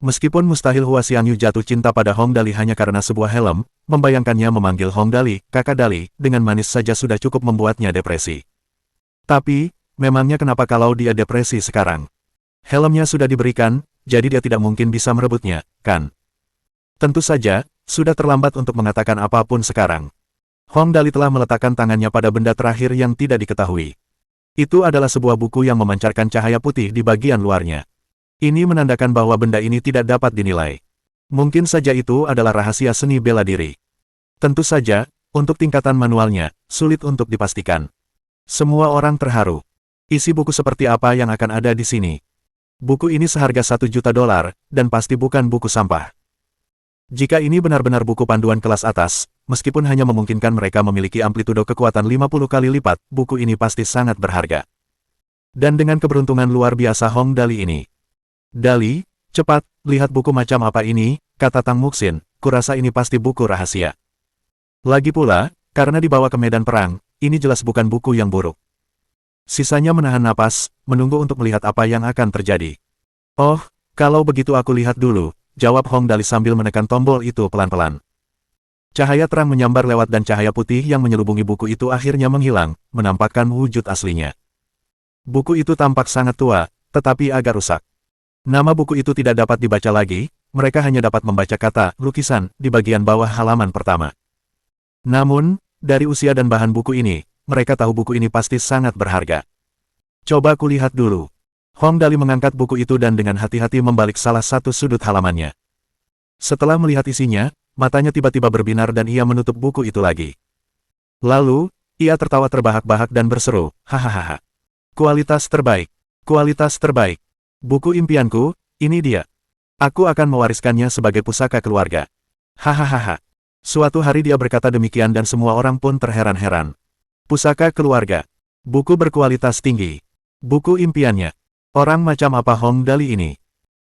Meskipun mustahil Hua Xiangyu jatuh cinta pada Hong Dali hanya karena sebuah helm, membayangkannya memanggil Hong Dali, kakak Dali, dengan manis saja sudah cukup membuatnya depresi. Tapi, memangnya kenapa kalau dia depresi sekarang? Helmnya sudah diberikan, jadi dia tidak mungkin bisa merebutnya, kan? Tentu saja, sudah terlambat untuk mengatakan apapun sekarang. Hong Dali telah meletakkan tangannya pada benda terakhir yang tidak diketahui. Itu adalah sebuah buku yang memancarkan cahaya putih di bagian luarnya. Ini menandakan bahwa benda ini tidak dapat dinilai. Mungkin saja itu adalah rahasia seni bela diri. Tentu saja, untuk tingkatan manualnya, sulit untuk dipastikan. Semua orang terharu. Isi buku seperti apa yang akan ada di sini? Buku ini seharga $1 juta, dan pasti bukan buku sampah. Jika ini benar-benar buku panduan kelas atas, meskipun hanya memungkinkan mereka memiliki amplitudo kekuatan 50 kali lipat, buku ini pasti sangat berharga. Dan dengan keberuntungan luar biasa Hong Dali ini. Dali, cepat, lihat buku macam apa ini, kata Tang Muxin, kurasa ini pasti buku rahasia. Lagi pula, karena dibawa ke medan perang, ini jelas bukan buku yang buruk. Sisanya menahan napas, menunggu untuk melihat apa yang akan terjadi. Oh, kalau begitu aku lihat dulu, jawab Hong Dali sambil menekan tombol itu pelan-pelan. Cahaya terang menyambar lewat dan cahaya putih yang menyelubungi buku itu akhirnya menghilang, menampakkan wujud aslinya. Buku itu tampak sangat tua, tetapi agak rusak. Nama buku itu tidak dapat dibaca lagi, mereka hanya dapat membaca kata lukisan di bagian bawah halaman pertama. Namun, dari usia dan bahan buku ini, mereka tahu buku ini pasti sangat berharga. Coba kulihat dulu. Hong Dali mengangkat buku itu dan dengan hati-hati membalik salah satu sudut halamannya. Setelah melihat isinya, matanya tiba-tiba berbinar dan ia menutup buku itu lagi. Lalu, ia tertawa terbahak-bahak dan berseru, hahaha. Kualitas terbaik. Kualitas terbaik. Buku impianku, ini dia. Aku akan mewariskannya sebagai pusaka keluarga. Hahaha. Suatu hari dia berkata demikian dan semua orang pun terheran-heran. Pusaka keluarga. Buku berkualitas tinggi. Buku impiannya. Orang macam apa Hong Dali ini?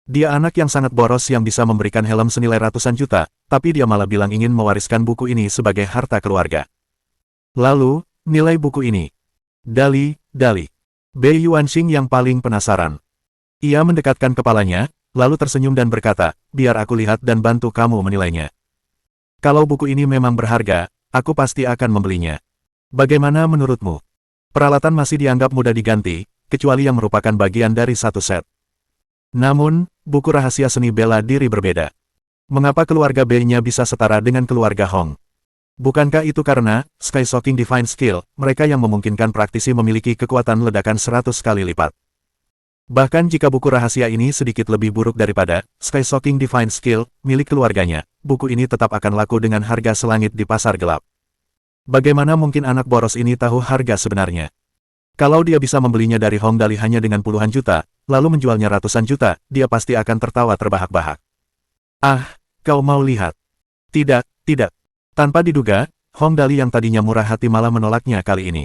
Dia anak yang sangat boros yang bisa memberikan helm senilai ratusan juta, tapi dia malah bilang ingin mewariskan buku ini sebagai harta keluarga. Lalu, nilai buku ini. Dali. Bei Yuanxing yang paling penasaran. Ia mendekatkan kepalanya, lalu tersenyum dan berkata, biar aku lihat dan bantu kamu menilainya. Kalau buku ini memang berharga, aku pasti akan membelinya. Bagaimana menurutmu? Peralatan masih dianggap mudah diganti, kecuali yang merupakan bagian dari satu set. Namun, buku rahasia seni bela diri berbeda. Mengapa keluarga Bei-nya bisa setara dengan keluarga Hong? Bukankah itu karena, Sky Shocking Divine Skill, mereka yang memungkinkan praktisi memiliki kekuatan ledakan 100 kali lipat. Bahkan jika buku rahasia ini sedikit lebih buruk daripada Sky Shocking Divine Skill milik keluarganya, buku ini tetap akan laku dengan harga selangit di pasar gelap. Bagaimana mungkin anak boros ini tahu harga sebenarnya? Kalau dia bisa membelinya dari Hong Dali hanya dengan puluhan juta, lalu menjualnya ratusan juta, dia pasti akan tertawa terbahak-bahak. Ah, kau mau lihat? Tidak. Tanpa diduga, Hong Dali yang tadinya murah hati malah menolaknya kali ini.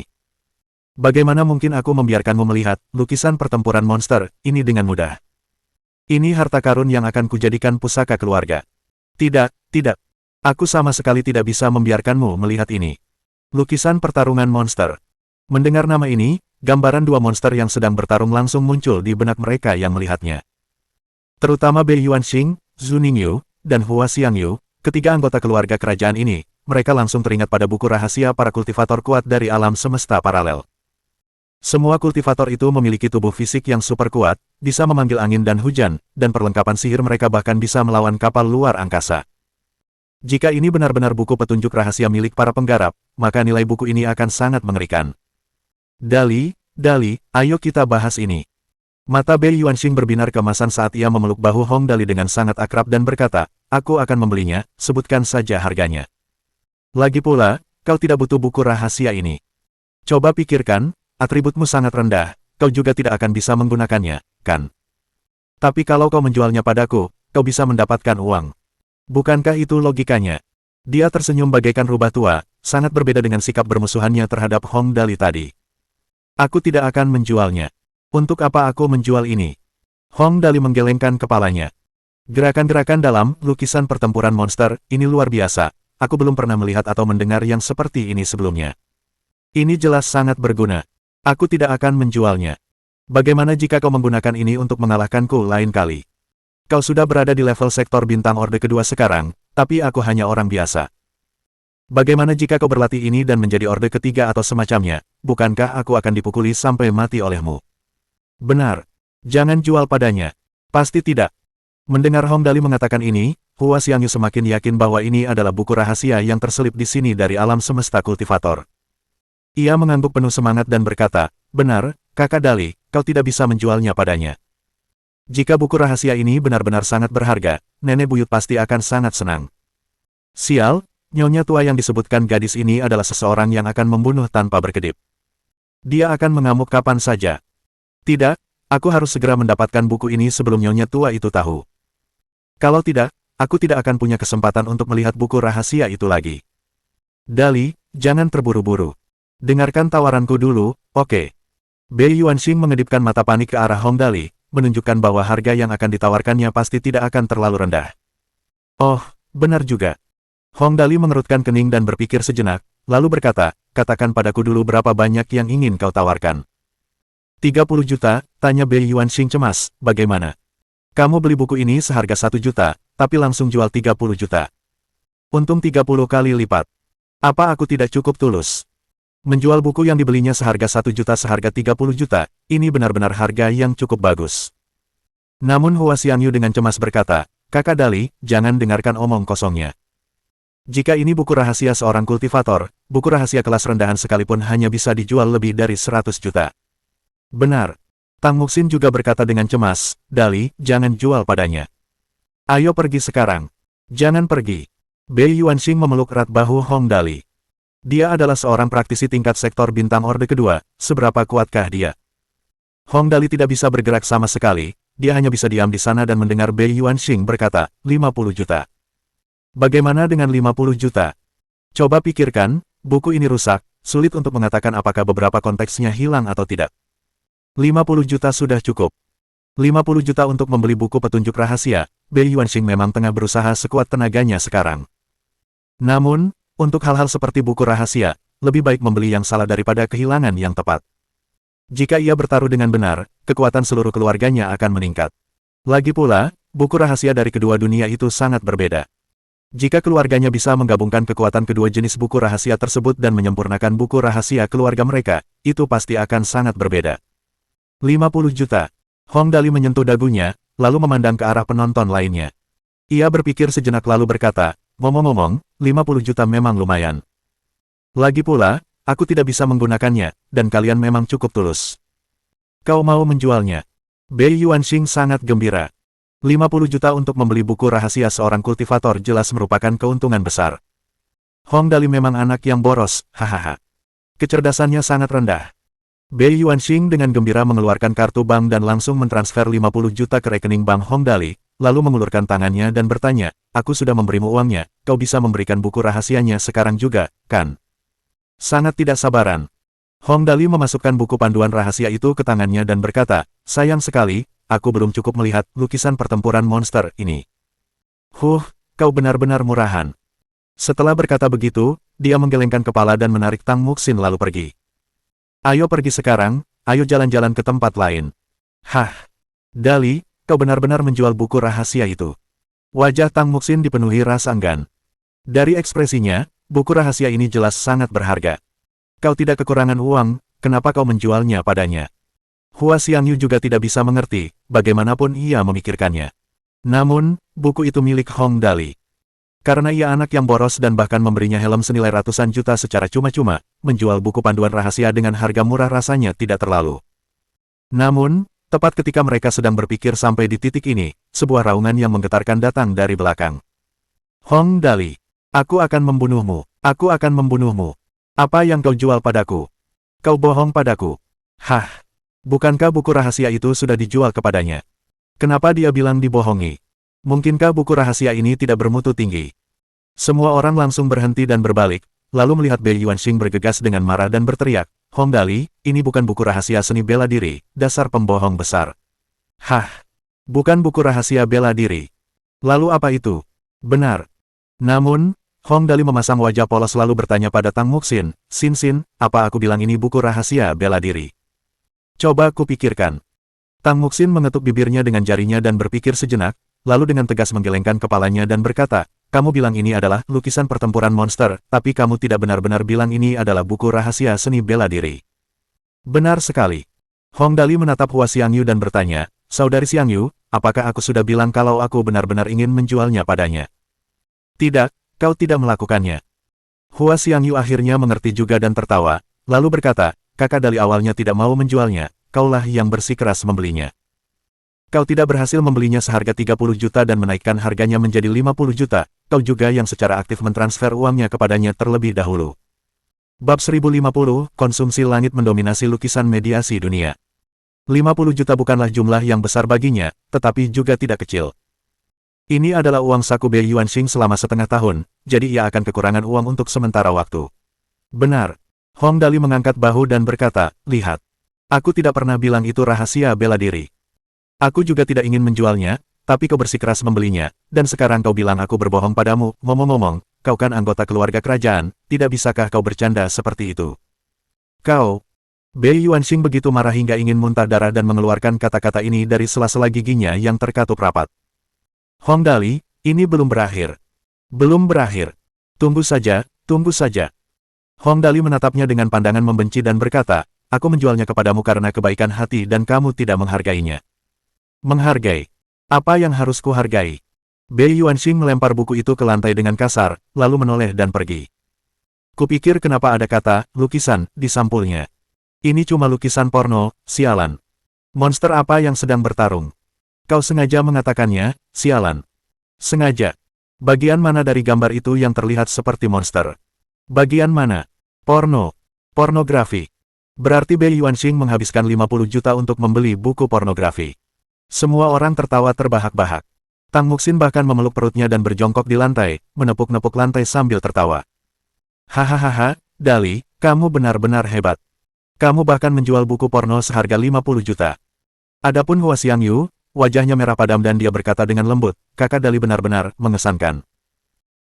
Bagaimana mungkin aku membiarkanmu melihat lukisan pertempuran monster ini dengan mudah? Ini harta karun yang akan kujadikan pusaka keluarga. Tidak. Aku sama sekali tidak bisa membiarkanmu melihat ini. Lukisan pertarungan monster. Mendengar nama ini, gambaran dua monster yang sedang bertarung langsung muncul di benak mereka yang melihatnya. Terutama Bei Yuanxing, Zhu Ningyu, dan Hua Xiangyu, ketiga anggota keluarga kerajaan ini, mereka langsung teringat pada buku rahasia para kultivator kuat dari alam semesta paralel. Semua kultivator itu memiliki tubuh fisik yang super kuat, bisa memanggil angin dan hujan, dan perlengkapan sihir mereka bahkan bisa melawan kapal luar angkasa. Jika ini benar-benar buku petunjuk rahasia milik para penggarap, maka nilai buku ini akan sangat mengerikan. Dali, ayo kita bahas ini. Mata Bei Yuanxing berbinar keemasan saat ia memeluk bahu Hong Dali dengan sangat akrab dan berkata, aku akan membelinya, sebutkan saja harganya. Lagi pula, kau tidak butuh buku rahasia ini. Coba pikirkan, atributmu sangat rendah, kau juga tidak akan bisa menggunakannya, kan? Tapi kalau kau menjualnya padaku, kau bisa mendapatkan uang. Bukankah itu logikanya? Dia tersenyum bagaikan rubah tua, sangat berbeda dengan sikap bermusuhannya terhadap Hong Dali tadi. Aku tidak akan menjualnya. Untuk apa aku menjual ini? Hong Dali menggelengkan kepalanya. Gerakan-gerakan dalam lukisan pertempuran monster, ini luar biasa. Aku belum pernah melihat atau mendengar yang seperti ini sebelumnya. Ini jelas sangat berguna. Aku tidak akan menjualnya. Bagaimana jika kau menggunakan ini untuk mengalahkanku lain kali? Kau sudah berada di level sektor bintang orde kedua sekarang, tapi aku hanya orang biasa. Bagaimana jika kau berlatih ini dan menjadi orde ketiga atau semacamnya, bukankah aku akan dipukuli sampai mati olehmu? Benar. Jangan jual padanya. Pasti tidak. Mendengar Hong Dali mengatakan ini, Hua Xiangyu semakin yakin bahwa ini adalah buku rahasia yang terselip di sini dari alam semesta kultivator. Ia mengangguk penuh semangat dan berkata, benar, Kakak Dali, kau tidak bisa menjualnya padanya. Jika buku rahasia ini benar-benar sangat berharga, Nenek Buyut pasti akan sangat senang. Sial, nyonya tua yang disebutkan gadis ini adalah seseorang yang akan membunuh tanpa berkedip. Dia akan mengamuk kapan saja. Tidak, aku harus segera mendapatkan buku ini sebelum nyonya tua itu tahu. Kalau tidak, aku tidak akan punya kesempatan untuk melihat buku rahasia itu lagi. Dali, jangan terburu-buru. Dengarkan tawaranku dulu, oke? Bei Yuanxing mengedipkan mata panik ke arah Hong Dali, menunjukkan bahwa harga yang akan ditawarkannya pasti tidak akan terlalu rendah. Oh, benar juga. Hong Dali mengerutkan kening dan berpikir sejenak, lalu berkata, katakan padaku dulu berapa banyak yang ingin kau tawarkan. 30 juta, tanya Bei Yuanxing cemas, bagaimana? Kamu beli buku ini seharga 1 juta, tapi langsung jual 30 juta. Untung 30 kali lipat. Apa aku tidak cukup tulus? Menjual buku yang dibelinya seharga 1 juta seharga 30 juta, ini benar-benar harga yang cukup bagus. Namun Hua Xiangyu dengan cemas berkata, Kakak Dali, jangan dengarkan omong kosongnya. Jika ini buku rahasia seorang kultivator, buku rahasia kelas rendahan sekalipun hanya bisa dijual lebih dari 100 juta. Benar. Tang Muxin juga berkata dengan cemas, Dali, jangan jual padanya. Ayo pergi sekarang. Jangan pergi. Bei Yuanxing memeluk erat bahu Hong Dali. Dia adalah seorang praktisi tingkat sektor bintang orde kedua, seberapa kuatkah dia? Hong Dali tidak bisa bergerak sama sekali, dia hanya bisa diam di sana dan mendengar Bei Yuanxing berkata, 50 juta. Bagaimana dengan 50 juta? Coba pikirkan, buku ini rusak, sulit untuk mengatakan apakah beberapa konteksnya hilang atau tidak. 50 juta sudah cukup. 50 juta untuk membeli buku petunjuk rahasia, Bei Yuanxing memang tengah berusaha sekuat tenaganya sekarang. Namun, untuk hal-hal seperti buku rahasia, lebih baik membeli yang salah daripada kehilangan yang tepat. Jika ia bertaruh dengan benar, kekuatan seluruh keluarganya akan meningkat. Lagi pula, buku rahasia dari kedua dunia itu sangat berbeda. Jika keluarganya bisa menggabungkan kekuatan kedua jenis buku rahasia tersebut dan menyempurnakan buku rahasia keluarga mereka, itu pasti akan sangat berbeda. 50 juta. Hong Dali menyentuh dagunya, lalu memandang ke arah penonton lainnya. Ia berpikir sejenak lalu berkata, ngomong-ngomong, 50 juta memang lumayan. Lagi pula, aku tidak bisa menggunakannya, dan kalian memang cukup tulus. Kau mau menjualnya? Bei Yuanxing sangat gembira. 50 juta untuk membeli buku rahasia seorang kultivator jelas merupakan keuntungan besar. Hong Dali memang anak yang boros, hahaha. Kecerdasannya sangat rendah. Bei Yuanxing dengan gembira mengeluarkan kartu bank dan langsung mentransfer 50 juta ke rekening bank Hong Dali, lalu mengulurkan tangannya dan bertanya, aku sudah memberimu uangnya, kau bisa memberikan buku rahasianya sekarang juga, kan? Sangat tidak sabaran. Hong Dali memasukkan buku panduan rahasia itu ke tangannya dan berkata, sayang sekali, aku belum cukup melihat lukisan pertempuran monster ini. Kau benar-benar murahan. Setelah berkata begitu, dia menggelengkan kepala dan menarik Tang Muxin lalu pergi. Ayo pergi sekarang, ayo jalan-jalan ke tempat lain. Hah, Dali, kau benar-benar menjual buku rahasia itu. Wajah Tang Muxin dipenuhi rasa enggan. Dari ekspresinya, buku rahasia ini jelas sangat berharga. Kau tidak kekurangan uang, kenapa kau menjualnya padanya? Hua Xiangyu juga tidak bisa mengerti, bagaimanapun ia memikirkannya. Namun, buku itu milik Hong Dali. Karena ia anak yang boros dan bahkan memberinya helm senilai ratusan juta secara cuma-cuma, menjual buku panduan rahasia dengan harga murah rasanya tidak terlalu. Namun, tepat ketika mereka sedang berpikir sampai di titik ini, sebuah raungan yang menggetarkan datang dari belakang. Hong Dali, Aku akan membunuhmu. Aku akan membunuhmu. Apa yang kau jual padaku? Kau bohong padaku. Hah? Bukankah buku rahasia itu sudah dijual kepadanya? Kenapa dia bilang dibohongi? Mungkinkah buku rahasia ini tidak bermutu tinggi? Semua orang langsung berhenti dan berbalik, lalu melihat Bei Yuanxing bergegas dengan marah dan berteriak, Hong Dali, ini bukan buku rahasia seni bela diri, dasar pembohong besar. Hah? Bukan buku rahasia bela diri. Lalu apa itu? Benar. Namun, Hong Dali memasang wajah polos lalu bertanya pada Tang Muxin, Sin, apa aku bilang ini buku rahasia bela diri? Coba kupikirkan. Tang Muxin mengetuk bibirnya dengan jarinya dan berpikir sejenak, lalu dengan tegas menggelengkan kepalanya dan berkata, kamu bilang ini adalah lukisan pertempuran monster, tapi kamu tidak benar-benar bilang ini adalah buku rahasia seni bela diri. Benar sekali. Hong Dali menatap Hua Xiangyu dan bertanya, Saudari Xiangyu, apakah aku sudah bilang kalau aku benar-benar ingin menjualnya padanya? Tidak, kau tidak melakukannya. Hua Xiangyu akhirnya mengerti juga dan tertawa, lalu berkata, kakak Dali awalnya tidak mau menjualnya, kaulah yang bersikeras membelinya. Kau tidak berhasil membelinya seharga 30 juta dan menaikkan harganya menjadi 50 juta, kau juga yang secara aktif mentransfer uangnya kepadanya terlebih dahulu. Bab 1050, konsumsi langit mendominasi lukisan mediasi dunia. 50 juta bukanlah jumlah yang besar baginya, tetapi juga tidak kecil. Ini adalah uang saku Bei Yuanxing selama setengah tahun, jadi ia akan kekurangan uang untuk sementara waktu. Benar. Hong Dali mengangkat bahu dan berkata, lihat. Aku tidak pernah bilang itu rahasia bela diri. Aku juga tidak ingin menjualnya, tapi kau bersikeras membelinya, dan sekarang kau bilang aku berbohong padamu, ngomong-ngomong, kau kan anggota keluarga kerajaan, tidak bisakah kau bercanda seperti itu? Kau. Bei Yuanxing begitu marah hingga ingin muntah darah dan mengeluarkan kata-kata ini dari sela-sela giginya yang terkatup rapat. Hong Dali, ini belum berakhir. Belum berakhir. Tunggu saja, tunggu saja. Hong Dali menatapnya dengan pandangan membenci dan berkata, aku menjualnya kepadamu karena kebaikan hati dan kamu tidak menghargainya. Menghargai? Apa yang harus kuhargai? Bei Yuanxing melempar buku itu ke lantai dengan kasar, lalu menoleh dan pergi. Kupikir kenapa ada kata, lukisan, di sampulnya. Ini cuma lukisan porno, sialan. Monster apa yang sedang bertarung? Kau sengaja mengatakannya, sialan. Sengaja. Bagian mana dari gambar itu yang terlihat seperti monster? Bagian mana? Porno. Pornografi. Berarti Bei Yuanxing menghabiskan 50 juta untuk membeli buku pornografi. Semua orang tertawa terbahak-bahak. Tang Muxin bahkan memeluk perutnya dan berjongkok di lantai, menepuk-nepuk lantai sambil tertawa. Hahaha, Dali, kamu benar-benar hebat. Kamu bahkan menjual buku porno seharga 50 juta. Adapun Hua Xiangyu, wajahnya merah padam dan dia berkata dengan lembut, kakak Dali benar-benar mengesankan.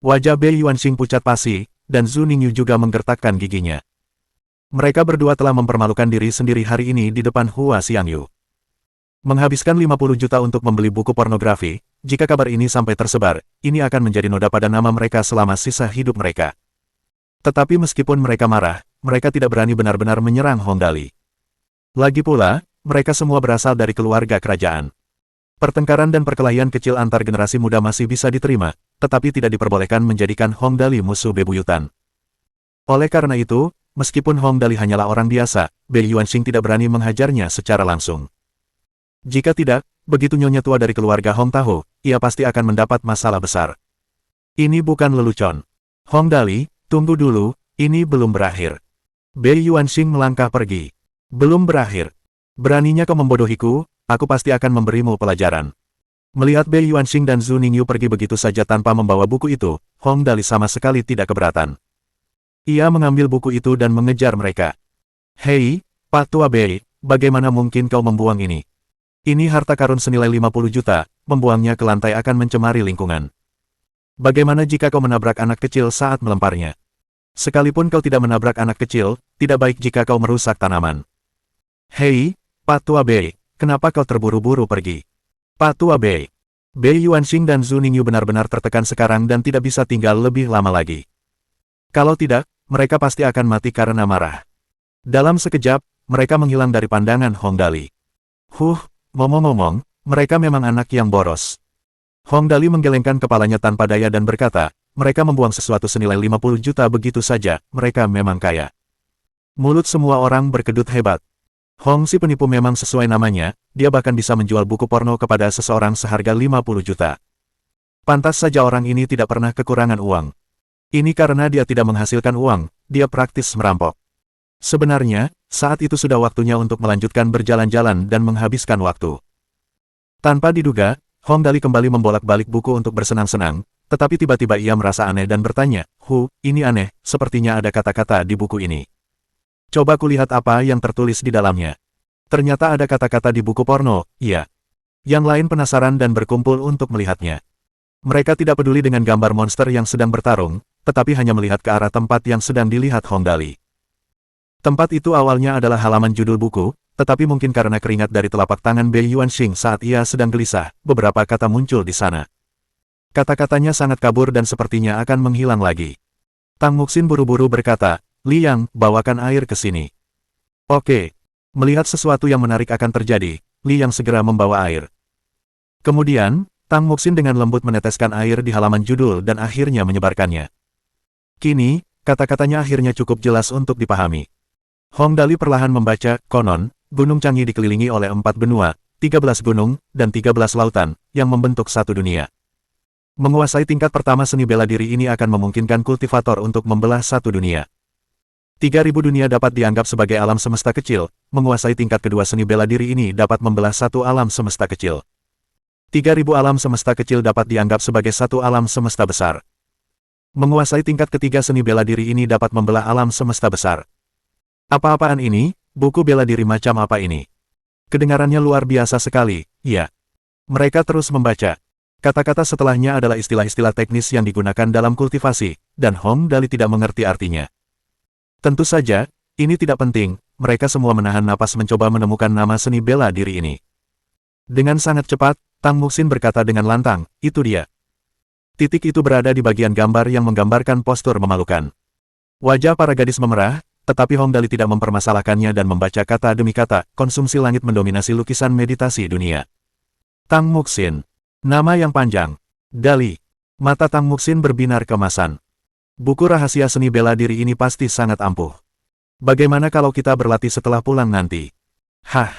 Wajah Bei Yuanxing pucat pasi, dan Zhu Ningyu juga menggertakkan giginya. Mereka berdua telah mempermalukan diri sendiri hari ini di depan Hua Xiangyu. Menghabiskan 50 juta untuk membeli buku pornografi, jika kabar ini sampai tersebar, ini akan menjadi noda pada nama mereka selama sisa hidup mereka. Tetapi meskipun mereka marah, mereka tidak berani benar-benar menyerang Hong Dali. Lagi pula, mereka semua berasal dari keluarga kerajaan. Pertengkaran dan perkelahian kecil antar generasi muda masih bisa diterima, tetapi tidak diperbolehkan menjadikan Hong Dali musuh bebuyutan. Oleh karena itu, meskipun Hong Dali hanyalah orang biasa, Bei Yuanxing tidak berani menghajarnya secara langsung. Jika tidak, begitu nyonya tua dari keluarga Hong tahu, ia pasti akan mendapat masalah besar. Ini bukan lelucon. Hong Dali, tunggu dulu, ini belum berakhir. Bei Yuanxing melangkah pergi. Belum berakhir. Beraninya kau membodohiku, aku pasti akan memberimu pelajaran. Melihat Bei Yuanxing dan Zhu Ningyu pergi begitu saja tanpa membawa buku itu, Hong Dali sama sekali tidak keberatan. Ia mengambil buku itu dan mengejar mereka. Hei, Pak Tua Bei, bagaimana mungkin kau membuang ini? Ini harta karun senilai 50 juta, membuangnya ke lantai akan mencemari lingkungan. Bagaimana jika kau menabrak anak kecil saat melemparnya? Sekalipun kau tidak menabrak anak kecil, tidak baik jika kau merusak tanaman. Hei, Pak Tua Bei, kenapa kau terburu-buru pergi? Pak Tua Bei. Bei Yuanxing dan Zhu Ningyu benar-benar tertekan sekarang dan tidak bisa tinggal lebih lama lagi. Kalau tidak, mereka pasti akan mati karena marah. Dalam sekejap, mereka menghilang dari pandangan Hong Dali. Ngomong-ngomong, mereka memang anak yang boros. Hong Dali menggelengkan kepalanya tanpa daya dan berkata, mereka membuang sesuatu senilai 50 juta begitu saja, mereka memang kaya. Mulut semua orang berkedut hebat. Hong si penipu memang sesuai namanya, dia bahkan bisa menjual buku porno kepada seseorang seharga 50 juta. Pantas saja orang ini tidak pernah kekurangan uang. Ini karena dia tidak menghasilkan uang, dia praktis merampok. Sebenarnya, saat itu sudah waktunya untuk melanjutkan berjalan-jalan dan menghabiskan waktu. Tanpa diduga, Hong Dali kembali membolak-balik buku untuk bersenang-senang, tetapi tiba-tiba ia merasa aneh dan bertanya, ini aneh, sepertinya ada kata-kata di buku ini. Coba kulihat apa yang tertulis di dalamnya. Ternyata ada kata-kata di buku porno, iya. Yang lain penasaran dan berkumpul untuk melihatnya. Mereka tidak peduli dengan gambar monster yang sedang bertarung, tetapi hanya melihat ke arah tempat yang sedang dilihat Hong Dali. Tempat itu awalnya adalah halaman judul buku, tetapi mungkin karena keringat dari telapak tangan Bei Yuanxing saat ia sedang gelisah, beberapa kata muncul di sana. Kata-katanya sangat kabur dan sepertinya akan menghilang lagi. Tang Muxin buru-buru berkata, "Li Yang, bawakan air ke sini." Oke. Melihat sesuatu yang menarik akan terjadi, Li Yang segera membawa air. Kemudian, Tang Muxin dengan lembut meneteskan air di halaman judul dan akhirnya menyebarkannya. Kini, kata-katanya akhirnya cukup jelas untuk dipahami. Hong Dali perlahan membaca, konon, Gunung Changi dikelilingi oleh 4 benua, 13 gunung, dan 13 lautan, yang membentuk satu dunia. Menguasai tingkat pertama seni bela diri ini akan memungkinkan kultivator untuk membelah satu dunia. 3.000 dunia dapat dianggap sebagai alam semesta kecil, menguasai tingkat kedua seni bela diri ini dapat membelah satu alam semesta kecil. 3.000 alam semesta kecil dapat dianggap sebagai satu alam semesta besar. Menguasai tingkat ketiga seni bela diri ini dapat membelah alam semesta besar. Apa-apaan ini? Buku bela diri macam apa ini? Kedengarannya luar biasa sekali, ya. Mereka terus membaca. Kata-kata setelahnya adalah istilah-istilah teknis yang digunakan dalam kultivasi, dan Hong Dali tidak mengerti artinya. Tentu saja, ini tidak penting, mereka semua menahan napas mencoba menemukan nama seni bela diri ini. Dengan sangat cepat, Tang Muxin berkata dengan lantang, itu dia. Titik itu berada di bagian gambar yang menggambarkan postur memalukan. Wajah para gadis memerah, tetapi Hong Dali tidak mempermasalahkannya dan membaca kata demi kata, konsumsi langit mendominasi lukisan meditasi dunia. Tang Muxin. Nama yang panjang. Dali. Mata Tang Muxin berbinar keemasan. Buku rahasia seni bela diri ini pasti sangat ampuh. Bagaimana kalau kita berlatih setelah pulang nanti? Hah.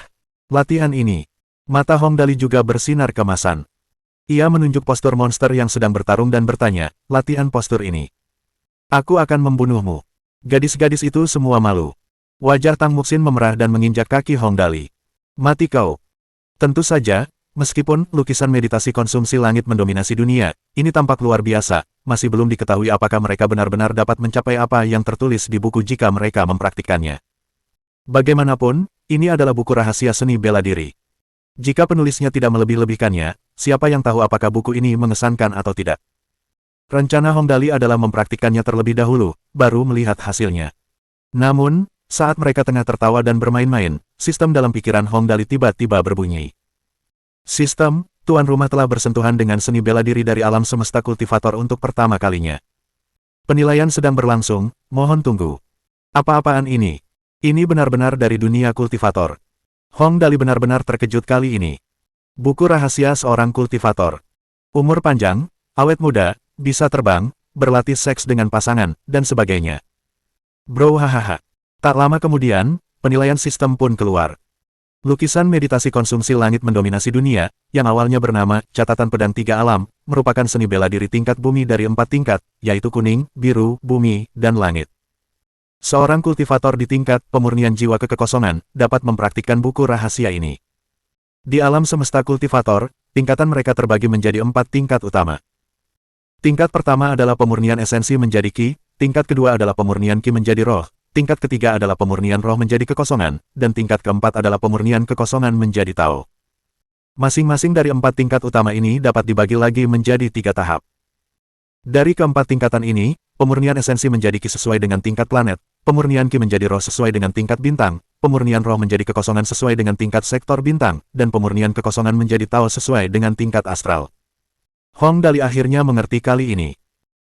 Latihan ini. Mata Hong Dali juga bersinar keemasan. Ia menunjuk postur monster yang sedang bertarung dan bertanya, latihan postur ini. Aku akan membunuhmu. Gadis-gadis itu semua malu. Wajah Tang Muxin memerah dan menginjak kaki Hong Dali. Mati kau. Tentu saja, meskipun lukisan meditasi konsumsi langit mendominasi dunia, ini tampak luar biasa, masih belum diketahui apakah mereka benar-benar dapat mencapai apa yang tertulis di buku jika mereka mempraktikkannya. Bagaimanapun, ini adalah buku rahasia seni bela diri. Jika penulisnya tidak melebih-lebihkannya, siapa yang tahu apakah buku ini mengesankan atau tidak. Rencana Hong Dali adalah mempraktikkannya terlebih dahulu, baru melihat hasilnya. Namun, saat mereka tengah tertawa dan bermain-main, sistem dalam pikiran Hong Dali tiba-tiba berbunyi. Sistem, tuan rumah telah bersentuhan dengan seni bela diri dari alam semesta kultivator untuk pertama kalinya. Penilaian sedang berlangsung, mohon tunggu. Apa-apaan ini? Ini benar-benar dari dunia kultivator. Hong Dali benar-benar terkejut kali ini. Buku rahasia seorang kultivator. Umur panjang, awet muda, bisa terbang, berlatih seks dengan pasangan, dan sebagainya. Bro hahaha. Tak lama kemudian, penilaian sistem pun keluar. Lukisan meditasi konsumsi langit mendominasi dunia, yang awalnya bernama Catatan Pedang Tiga Alam, merupakan seni bela diri tingkat bumi dari 4 tingkat, yaitu kuning, biru, bumi, dan langit. Seorang kultivator di tingkat pemurnian jiwa kekosongan dapat mempraktikkan buku rahasia ini. Di alam semesta kultivator, tingkatan mereka terbagi menjadi 4 tingkat utama. Tingkat pertama adalah pemurnian esensi menjadi ki, tingkat kedua adalah pemurnian ki menjadi roh, tingkat ketiga adalah pemurnian roh menjadi kekosongan, dan tingkat keempat adalah pemurnian kekosongan menjadi Tao. Masing-masing dari 4 tingkat utama ini dapat dibagi lagi menjadi 3 tahap. Dari keempat tingkatan ini, pemurnian esensi menjadi ki sesuai dengan tingkat planet, pemurnian ki menjadi roh sesuai dengan tingkat bintang, pemurnian roh menjadi kekosongan sesuai dengan tingkat sektor bintang, dan pemurnian kekosongan menjadi Tao sesuai dengan tingkat astral. Hong Dali akhirnya mengerti kali ini.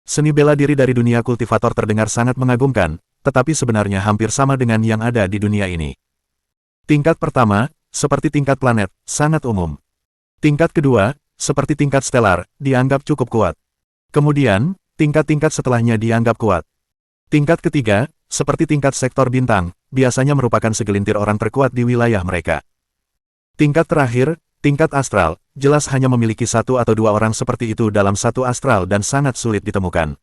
Seni bela diri dari dunia kultivator terdengar sangat mengagumkan, tetapi sebenarnya hampir sama dengan yang ada di dunia ini. Tingkat pertama, seperti tingkat planet, sangat umum. Tingkat kedua, seperti tingkat stelar, dianggap cukup kuat. Kemudian, tingkat-tingkat setelahnya dianggap kuat. Tingkat ketiga, seperti tingkat sektor bintang, biasanya merupakan segelintir orang terkuat di wilayah mereka. Tingkat terakhir, tingkat astral, jelas hanya memiliki 1 atau 2 orang seperti itu dalam satu astral dan sangat sulit ditemukan.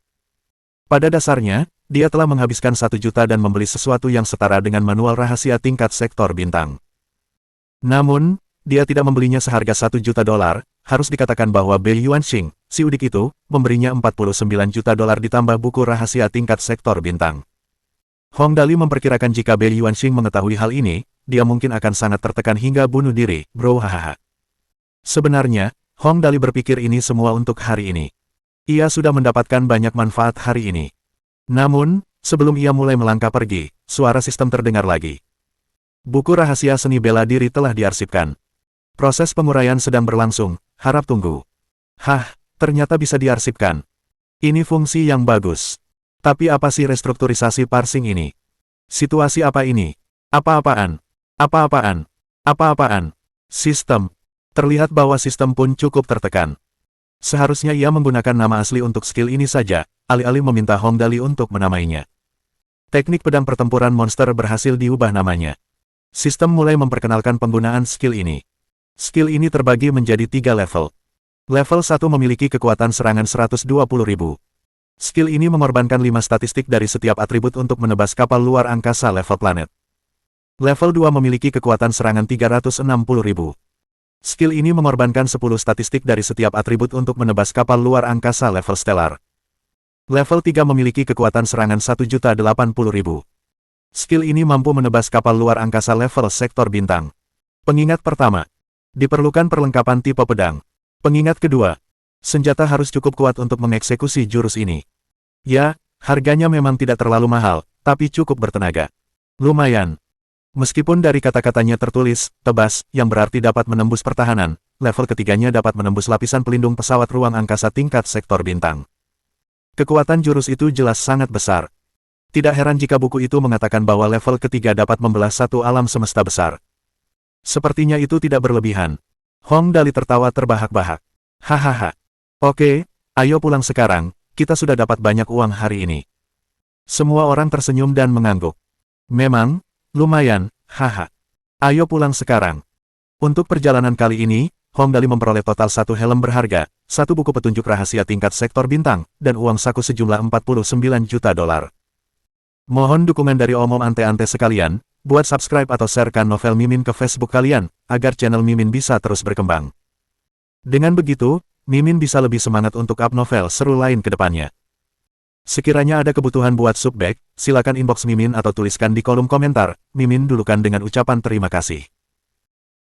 Pada dasarnya, dia telah menghabiskan 1 juta dan membeli sesuatu yang setara dengan manual rahasia tingkat sektor bintang. Namun, dia tidak membelinya seharga 1 juta dolar, harus dikatakan bahwa Bei Yuanxing, si udik itu, memberinya 49 juta dolar ditambah buku rahasia tingkat sektor bintang. Hong Dali memperkirakan jika Bei Yuanxing mengetahui hal ini, dia mungkin akan sangat tertekan hingga bunuh diri, bro hahaha. Sebenarnya, Hong Dali berpikir ini semua untuk hari ini. Ia sudah mendapatkan banyak manfaat hari ini. Namun, sebelum ia mulai melangkah pergi, suara sistem terdengar lagi. Buku rahasia seni bela diri telah diarsipkan. Proses penguraian sedang berlangsung, harap tunggu. Hah, ternyata bisa diarsipkan. Ini fungsi yang bagus. Tapi apa sih restrukturisasi parsing ini? Situasi apa ini? Apa-apaan? Apa-apaan? Apa-apaan? Sistem. Terlihat bahwa sistem pun cukup tertekan. Seharusnya ia menggunakan nama asli untuk skill ini saja, alih-alih meminta Hong Dali untuk menamainya. Teknik pedang pertempuran monster berhasil diubah namanya. Sistem mulai memperkenalkan penggunaan skill ini. Skill ini terbagi menjadi 3 level. Level 1 memiliki kekuatan serangan 120.000. Skill ini mengorbankan 5 statistik dari setiap atribut untuk menebas kapal luar angkasa level planet. Level 2 memiliki kekuatan serangan 360.000. Skill ini mengorbankan 10 statistik dari setiap atribut untuk menebas kapal luar angkasa level stellar. Level 3 memiliki kekuatan serangan 1.080.000. Skill ini mampu menebas kapal luar angkasa level sektor bintang. Pengingat pertama. Diperlukan perlengkapan tipe pedang. Pengingat kedua. Senjata harus cukup kuat untuk mengeksekusi jurus ini. Ya, harganya memang tidak terlalu mahal, tapi cukup bertenaga. Lumayan. Meskipun dari kata-katanya tertulis, tebas, yang berarti dapat menembus pertahanan, level ketiganya dapat menembus lapisan pelindung pesawat ruang angkasa tingkat sektor bintang. Kekuatan jurus itu jelas sangat besar. Tidak heran jika buku itu mengatakan bahwa level ketiga dapat membelah satu alam semesta besar. Sepertinya itu tidak berlebihan. Hong Dali tertawa terbahak-bahak. Hahaha. Oke, ayo pulang sekarang, kita sudah dapat banyak uang hari ini. Semua orang tersenyum dan mengangguk. Memang, lumayan, haha. Ayo pulang sekarang. Untuk perjalanan kali ini, Hong Dali memperoleh total 1 helm berharga, 1 buku petunjuk rahasia tingkat sektor bintang, dan uang saku sejumlah 49 juta dolar. Mohon dukungan dari omom ante-ante sekalian, buat subscribe atau sharekan novel Mimin ke Facebook kalian, agar channel Mimin bisa terus berkembang. Dengan begitu, Mimin bisa lebih semangat untuk up novel seru lain ke depannya. Sekiranya ada kebutuhan buat subback, silakan inbox Mimin atau tuliskan di kolom komentar, Mimin dulukan dengan ucapan terima kasih.